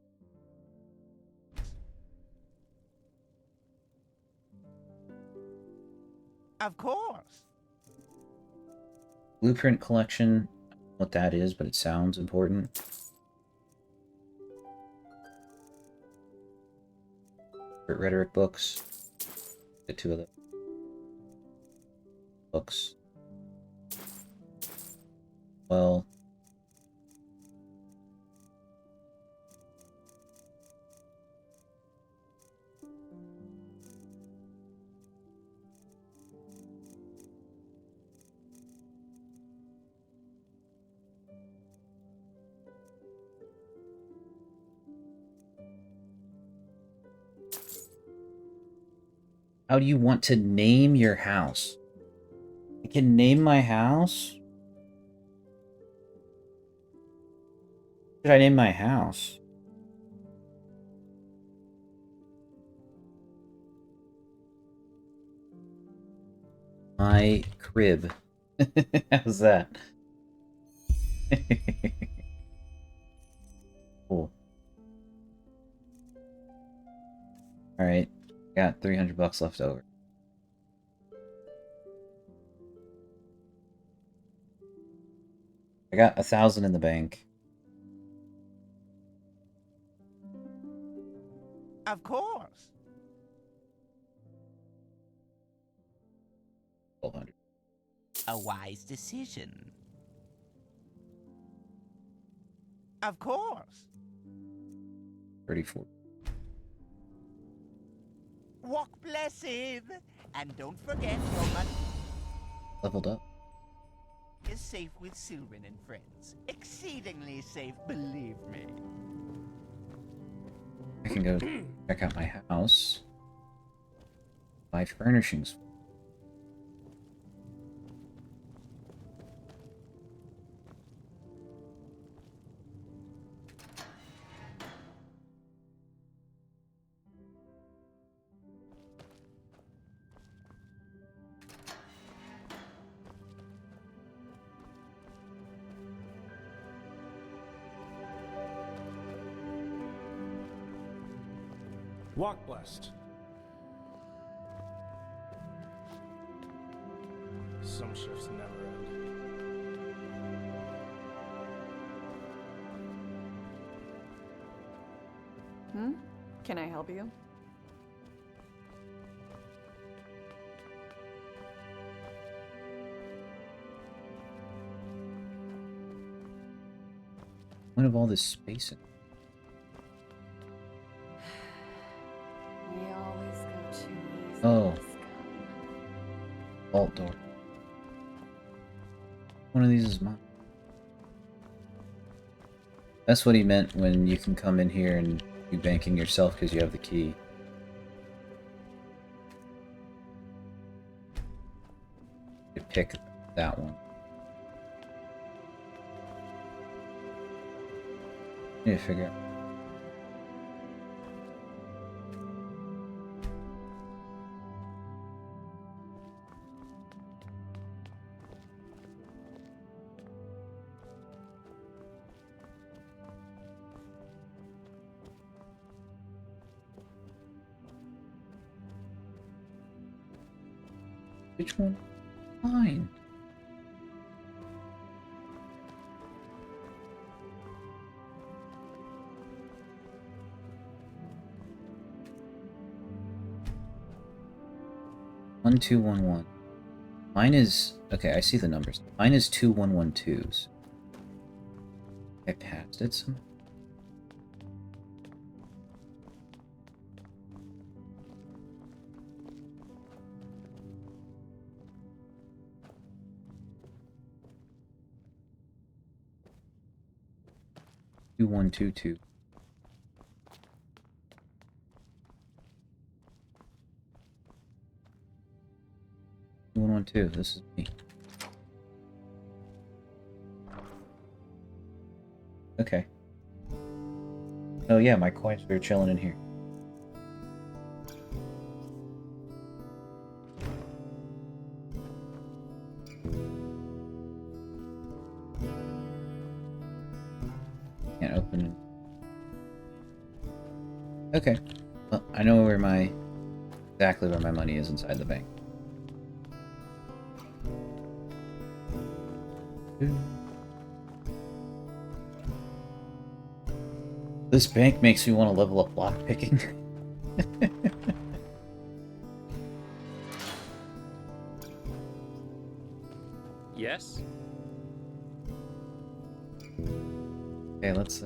Of course. Blueprint collection. I don't know what that is, but it sounds important. Rhetoric books. Get 2 of them. Books. Well. How do you want to name your house? I can name my house? What should I name my house? My crib. How's that? Cool. Alright. Got 300 bucks left over. I got 1,000 in the bank. Of course. 1,200. A wise decision. Of course. 34. Walk blessed. And don't forget your money Leveled up. is safe with Sylvan and friends. Exceedingly safe, believe me. I can go check out my house. Buy furnishings. Walk blessed. Some shifts never end. Can I help you? Point of all this space in. We always go too easy. Oh. Vault door. One of these is mine. That's what he meant when you can come in here and do banking yourself because you have the key. You pick that one. Need to figure out. Which one? Fine. One, 2, 1, 1. Mine is okay. I see the numbers. Mine is 2, 1, 1, 2s. I passed it somehow. Two, 1, 2, 2. 1, 1, 2. This is me. Okay. Oh yeah, my coins were chilling in here. Can't open it. Okay. Well, I know where exactly where my money is inside the bank. This bank makes me want to level up lockpicking. Yes? Okay, let's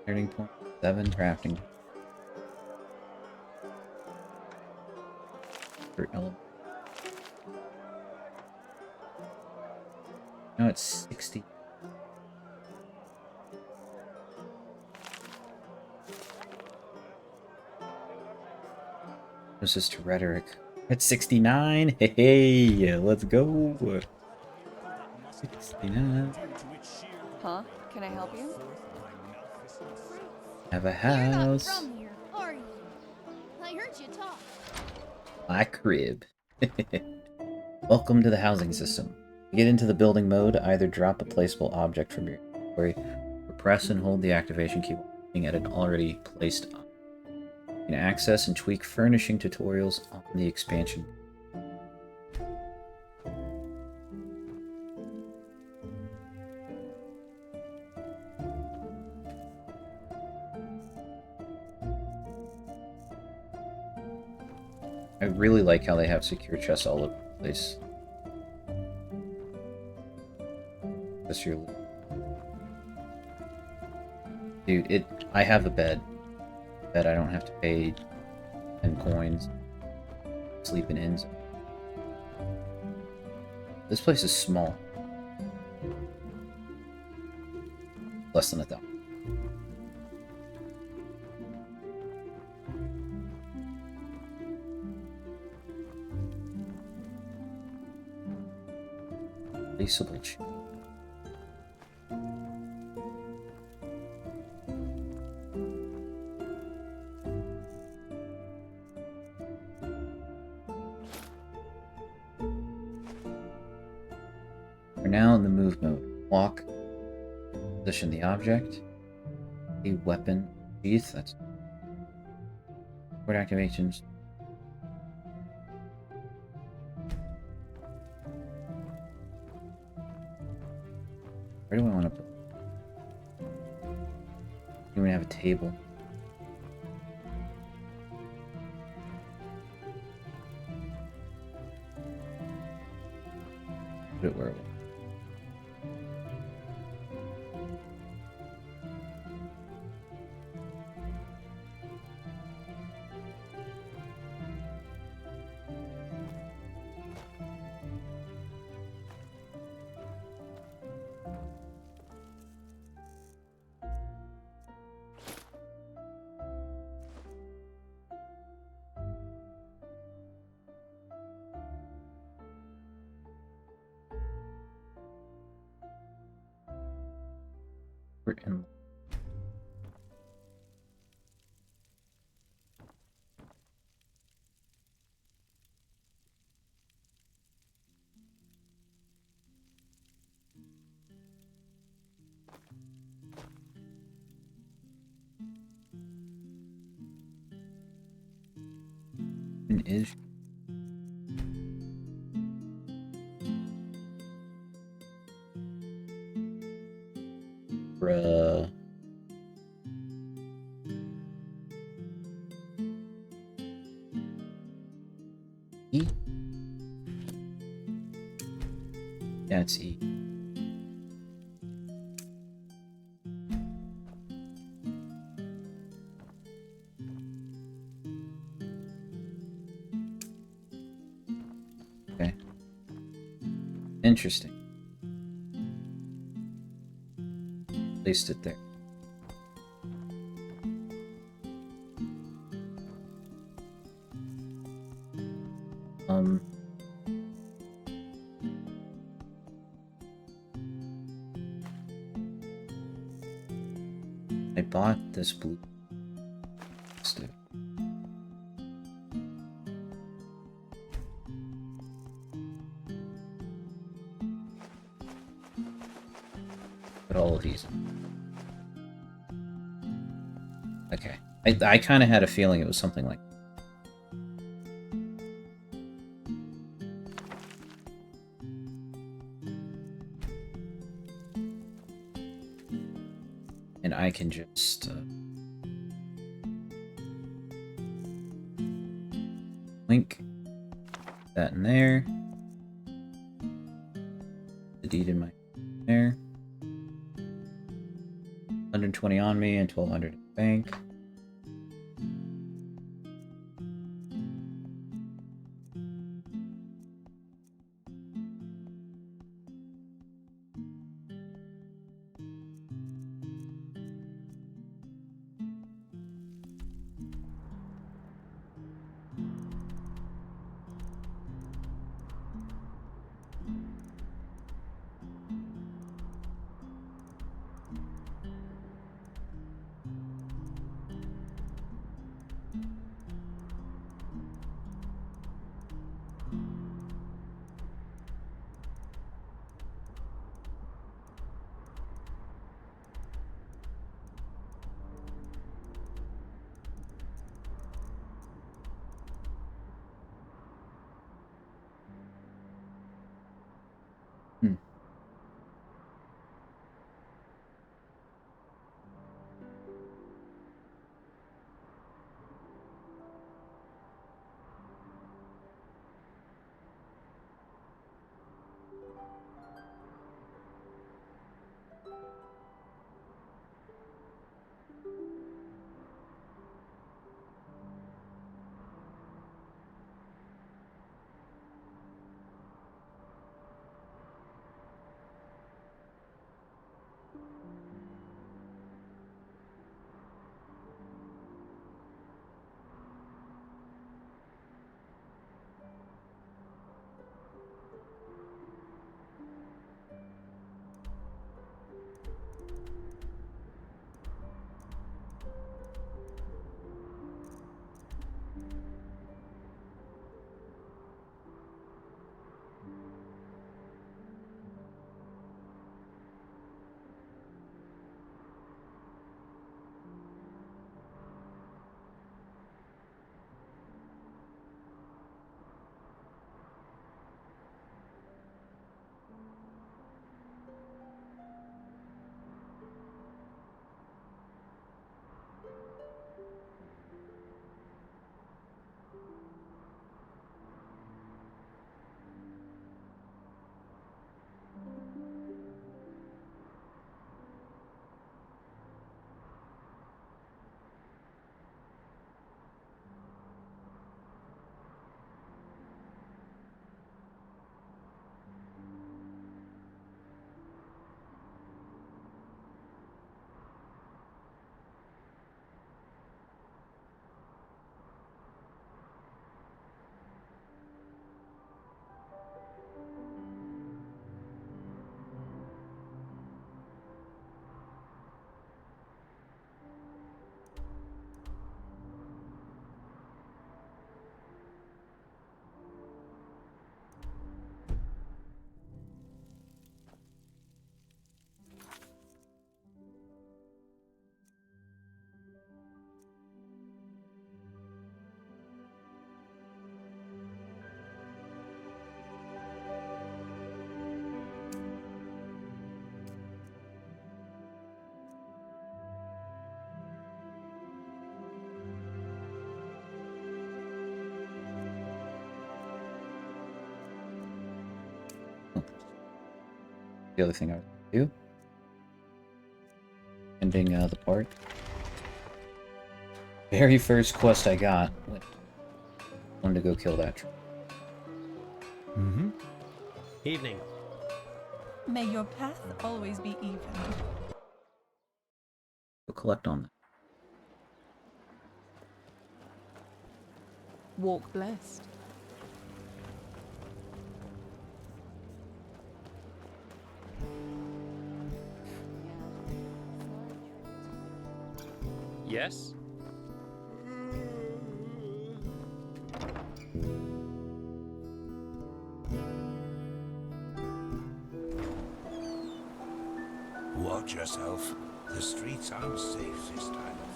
Turning point 7 crafting. For element. No, it's 60. What's this to rhetoric? At 69. Hey, let's go. 69. Huh? Can I help you? Have a You're not house. from here, are you? I heard you talk. My crib. Welcome to the housing system. To get into the building mode, either drop a placeable object from your inventory or press and hold the activation key while looking at an already placed object. You can access and tweak furnishing tutorials on the expansion. I really like how they have secure chests all over the place. That's your loot. Dude, I have a bed. I don't have to pay 10 coins. Sleep in inns. This place is small. Less than 1,000. Placeable chair. We're now in the move mode. Walk. Position the object. A weapon sheath. That's sword activations. Where do I want to put? Do we have a table? Put it where it was. We're in. Is bruh. E? Yeah, it's E. Okay. Interesting. Placed it there. I bought this blue. Stick. Put all of these. Okay. I kind of had a feeling it was something like. And I can just link that in there. The deed in my there. 120 on me and 1,200 in the bank. The other thing I was going to do. Ending the part. Very first quest I got. Wanted to go kill that tree. Mm-hmm. Evening. May your path always be even. Go collect on that. Walk blessed. Yes? Watch yourself. The streets aren't safe this time of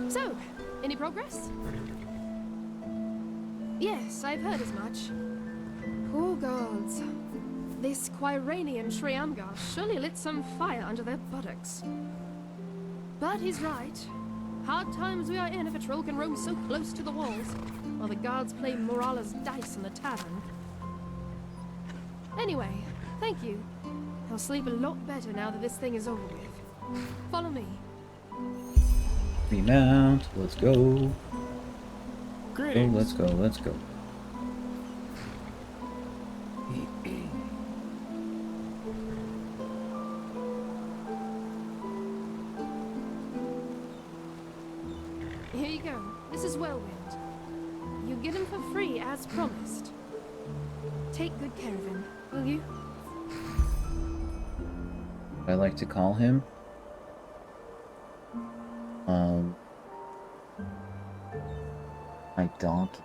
So, any progress? Yes, I've heard as much. Poor gods. This Quiranian Shriamgar surely lit some fire under their buttocks. But he's right. Hard times we are in if a troll can roam so close to the walls, while the guards play Morala's dice in the tavern. Anyway, thank you. I'll sleep a lot better now that this thing is over with. Follow me. Remount. Let's go. Greetings. Let's go. Let's go. Here you go. This is Whirlwind. You get him for free as promised. Take good care of him, will you? I like to call him. My donkey.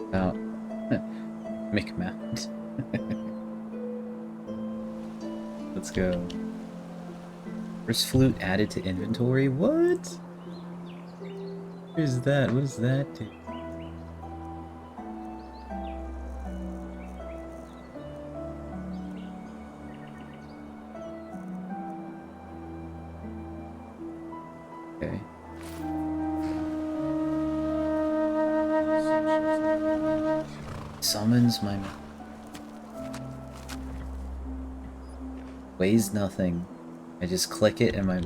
About McMount. Let's go. First flute added to inventory? What? What is that? What does that do? Okay. Summons my... Weighs nothing. I just click it and my...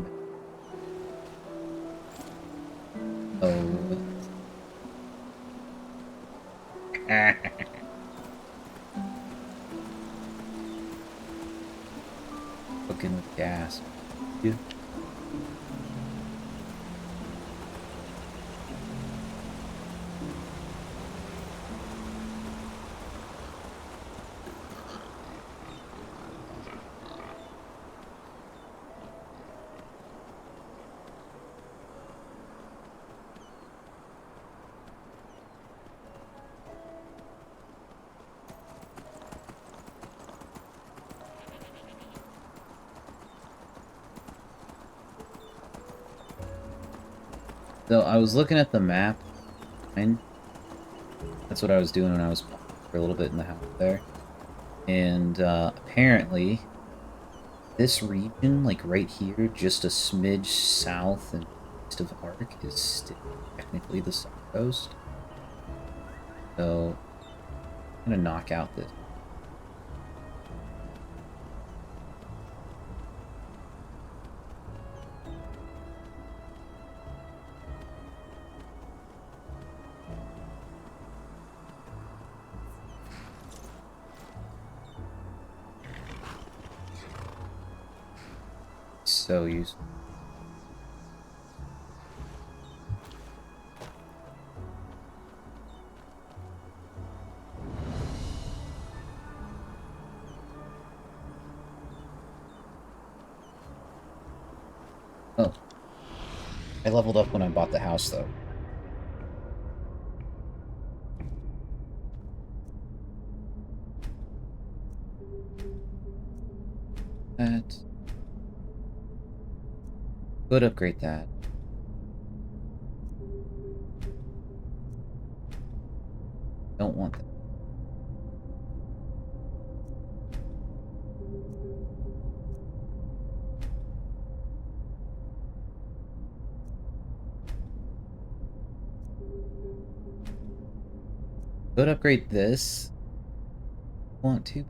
Oh. Cooking with gas. Yeah. So I was looking at the map, and that's what I was doing when I was for a little bit in the house there. And apparently, this region, like right here, just a smidge south and east of Ark, is still technically the South Coast. So I'm gonna knock out this. So useful. Oh. I leveled up when I bought the house, though. That... Could upgrade that. Don't want that. Could upgrade this. Want to?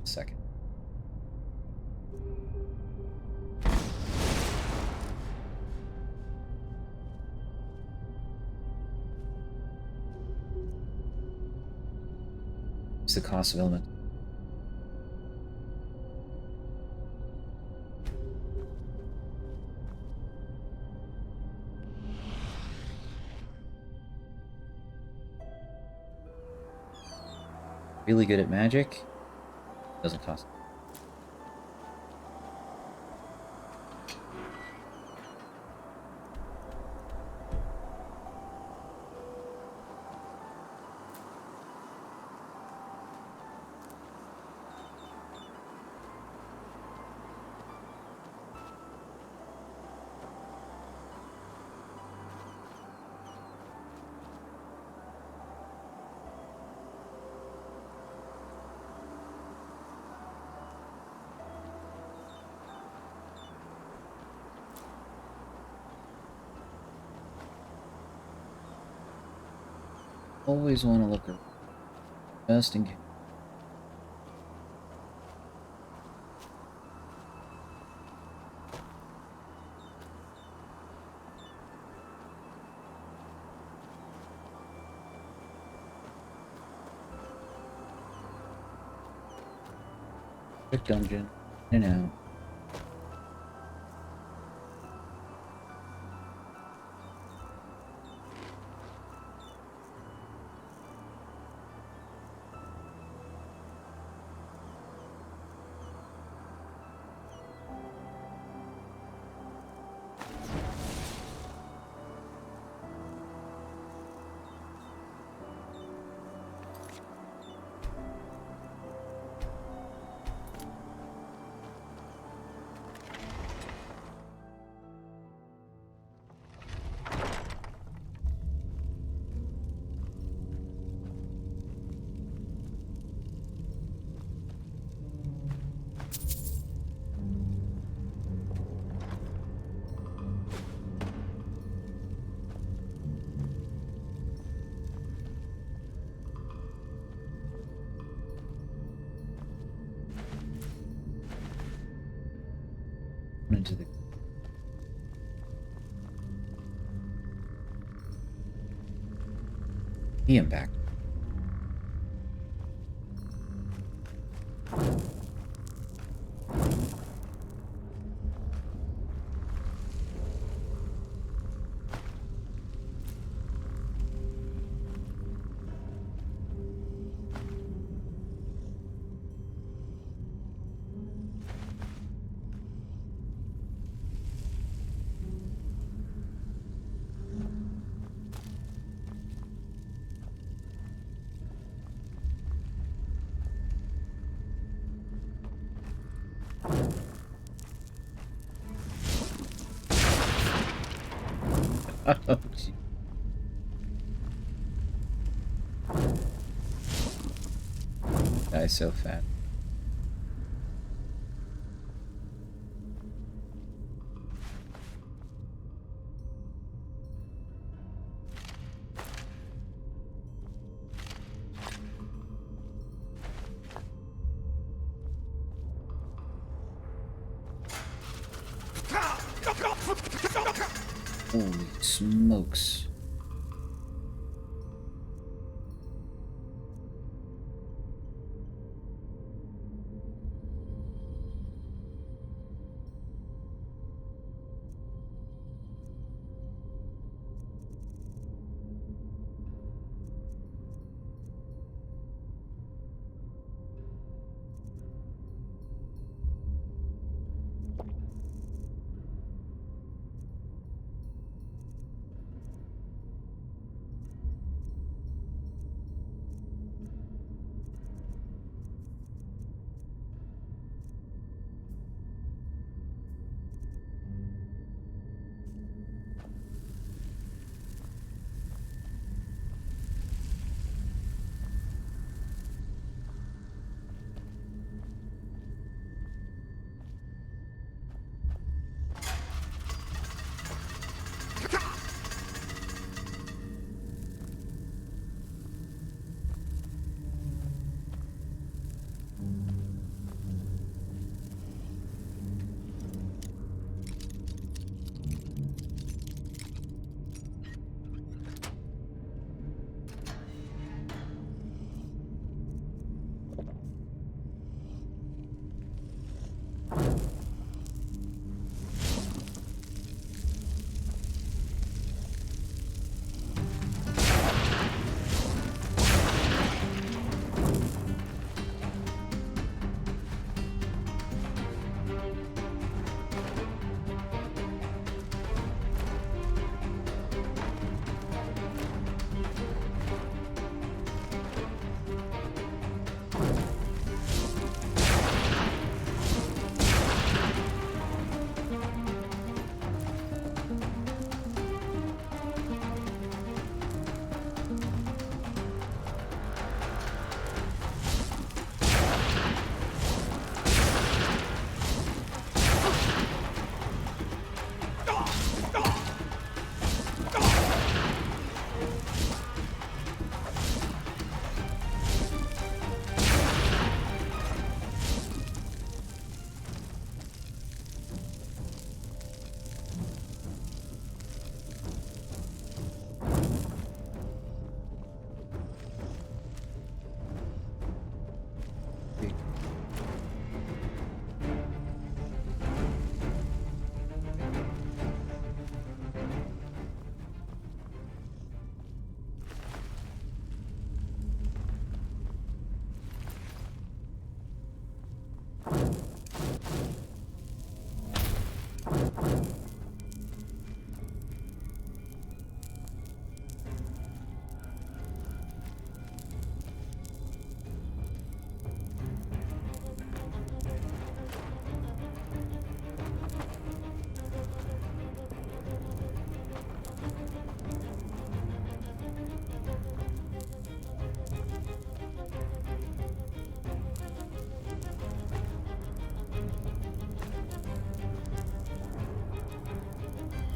Second. It's the cost of element. Really good at magic. Doesn't cost. Always want to look around, just in case. Quick dungeon, in and out. Into the impact. Oh, gee. Guy's so fat. Holy smokes.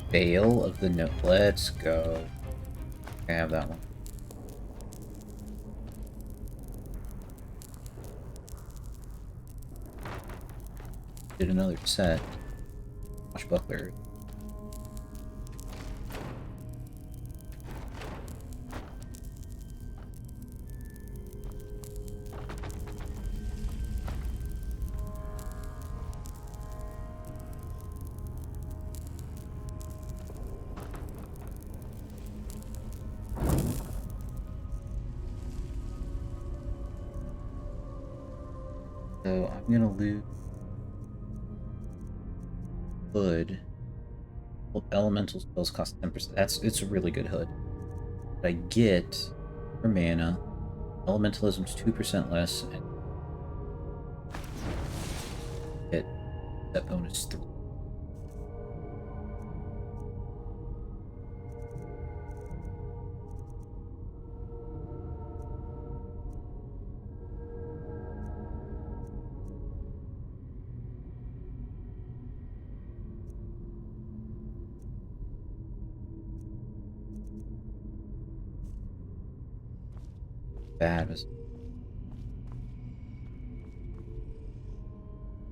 Veil of the Note. Let's go. I have that one. Did another set. Buckler. So I'm gonna lose hood. Well, elemental spells cost 10%. It's a really good hood. But I get for mana. Elementalism's 2% less, and get that bonus 3. Bad was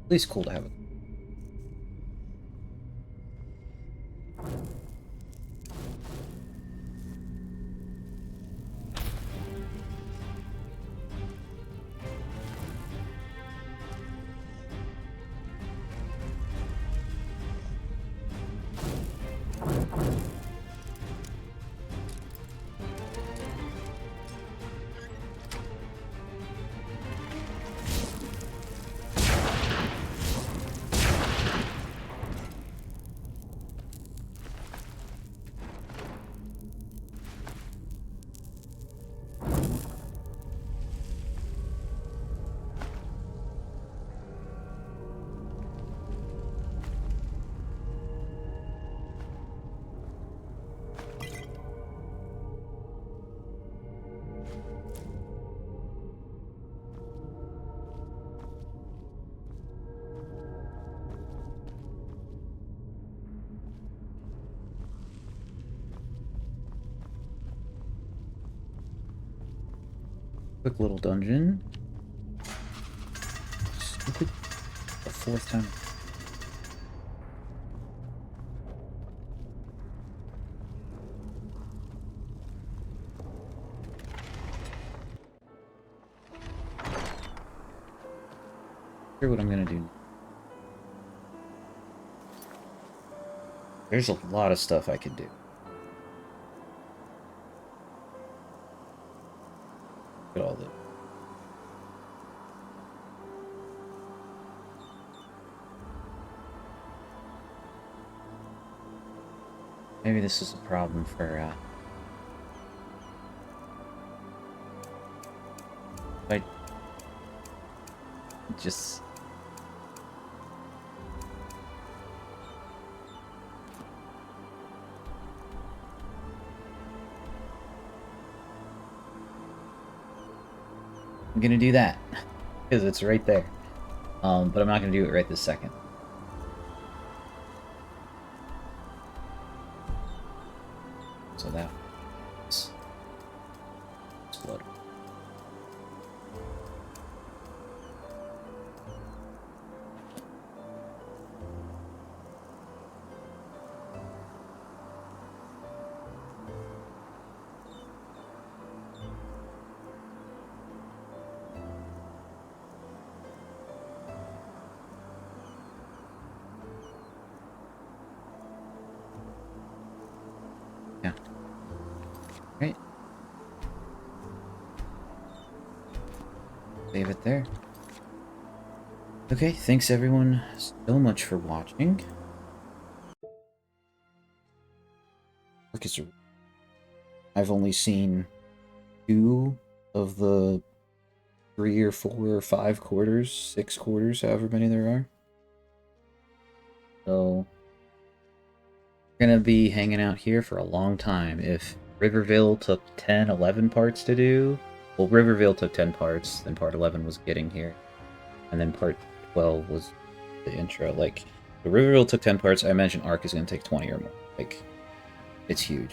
at least cool to have it. Quick little dungeon. Stupid. The 4th time. Here's what I'm gonna do. There's a lot of stuff I could do. Look at all this. Maybe this is a problem for, I just... I'm gonna do that, because it's right there. But I'm not gonna do it right this second. So that is blood. Yeah. Right. Save it there. Okay, thanks everyone so much for watching. Look, I've only seen 2 of the 3 or 4 or 5 quarters, 6 quarters, however many there are. So, we're gonna be hanging out here for a long time. If Riverville took 10, 11 parts to do, well, Riverville took 10 parts, then part 11 was getting here, and then part 12 was the intro. Like, the Riverville took 10 parts, I imagine Arc is gonna take 20 or more. Like, it's huge.